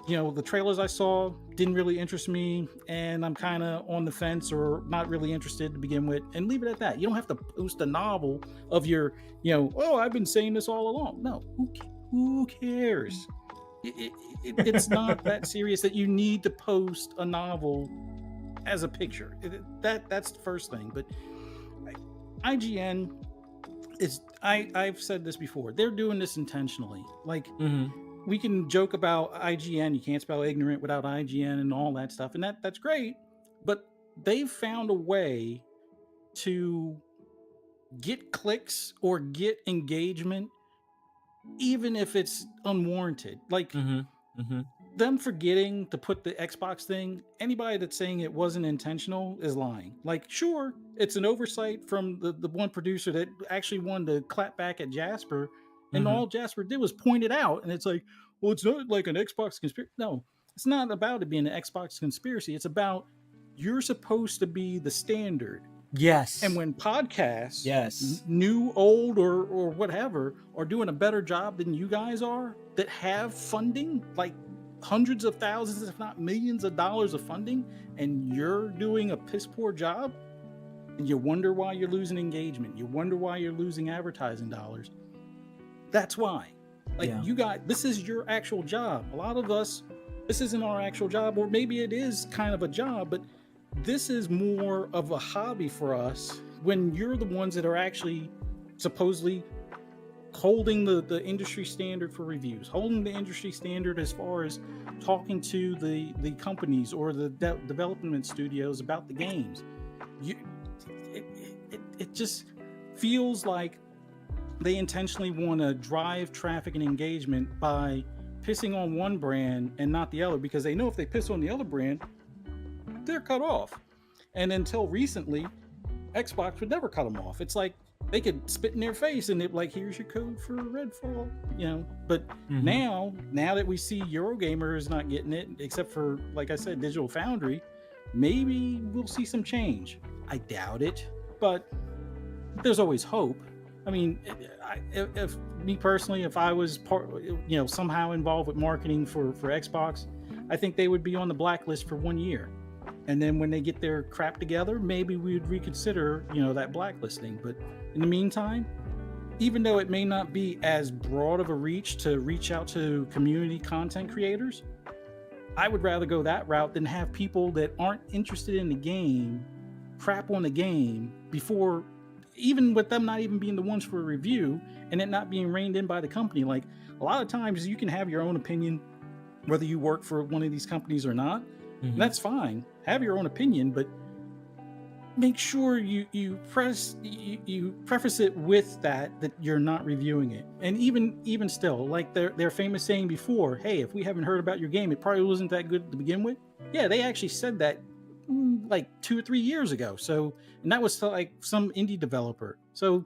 the trailers I saw didn't really interest me, and I'm kind of on the fence or not really interested to begin with, and leave it at that. You don't have to post a novel of your, oh, I've been saying this all along. No, who cares? It's not that serious that you need to post a novel as a picture. That's the first thing. But IGN is, I've said this before, they're doing this intentionally. Like, we can joke about IGN, you can't spell ignorant without IGN and all that stuff, and that's great, but they've found a way to get clicks or get engagement even if it's unwarranted. Like, them forgetting to put the Xbox thing, anybody that's saying it wasn't intentional is lying. Like, sure, it's an oversight from the one producer that actually wanted to clap back at Jasper, and all Jasper did was point it out, and it's like, well, it's not like an Xbox conspiracy. No, it's not about it being an Xbox conspiracy. It's about, you're supposed to be the standard. Yes. And when podcasts, new, old, or whatever, are doing a better job than you guys are, that have funding, like hundreds of thousands, if not millions of dollars of funding, and you're doing a piss poor job, and you wonder why you're losing engagement, you wonder why you're losing advertising dollars. That's why. Like, you got, this is your actual job. A lot of us, this isn't our actual job, or maybe it is kind of a job, but this is more of a hobby for us, when you're the ones that are actually supposedly holding the industry standard for reviews, holding the industry standard as far as talking to the companies or the development studios about the games. It just feels like they intentionally want to drive traffic and engagement by pissing on one brand and not the other, because they know if they piss on the other brand, they're cut off. And until recently, Xbox would never cut them off. It's like they could spit in their face and they're like, here's your code for Redfall, but now that we see Eurogamer is not getting it, except for, like I said, Digital Foundry, maybe we'll see some change. I doubt it, but there's always hope. I mean, if me personally, if I was somehow involved with marketing for Xbox, I think they would be on the blacklist for 1 year. And then when they get their crap together, maybe we would reconsider, that blacklisting. But in the meantime, even though it may not be as broad of a reach to reach out to community content creators, I would rather go that route than have people that aren't interested in the game crap on the game before, even with them not even being the ones for a review and it not being reined in by the company. Like, a lot of times you can have your own opinion, whether you work for one of these companies or not. That's fine. Have your own opinion, but make sure you preface it with that you're not reviewing it. And even still, like their famous saying before, hey, if we haven't heard about your game, it probably wasn't that good to begin with. Yeah, they actually said that like 2 or 3 years ago. So, and that was like some indie developer. So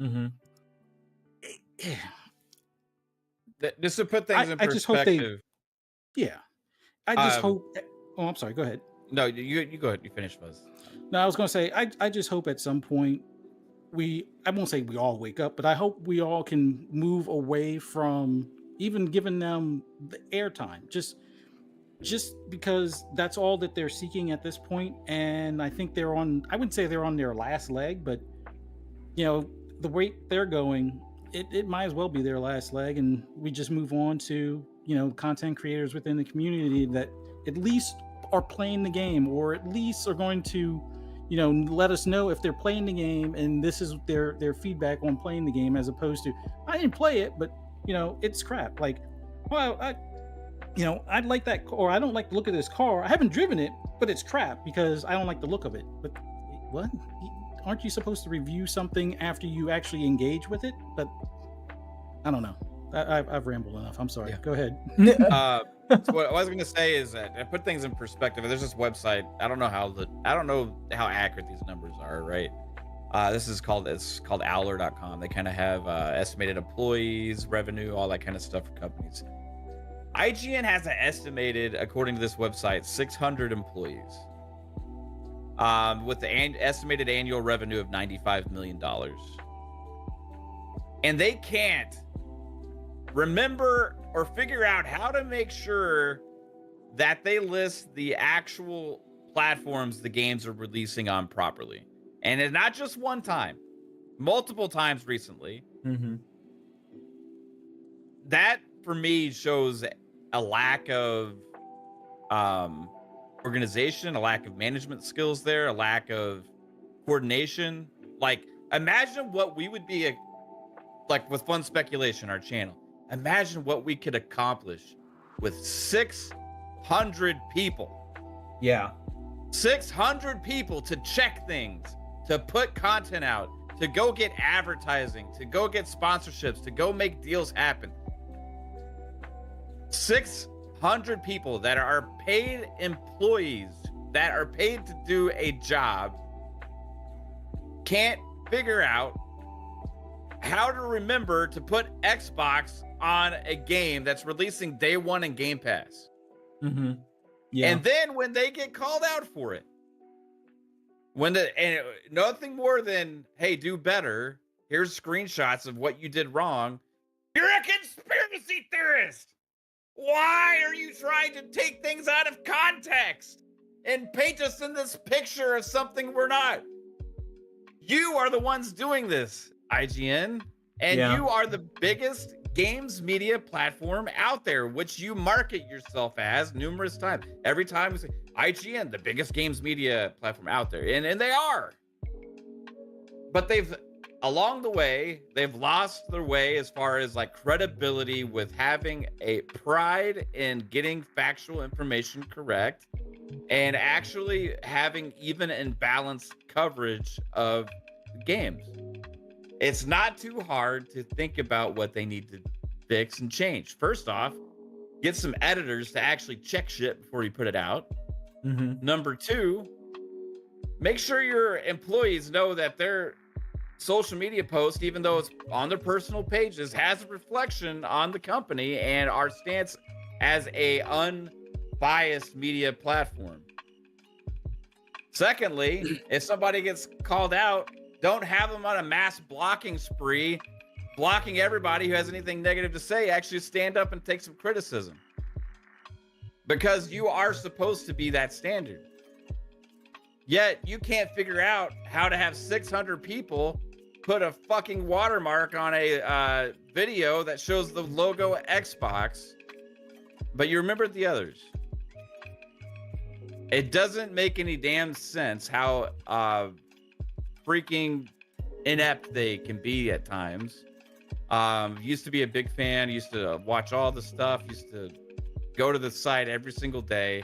just to put things in perspective. I just hope I just hope. Oh, I'm sorry. Go ahead. No, you go ahead. You finish, Buzz. No, I was going to say, I just hope at some point I won't say we all wake up, but I hope we all can move away from even giving them the airtime, just because that's all that they're seeking at this point. And I think I wouldn't say they're on their last leg, but the rate they're going, it might as well be their last leg. And we just move on to, content creators within the community that at least are playing the game, or at least are going to, let us know if they're playing the game, and this is their feedback on playing the game, as opposed to, I didn't play it, but it's crap. Like, well, I'd like that, or I don't like the look of this car. I haven't driven it, but it's crap because I don't like the look of it. But what? Aren't you supposed to review something after you actually engage with it? But I don't know. I've rambled enough. I'm sorry. Yeah. Go ahead. So what I was going to say is that I put things in perspective. There's this website. I don't know how accurate these numbers are, right? It's called Owler.com. They kind of have estimated employees, revenue, all that kind of stuff for companies. IGN has an estimated, according to this website, 600 employees, with the estimated annual revenue of $95 million. And they can't remember or figure out how to make sure that they list the actual platforms the games are releasing on properly. And it's not just one time, multiple times recently. Mm-hmm. That, for me, shows a lack of organization, a lack of management skills there, a lack of coordination. Like, imagine what we would be, like, with Fun Speculation, our channel. Imagine what we could accomplish with 600 people. Yeah. 600 people to check things, to put content out, to go get advertising, to go get sponsorships, to go make deals happen. 600 people that are paid employees, that are paid to do a job, can't figure out how to remember to put Xbox on a game that's releasing day one in Game Pass. Mm-hmm. Yeah. And then when they get called out for it, and nothing more than, hey, do better, here's screenshots of what you did wrong. You're a conspiracy theorist. Why are you trying to take things out of context and paint us in this picture of something we're not? You are the ones doing this, IGN, and you are the biggest games media platform out there, which you market yourself as numerous times. Every time we say IGN, the biggest games media platform out there, and they are. But along the way, they've lost their way as far as like credibility with having a pride in getting factual information correct and actually having even and balanced coverage of games. It's not too hard to think about what they need to fix and change. First off, get some editors to actually check shit before you put it out. Mm-hmm. Number two, make sure your employees know that their social media post, even though it's on their personal pages, has a reflection on the company and our stance as a unbiased media platform. Secondly, if somebody gets called out, don't have them on a mass blocking spree, blocking everybody who has anything negative to say. Actually stand up and take some criticism, because you are supposed to be that standard. Yet you can't figure out how to have 600 people put a fucking watermark on a video that shows the logo Xbox, but you remember the others. It doesn't make any damn sense how freaking inept they can be at times. Used to be a big fan, used to watch all the stuff, used to go to the site every single day.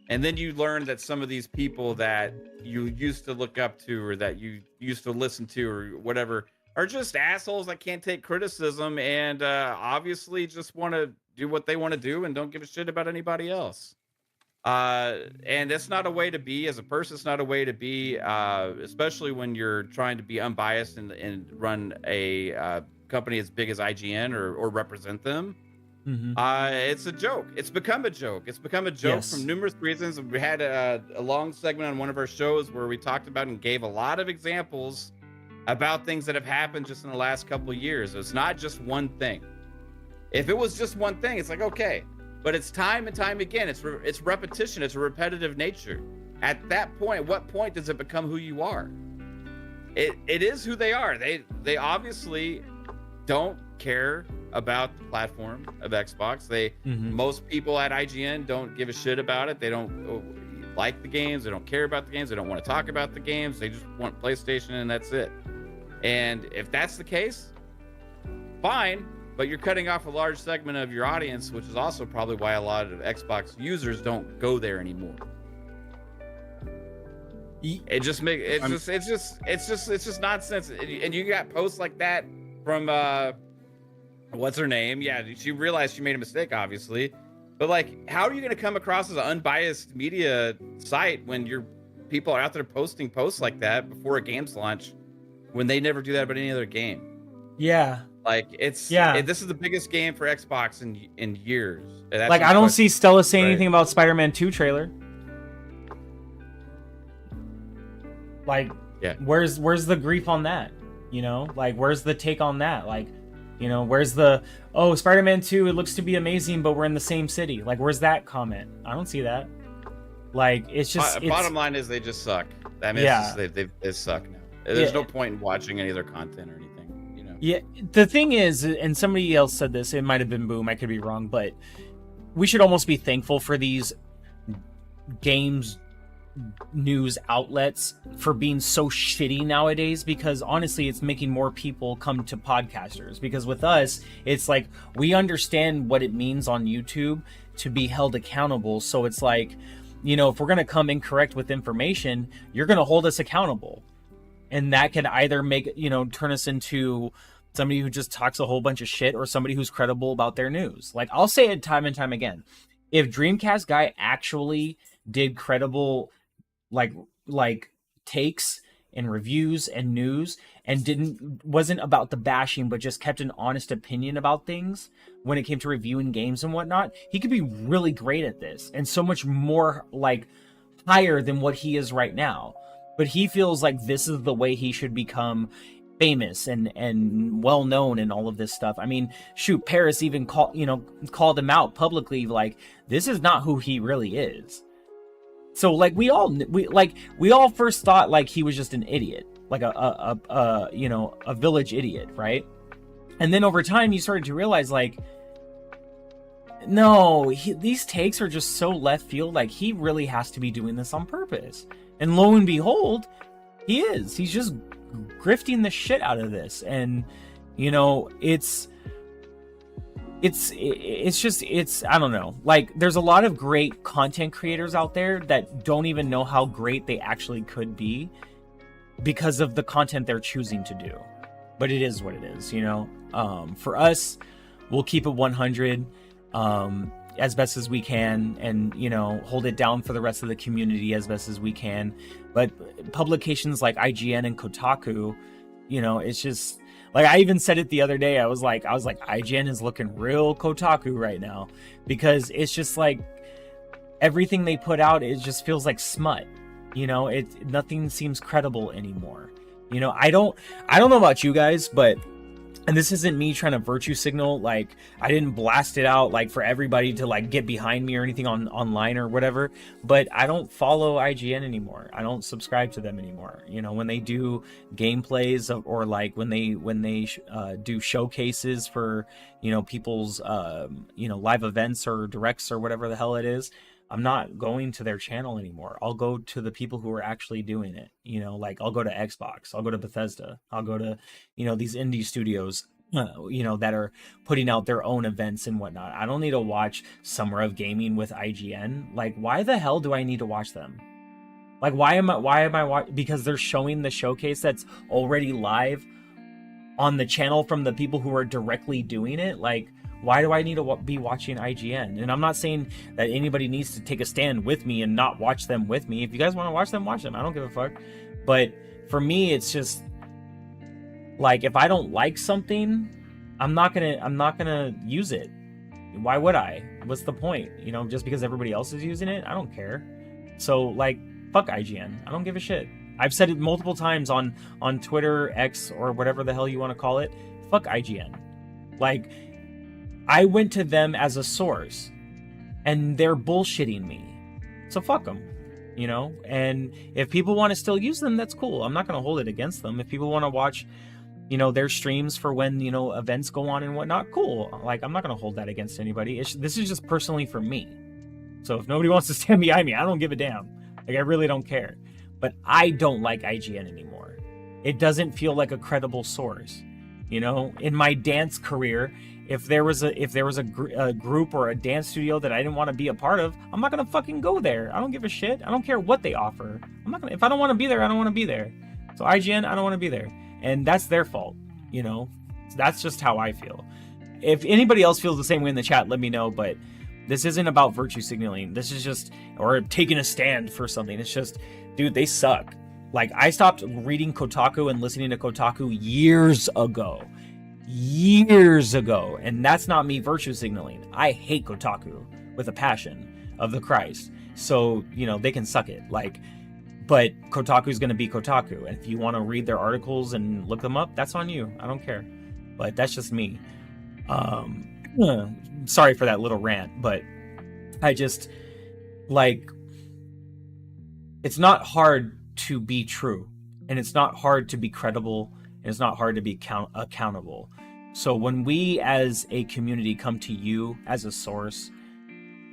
And then you learn that some of these people that you used to look up to or that you used to listen to or whatever are just assholes that can't take criticism and obviously just want to do what they want to do and don't give a shit about anybody else. And that's not a way to be as a person. It's not a way to be, especially when you're trying to be unbiased and run a company as big as IGN or represent them. It's a joke. It's become a joke. It's become a joke from numerous reasons. We had a long segment on one of our shows where we talked about and gave a lot of examples about things that have happened just in the last couple of years. It's not just one thing. If it was just one thing, it's like, okay, but it's time and time again. It's repetition. It's a repetitive nature. At that point, what point does it become who you are? It is who they are. They obviously don't care about the platform of Xbox. Most people at IGN don't give a shit about it. They don't like the games. They don't care about the games. They don't want to talk about the games. They just want PlayStation and that's it. And if that's the case, fine, but you're cutting off a large segment of your audience, which is also probably why a lot of Xbox users don't go there anymore. It's just nonsense. And you got posts like that from what's her name? Yeah, she realized she made a mistake, obviously. But like, how are you going to come across as an unbiased media site when your people are out there posting posts like that before a game's launch when they never do that about any other game? Yeah. Like this is the biggest game for Xbox in years. That's like, I don't see Stella saying anything about Spider-Man 2 trailer. Like, where's the grief on that? You know, like, where's the take on that? Like, you know, where's the, oh, Spider-Man 2, it looks to be amazing, but we're in the same city. Like, where's that comment? I don't see that. Like, it's just... Bottom line is they just suck. I mean, they suck now. There's no point in watching any of their content or anything, you know? Yeah, the thing is, and somebody else said this, it might have been Boom, I could be wrong, but we should almost be thankful for these games news outlets for being so shitty nowadays, because honestly it's making more people come to podcasters. Because with us, it's like, we understand what it means on YouTube to be held accountable. So it's like, you know, if we're going to come incorrect with information, you're going to hold us accountable. And that can either make, you know, turn us into somebody who just talks a whole bunch of shit or somebody who's credible about their news. Like, I'll say it time and time again. If Dreamcast guy actually did credible like takes and reviews and news and wasn't about the bashing, but just kept an honest opinion about things when it came to reviewing games and whatnot, he could be really great at this and so much more like higher than what he is right now. But he feels like this is the way he should become famous and well known and all of this stuff. I mean, shoot, Paris even called him out publicly, like, this is not who he really is. So like we all first thought like he was just an idiot, like a village idiot, right? And then over time you started to realize like, no, these takes are just so left field. Like, he really has to be doing this on purpose. And lo and behold, he is. He's just grifting the shit out of this. And, you know, it's I don't know. Like, there's a lot of great content creators out there that don't even know how great they actually could be because of the content they're choosing to do. But it is what it is, you know? For us, we'll keep it 100. As best as we can, and, you know, hold it down for the rest of the community as best as we can. But publications like IGN and Kotaku, you know, it's just like, I even said it the other day. I was like IGN is looking real Kotaku right now, because it's just like everything they put out, it just feels like smut. You know, nothing seems credible anymore. You know, I don't know about you guys, but, and this isn't me trying to virtue signal, like, I didn't blast it out like for everybody to like get behind me or anything online or whatever, but I don't follow IGN anymore. I don't subscribe to them anymore. You know, when they do gameplays or like when they do showcases for, you know, people's you know, live events or directs or whatever the hell it is, I'm not going to their channel anymore. I'll go to the people who are actually doing it. You know, like, I'll go to Xbox, I'll go to Bethesda, I'll go to, you know, these indie studios that are putting out their own events and whatnot. I don't need to watch Summer of Gaming with IGN. Like, why the hell do I need to watch them? Like, why am I because they're showing the showcase that's already live on the channel from the people who are directly doing it. Like, why do I need to be watching IGN? And I'm not saying that anybody needs to take a stand with me and not watch them with me. If you guys want to watch them, watch them. I don't give a fuck. But for me, it's just like, if I don't like something, I'm not gonna use it. Why would I? What's the point? Just because everybody else is using it, I don't care. So, like, fuck IGN. I don't give a shit. I've said it multiple times on Twitter, X, or whatever the hell you want to call it. Fuck IGN. Like, I went to them as a source, and they're bullshitting me. So fuck them. And if people want to still use them, that's cool. I'm not going to hold it against them. If people want to watch their streams for when events go on and whatnot, cool. Like, I'm not going to hold that against anybody. This is just personally for me. So if nobody wants to stand behind me, I don't give a damn. Like, I really don't care. But I don't like IGN anymore. It doesn't feel like a credible source. In my dance career, if there was a group or a dance studio that I didn't want to be a part of, I'm not gonna fucking go there. I don't give a shit. I don't care what they offer. If I don't want to be there, I don't want to be there. So IGN, I don't want to be there, and that's their fault. That's just how I feel. If anybody else feels the same way in the chat, let me know. But this isn't about virtue signaling. This is just, or taking a stand for something. It's just, dude, they suck. Like, I stopped reading Kotaku and listening to Kotaku years ago, and that's not me virtue signaling. I hate Kotaku with a passion of the Christ. So, they can suck it. Like, but Kotaku's going to be Kotaku, and if you want to read their articles and look them up, that's on you. I don't care. But that's just me. Sorry for that little rant, but I just, like, it's not hard to be true, and it's not hard to be credible, and it's not hard to be accountable. So when we as a community come to you as a source,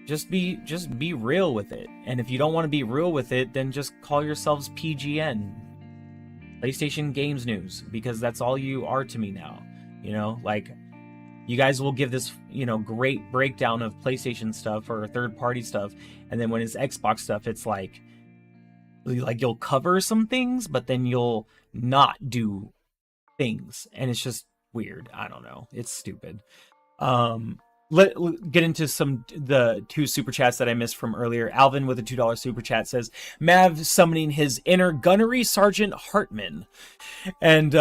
just be real with it. And if you don't want to be real with it, then just call yourselves PGN, PlayStation Games News, because that's all you are to me now. Like, you guys will give this great breakdown of PlayStation stuff or third party stuff, and then when it's Xbox stuff, it's like you'll cover some things, but then you'll not do things, and it's just weird. I don't know. It's stupid. Let's get into the two super chats that I missed from earlier. Alvin with a $2 super chat says, Mav summoning his inner gunnery Sergeant Hartman. And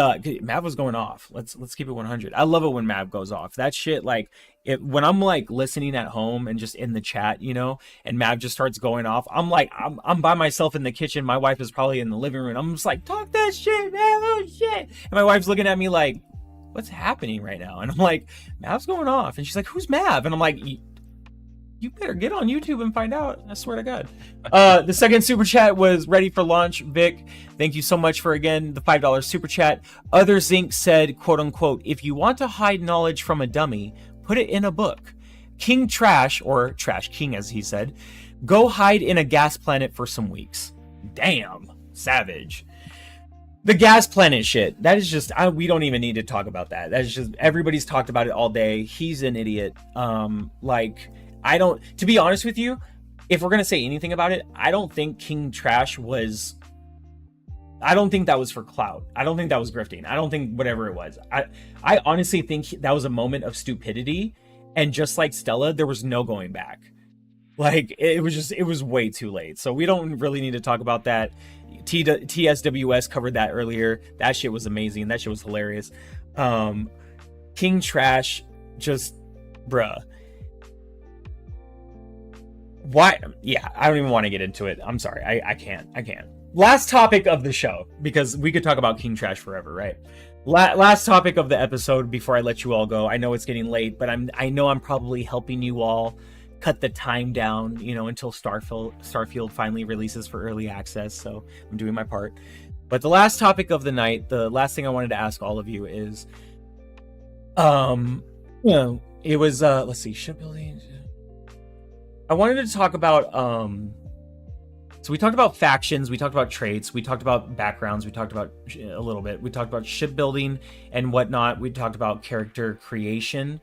Mav was going off. Let's keep it 100. I love it when Mav goes off. That shit, like, when I'm like listening at home and just in the chat, and Mav just starts going off, I'm like, I'm by myself in the kitchen. My wife is probably in the living room. I'm just like, talk that shit, man. Oh shit. And my wife's looking at me like, what's happening right now? And I'm like, Mav's going off. And she's like, who's Mav? And I'm like, you better get on YouTube and find out. I swear to God. The second super chat was ready for launch. Vic, thank you so much for, again, the $5 super chat. Other Zinc said, quote unquote, if you want to hide knowledge from a dummy, put it in a book. King Trash, or Trash King as he said, go hide in a gas planet for some weeks. Damn, savage. The gas planet shit, that is just, we don't even need to talk about that. That's just, everybody's talked about it all day. He's an idiot. To be honest with you, if we're going to say anything about it, I don't think King Trash I don't think that was for clout. I don't think that was grifting. I don't think whatever it was. I honestly think that was a moment of stupidity. And just like Stella, there was no going back. Like, it was way too late. So we don't really need to talk about that. TSWS covered that earlier. That shit was amazing. That shit was hilarious. King Trash, just, bruh. Why? Yeah, I don't even want to get into it. I'm sorry. I can't. Last topic of the show, because we could talk about King Trash forever, right? Last topic of the episode before I let you all go. I know it's getting late, but I know I'm probably helping you all cut the time down, until Starfield finally releases for early access. So I'm doing my part. But the last topic of the night, the last thing I wanted to ask all of you is, it was, let's see, shipbuilding. I wanted to talk about, So we talked about factions, we talked about traits, we talked about backgrounds, we talked about a little bit, we talked about shipbuilding and whatnot, we talked about character creation.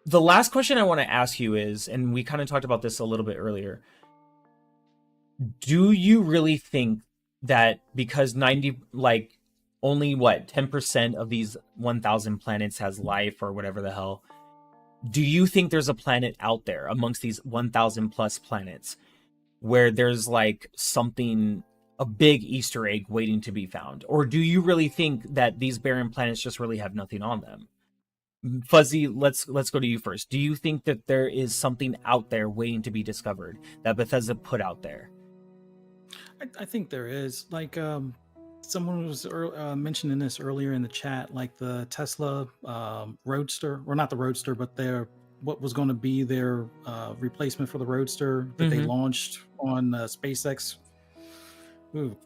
The last question I want to ask you is, and we kind of talked about this a little bit earlier, do you really think that because only 10% of these 1,000 planets has life or whatever the hell, do you think there's a planet out there amongst these 1,000 plus planets where there's like something, a big Easter egg waiting to be found? Or do you really think that these barren planets just really have nothing on them? Fuzzy, let's go to you first. Do you think that there is something out there waiting to be discovered that Bethesda put out there? I think there is. Like someone was mentioning this earlier in the chat, like the Tesla Roadster, or not the Roadster, but what was going to be their replacement for the Roadster that they launched on SpaceX.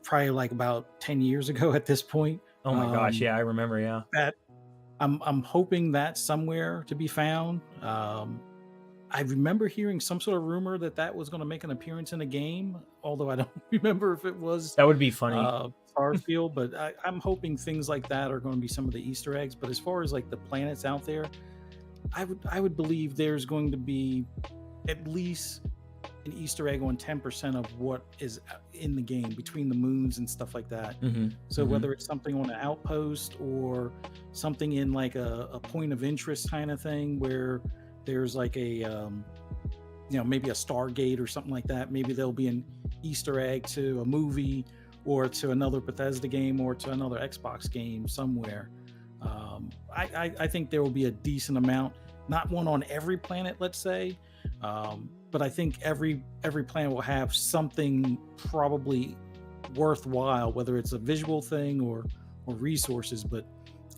Probably like about 10 years ago at this point. Oh my gosh, yeah, I remember, yeah. That I'm hoping that's somewhere to be found. I remember hearing some sort of rumor that was going to make an appearance in a game, although I don't remember if it was. That would be funny. Starfield, but I'm hoping things like that are going to be some of the Easter eggs. But as far as like the planets out there, I would believe there's going to be at least an Easter egg on 10% of what is in the game between the moons and stuff like that. So whether it's something on an outpost or something in like a point of interest kind of thing where there's like a maybe a Stargate or something like that. Maybe there'll be an Easter egg to a movie or to another Bethesda game or to another Xbox game somewhere. I think there will be a decent amount, not one on every planet, let's say, but I think every planet will have something probably worthwhile, whether it's a visual thing or resources. But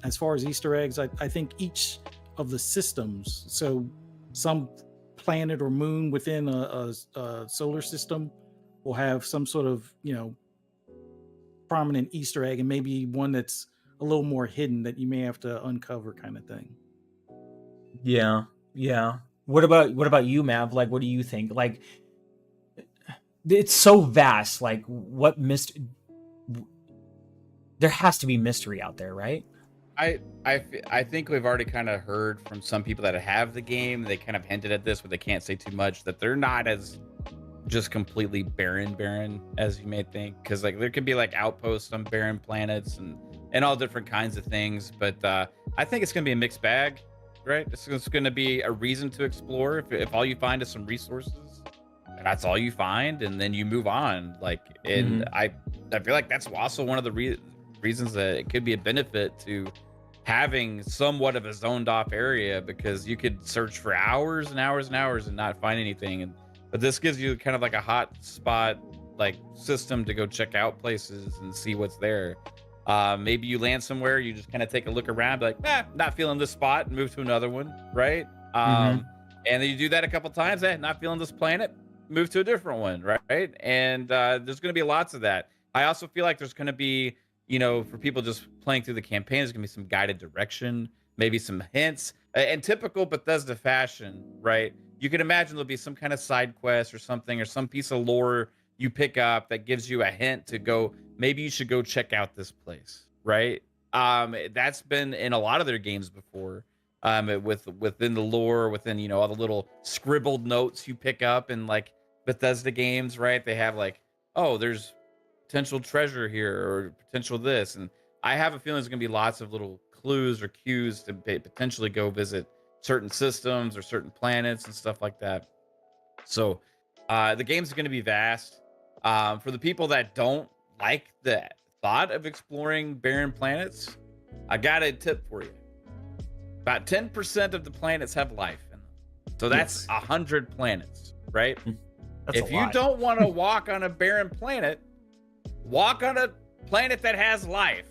as far as Easter eggs, I think each of the systems, so some planet or moon within a solar system will have some sort of prominent Easter egg, and maybe one that's a little more hidden that you may have to uncover, kind of thing. Yeah. What about you, Mav? Like, what do you think? Like, it's so vast. Like, there has to be mystery out there, right? I think we've already kind of heard from some people that have the game. They kind of hinted at this, but they can't say too much, that they're not as just completely barren as you may think. Because like there could be like outposts on barren planets and all different kinds of things. But I think it's going to be a mixed bag, right? It's going to be a reason to explore. If all you find is some resources, and that's all you find, and then you move on. Like, and I feel like that's also one of the reasons that it could be a benefit to having somewhat of a zoned off area, because you could search for hours and hours and hours and not find anything. But this gives you kind of like a hot spot like system to go check out places and see what's there. Maybe you land somewhere, you just kind of take a look around, be like, not feeling this spot, and move to another one, right? And then you do that a couple times, not feeling this planet, move to a different one, right? And there's going to be lots of that. I also feel like there's going to be, for people just playing through the campaign, there's going to be some guided direction, maybe some hints. In typical Bethesda fashion, right? You can imagine there'll be some kind of side quest or something, or some piece of lore you pick up that gives you a hint to go, maybe you should go check out this place, right? That's been in a lot of their games before, within the lore, within, all the little scribbled notes you pick up in like Bethesda games, right? They have like, oh, there's potential treasure here or potential this. And I have a feeling there's going to be lots of little clues or cues to potentially go visit certain systems or certain planets and stuff like that. So the game's going to be vast. For the people that don't like the thought of exploring barren planets, I got a tip for you. About 10% of the planets have life in them. So that's 100 planets, right? If you don't want to walk on a barren planet, walk on a planet that has life.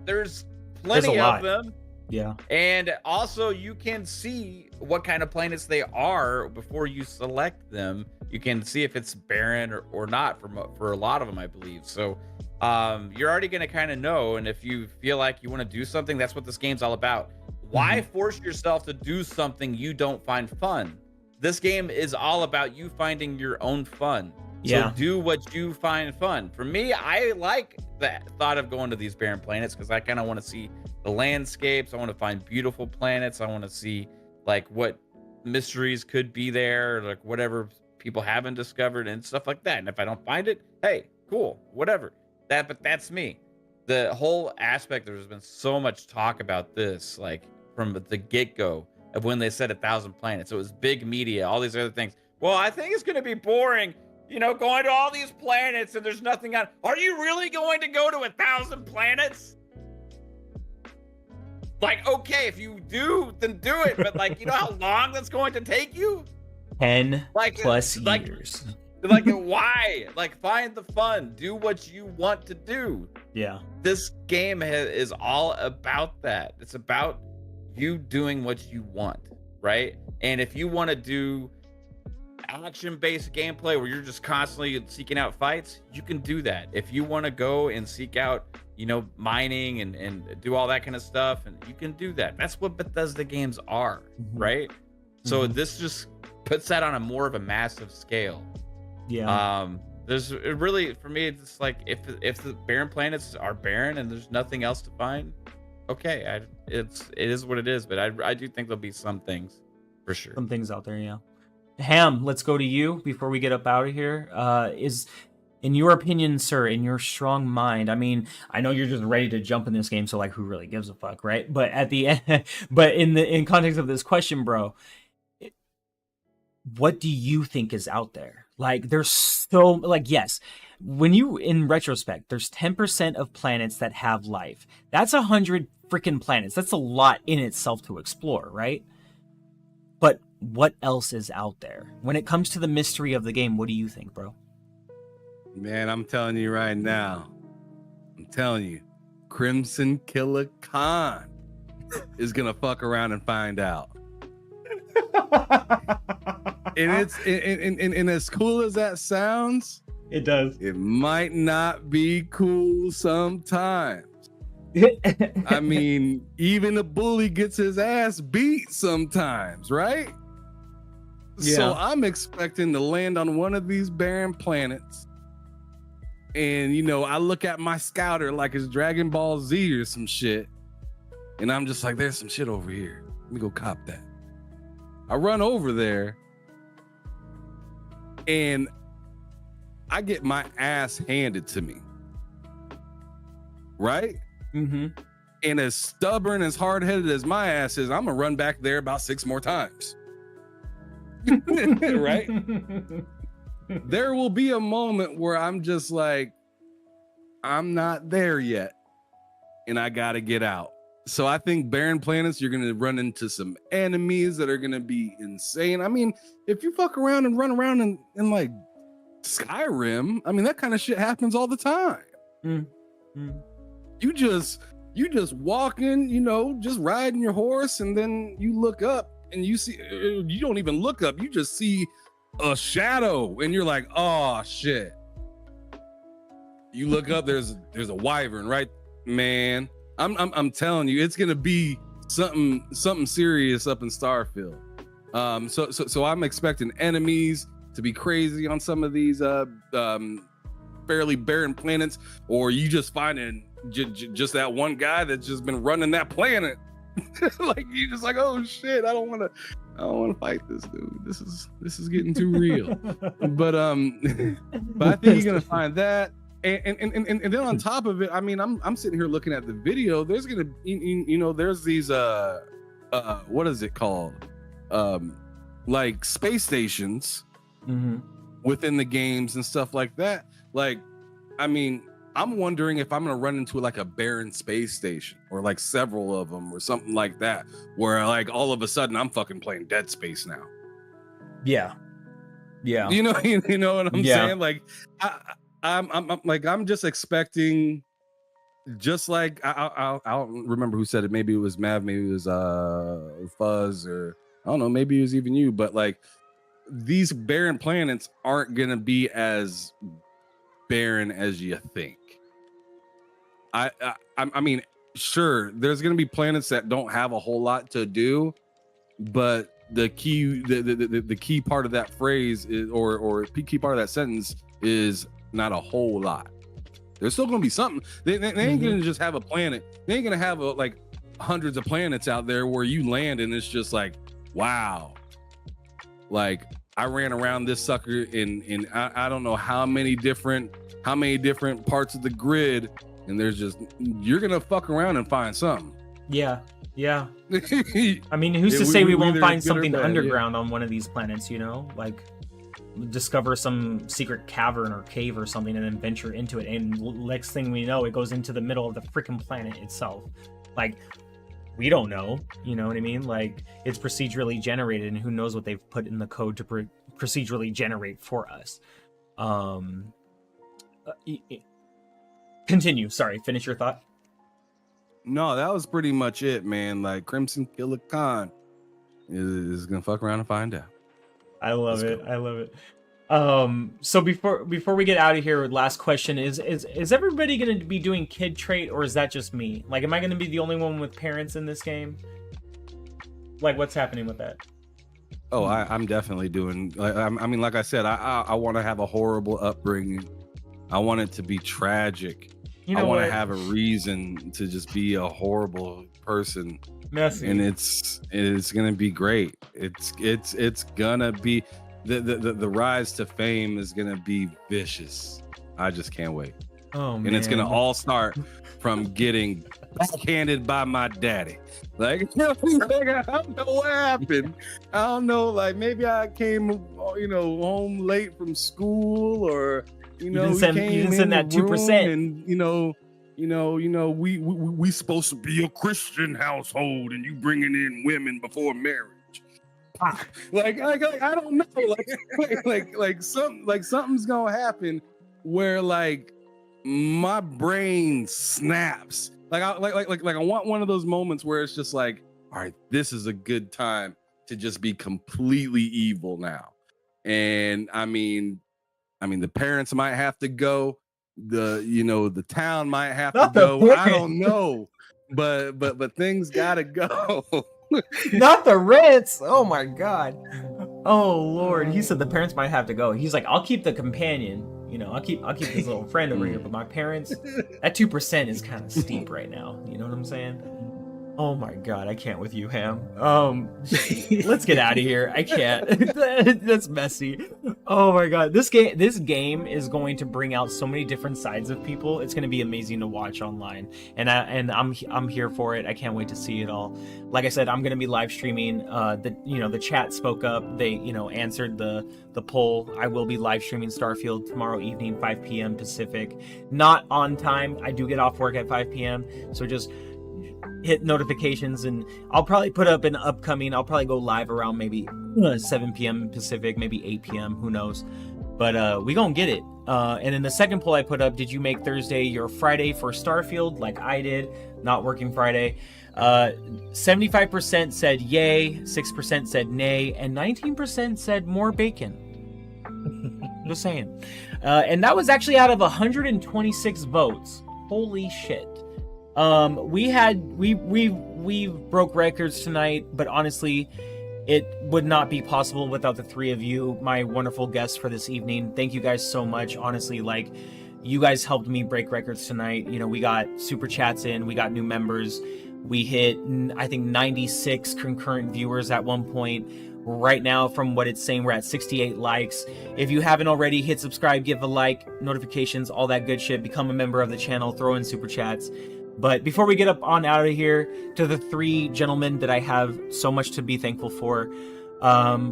There's plenty of them. Yeah. And also you can see what kind of planets they are before you select them. You can see if it's barren or not for a lot of them, I believe. So you're already going to kind of know. And if you feel like you want to do something, that's what this game's all about. Why force yourself to do something you don't find fun? This game is all about you finding your own fun. So do what you find fun. For me, I like the thought of going to these barren planets because I kind of want to see the landscapes. I want to find beautiful planets. I want to see like what mysteries could be there, like whatever people haven't discovered and stuff like that. And if I don't find it, hey, cool, whatever. But that's me. The whole aspect, there's been so much talk about this, like from the get-go of when they said 1,000 planets. It was big media, all these other things. Well, I think it's going to be boring, you know, going to all these planets and there's nothing on. Are you really going to go to 1,000 planets? Like, okay, if you do, then do it. But like, you know how long that's going to take you? 10 plus years. Like, why? Like, find the fun. Do what you want to do. Yeah. This game is all about that. It's about you doing what you want, right? And if you want to do action-based gameplay where you're just constantly seeking out fights, you can do that. If you want to go and seek out, you know, mining and do all that kind of stuff, and you can do that. That's what Bethesda games are, right? So this just puts that on a more of a massive scale. Yeah. There's really, for me, it's like if the barren planets are barren and there's nothing else to find, okay, it is what it is. But I do think there'll be some things for sure. Some things out there, yeah. Ham, let's go to you before we get up out of here. Is, in your opinion, sir, in your strong mind, I mean, I know you're just ready to jump in this game, so like, who really gives a fuck, right? But at the end, but in context of this question, bro, what do you think is out there? Like, there's so, like, yes, when you, in retrospect, there's 10% of planets that have life. That's 100 freaking planets. That's a lot in itself to explore, right? But what else is out there? When it comes to the mystery of the game, what do you think, bro? Man, I'm telling you right now. I'm telling you, Crimson Killer Khan is gonna fuck around and find out. And it's and as cool as that sounds, it does. It might not be cool sometimes. I mean, even a bully gets his ass beat sometimes, right? Yeah. So I'm expecting to land on one of these barren planets. And, you know, I look at my scouter like it's Dragon Ball Z or some shit. And I'm just like, there's some shit over here. Let me go cop that. I run over there. And I get my ass handed to me. Right? Mm-hmm. And as stubborn, as hard-headed as my ass is, I'm gonna run back there about 6 more times. Right? There will be a moment where I'm just like, I'm not there yet. And I gotta get out. So I think barren planets, you're gonna run into some enemies that are gonna be insane. I mean, if you fuck around and run around in like Skyrim, I mean, that kind of shit happens all the time. Mm-hmm. You just walking, you know, just riding your horse, and then you look up and you see, you don't even look up, you just see a shadow, and you're like, oh shit. You look up, there's a wyvern, right? Man, I'm telling you, it's gonna be something serious up in Starfield. So I'm expecting enemies to be crazy on some of these fairly barren planets, or you just finding just that one guy that's just been running that planet. Like, you just like, oh shit, I don't want to fight this dude. This is getting too real. But I think you're gonna find that. And then on top of it, I mean, I'm sitting here looking at the video. There's gonna, you know, there's these what is it called? Like space stations within the games and stuff like that. Like, I mean, I'm wondering if I'm gonna run into like a barren space station or like several of them or something like that, where like all of a sudden I'm fucking playing Dead Space now. Yeah. You know what I'm saying? Like, I'm just expecting, just like I don't remember who said it. Maybe it was Mav, maybe it was Fuzz, or I don't know, maybe it was even you. But like, these barren planets aren't gonna be as barren as you think. I mean, sure, there's gonna be planets that don't have a whole lot to do, but the key part of that phrase is, or key part of that sentence is not a whole lot. There's still gonna be something. They ain't gonna just have a planet. They ain't gonna have like hundreds of planets out there where you land and it's just like, wow. Like I ran around this sucker in I don't know how many different parts of the grid, and there's just, you're gonna fuck around and find something. Yeah. I mean, who's to say we won't find something underground on one of these planets, you know? Like discover some secret cavern or cave or something and then venture into it, and next thing we know, it goes into the middle of the freaking planet itself. Like, we don't know, you know what I mean? Like, it's procedurally generated, and who knows what they've put in the code to procedurally generate for us. Continue. Sorry, finish your thought. No, that was pretty much it, man. Like, Crimson Killer Khan is gonna fuck around and find out. I love it. I love it. So before we get out of here, last question is everybody going to be doing kid trait, or is that just me? Like, am I going to be the only one with parents in this game? Like, what's happening with that? Oh, I'm definitely doing. Like, I mean, like I said, I want to have a horrible upbringing. I want it to be tragic. You know, I want to have a reason to just be a horrible person. Messy. And it's gonna be great. It's gonna be the rise to fame is gonna be vicious. I just can't wait. Oh man. And it's gonna all start from getting backhanded by my daddy. Like, I don't know what happened. I don't know. Like, maybe I came, home late from school, or you didn't send that 2%, and we supposed to be a Christian household, and you bringing in women before marriage. Like I don't know. Like something's gonna happen where like my brain snaps. Like I want one of those moments where it's just like, all right, this is a good time to just be completely evil now. And I mean, the parents might have to go. The town might have to go. I don't know, but things gotta go. Not the rents. Oh my god. Oh Lord. He said the parents might have to go. He's like, I'll keep the companion. I'll keep this little friend over here. But my parents, that 2% is kind of steep right now. You know what I'm saying? Oh my god, I can't with you, Ham. Let's get out of here. I can't. That's messy. Oh my god, this game is going to bring out so many different sides of people. It's going to be amazing to watch online, and I'm here for it. I can't wait to see it all. Like I said, I'm going to be live streaming. The chat spoke up. They answered the poll. I will be live streaming Starfield tomorrow evening, 5 p.m. Pacific. Not on time. I do get off work at 5 p.m. So just hit notifications, and I'll probably put up I'll probably go live around maybe 7 p.m. Pacific, maybe 8 p.m. Who knows? But we gonna get it. And then the second poll I put up, did you make Thursday your Friday for Starfield like I did? Not working Friday. 75% said yay, 6% said nay, and 19% said more bacon. Just saying. And that was actually out of 126 votes. Holy shit. We broke records tonight, but honestly, it would not be possible without the three of you, my wonderful guests for this evening. Thank you guys so much. Honestly, like, you guys helped me break records tonight. We got super chats in, we got new members. We hit, I think, 96 concurrent viewers at one point. Right now, from what it's saying, we're at 68 likes. If you haven't already, hit subscribe, give a like, notifications, all that good shit. Become a member of the channel, throw in super chats. But before we get up on out of here, to the three gentlemen that I have so much to be thankful for,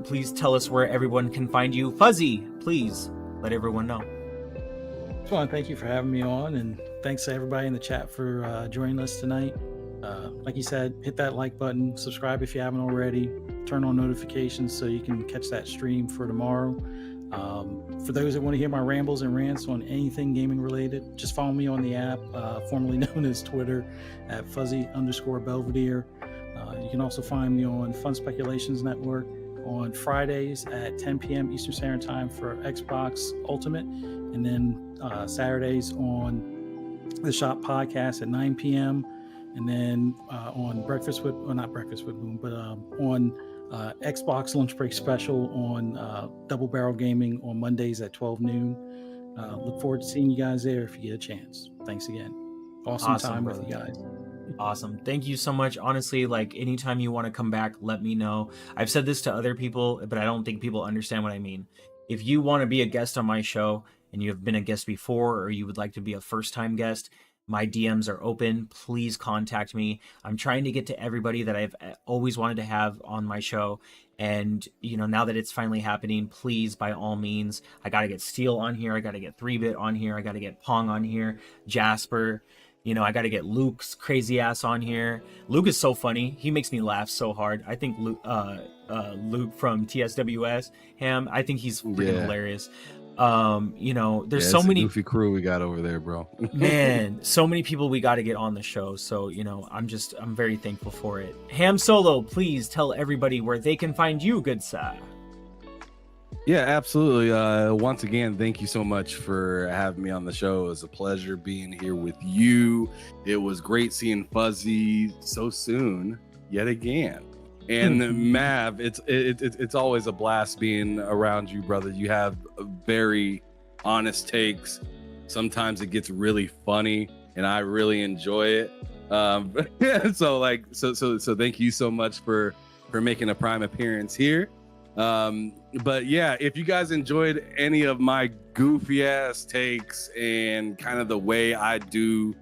please tell us where everyone can find you. Fuzzy, please let everyone know. Just want to thank you for having me on, and thanks to everybody in the chat for joining us tonight. Like you said, hit that like button, subscribe if you haven't already, turn on notifications so you can catch that stream for tomorrow. For those that want to hear my rambles and rants on anything gaming related, just follow me on the app, formerly known as Twitter, at fuzzy_Belvedere. You can also find me on Fun Speculations Network on Fridays at 10 p.m. Eastern Standard Time for Xbox Ultimate, and then Saturdays on the Shop Podcast at 9 p.m. And then on on Xbox Lunch Break Special on Double Barrel Gaming on Mondays at 12 noon. Look forward to seeing you guys there if you get a chance. Thanks again. Awesome time brother. with you guys. Awesome. Thank you so much. Honestly, like anytime you want to come back, let me know. I've said this to other people, but I don't think people understand what I mean. If you want to be a guest on my show and you have been a guest before, or you would like to be a first-time guest, my DMs are open. Please contact me. I'm trying to get to everybody that I've always wanted to have on my show. And, you know, now that it's finally happening, please, by all means, I got to get Steel on here. I got to get 3-Bit on here. I got to get Pong on here, Jasper. You know, I got to get Luke's crazy ass on here. Luke is so funny. He makes me laugh so hard. I think Luke from TSWS, Ham, I think he's freaking hilarious. You know, there's so many goofy crew we got over there, bro. Man, so many people we got to get on the show. So, you know, I'm very thankful for it. Ham Solo, please tell everybody where they can find you, good sir. Yeah, absolutely. Once again, thank you so much for having me on the show. It was a pleasure being here with you. It was great seeing Fuzzy so soon, yet again. And Mav, it's always a blast being around you, brother. You have very honest takes. Sometimes it gets really funny, and I really enjoy it. So thank you so much for making a prime appearance here. But yeah, if you guys enjoyed any of my goofy ass takes and kind of the way I do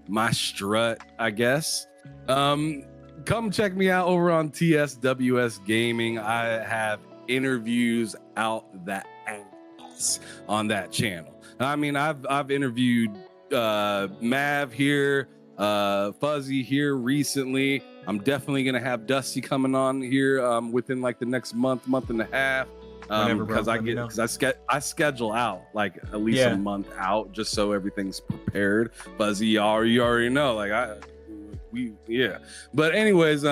my strut, I guess, come check me out over on TSWS Gaming. I have interviews out the ass on that channel. I mean, I've interviewed Mav here, Fuzzy here recently. I'm definitely gonna have Dusty coming on here within like the next month and a half. Because I schedule out like at least a month out just so everything's prepared. Fuzzy, you already know, like But anyways,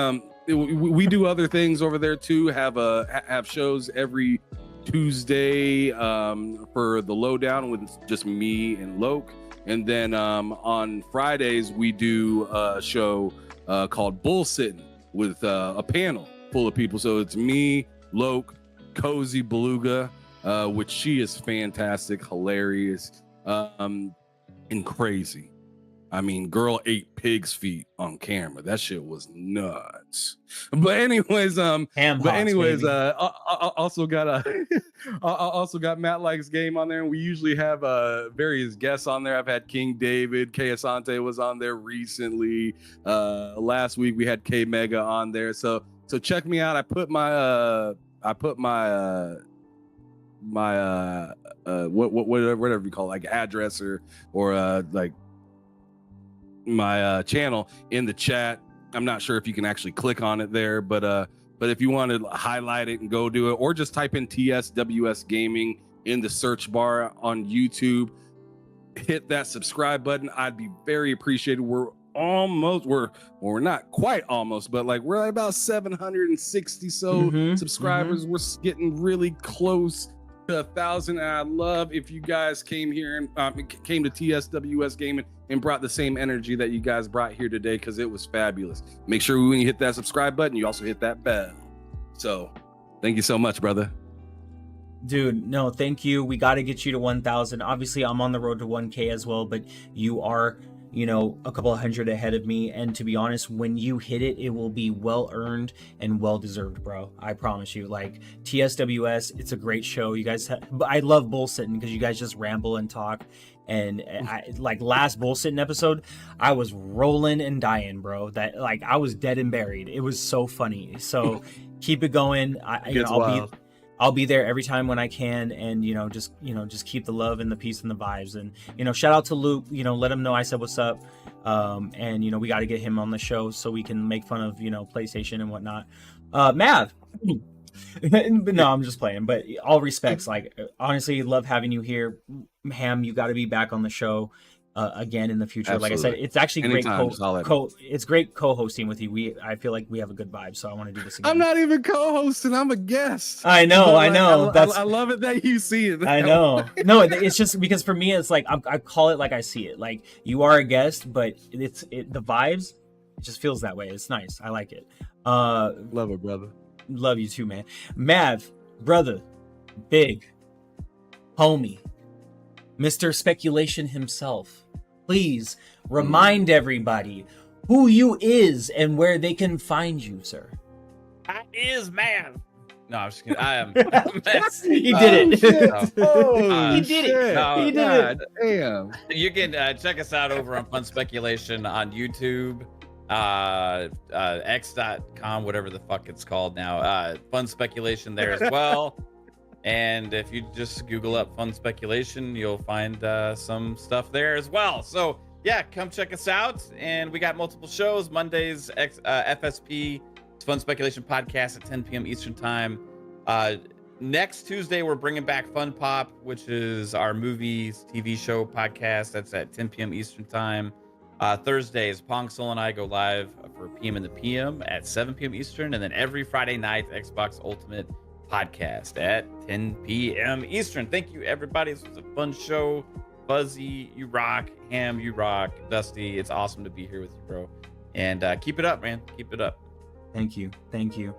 we do other things over there too. Have shows every Tuesday for the lowdown with just me and Loke, and then on Fridays we do a show called Bull Sitting with a panel full of people. So it's me, Loke, Cozy Beluga, which she is fantastic, hilarious, and crazy. I mean, girl ate pig's feet on camera. That shit was nuts. But anyways, I also got Matt Likes Game on there, and we usually have various guests on there. I've had King David, K Asante was on there recently. Last week we had K Mega on there. So check me out. I put my whatever you call it, like address or like my channel in the chat. I'm not sure if you can actually click on it there, but if you want to highlight it and go do it, or just type in TSWS Gaming in the search bar on YouTube, hit that subscribe button. I'd be very appreciated. We're not quite almost, but like we're at about 760 subscribers. We're getting really close to 1,000. And I'd love if you guys came here and came to TSWS Gaming and brought the same energy that you guys brought here today, because it was fabulous. Make sure when you hit that subscribe button, you also hit that bell. So thank you so much, brother. Dude, no, thank you. We got to get you to 1,000. Obviously, I'm on the road to 1K as well, but you are, you know, a couple of hundred ahead of me. And to be honest, when you hit it, it will be well earned and well deserved, bro. I promise you. Like TSWS, it's a great show. You guys, I love bull sitting because you guys just ramble and talk. And like last bull sitting episode, I was rolling and dying, bro. That like I was dead and buried. It was so funny. So keep it going. I'll be there every time when I can, and just keep the love and the peace and the vibes. And shout out to Luke. Let him know I said what's up. And we got to get him on the show so we can make fun of PlayStation and whatnot. Mav. No, I'm just playing. But all respects, like honestly, love having you here. Ham, you got to be back on the show again in the future. Absolutely. Like I said, it's actually anytime, great. It's great co-hosting with you. I feel like we have a good vibe, so I want to do this again. I'm not even co-hosting. I'm a guest. I know. I love it that you see it. I know. No, it's just because for me, it's like I call it like I see it. Like you are a guest, but the vibes, it just feels that way. It's nice. I like it. Love it, brother. Love you too, man. Mav, brother, big homie, Mr. Speculation himself, please remind everybody who you is and where they can find you, sir. I is man. No, I'm just kidding. I am. He did it. He did it. No, He did it. Damn. You can check us out over on Fun Speculation on YouTube, x.com, whatever the fuck it's called now. Fun Speculation there as well. And if you just Google up Fun Speculation, you'll find some stuff there as well. So yeah, come check us out. And we got multiple shows. Mondays, FSP, Fun Speculation Podcast at 10 p.m. Eastern Time. Next Tuesday, we're bringing back Fun Pop, which is our movies, TV show podcast. That's at 10 p.m. Eastern Time. Thursdays, Pong Soul and I go live for PM in the PM at 7 p.m. Eastern. And then every Friday night, Xbox Ultimate Podcast at 10 p.m. Eastern. Thank you, everybody. This was a fun show. Fuzzy, you rock. Ham, you rock. Dusty, it's awesome to be here with you, bro. And keep it up, man. Keep it up. Thank you.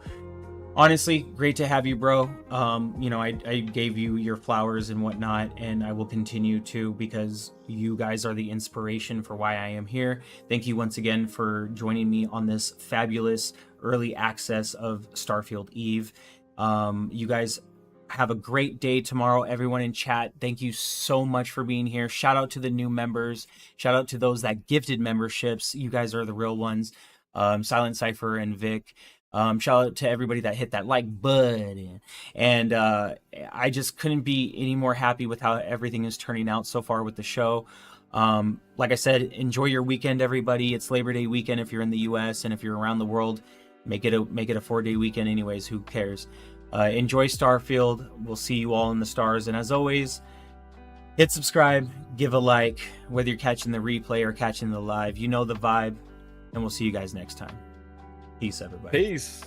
Honestly, great to have you, bro. I gave you your flowers and whatnot, and I will continue to, because you guys are the inspiration for why I am here. Thank you once again for joining me on this fabulous early access of Starfield Eve. You guys have a great day tomorrow. Everyone in chat, thank you so much for being here. Shout out to the new members. Shout out to those that gifted memberships. You guys are the real ones. Silent Cypher and Vic. Shout out to everybody that hit that like button. And I just couldn't be any more happy with how everything is turning out so far with the show. Like I said, enjoy your weekend, everybody. It's Labor Day weekend if you're in the US, and if you're around the world, make it a 4-day weekend anyways. Who cares? Enjoy Starfield. We'll see you all in the stars. And as always, hit subscribe, give a like, whether you're catching the replay or catching the live. You know the vibe. And we'll see you guys next time. Peace, everybody. Peace.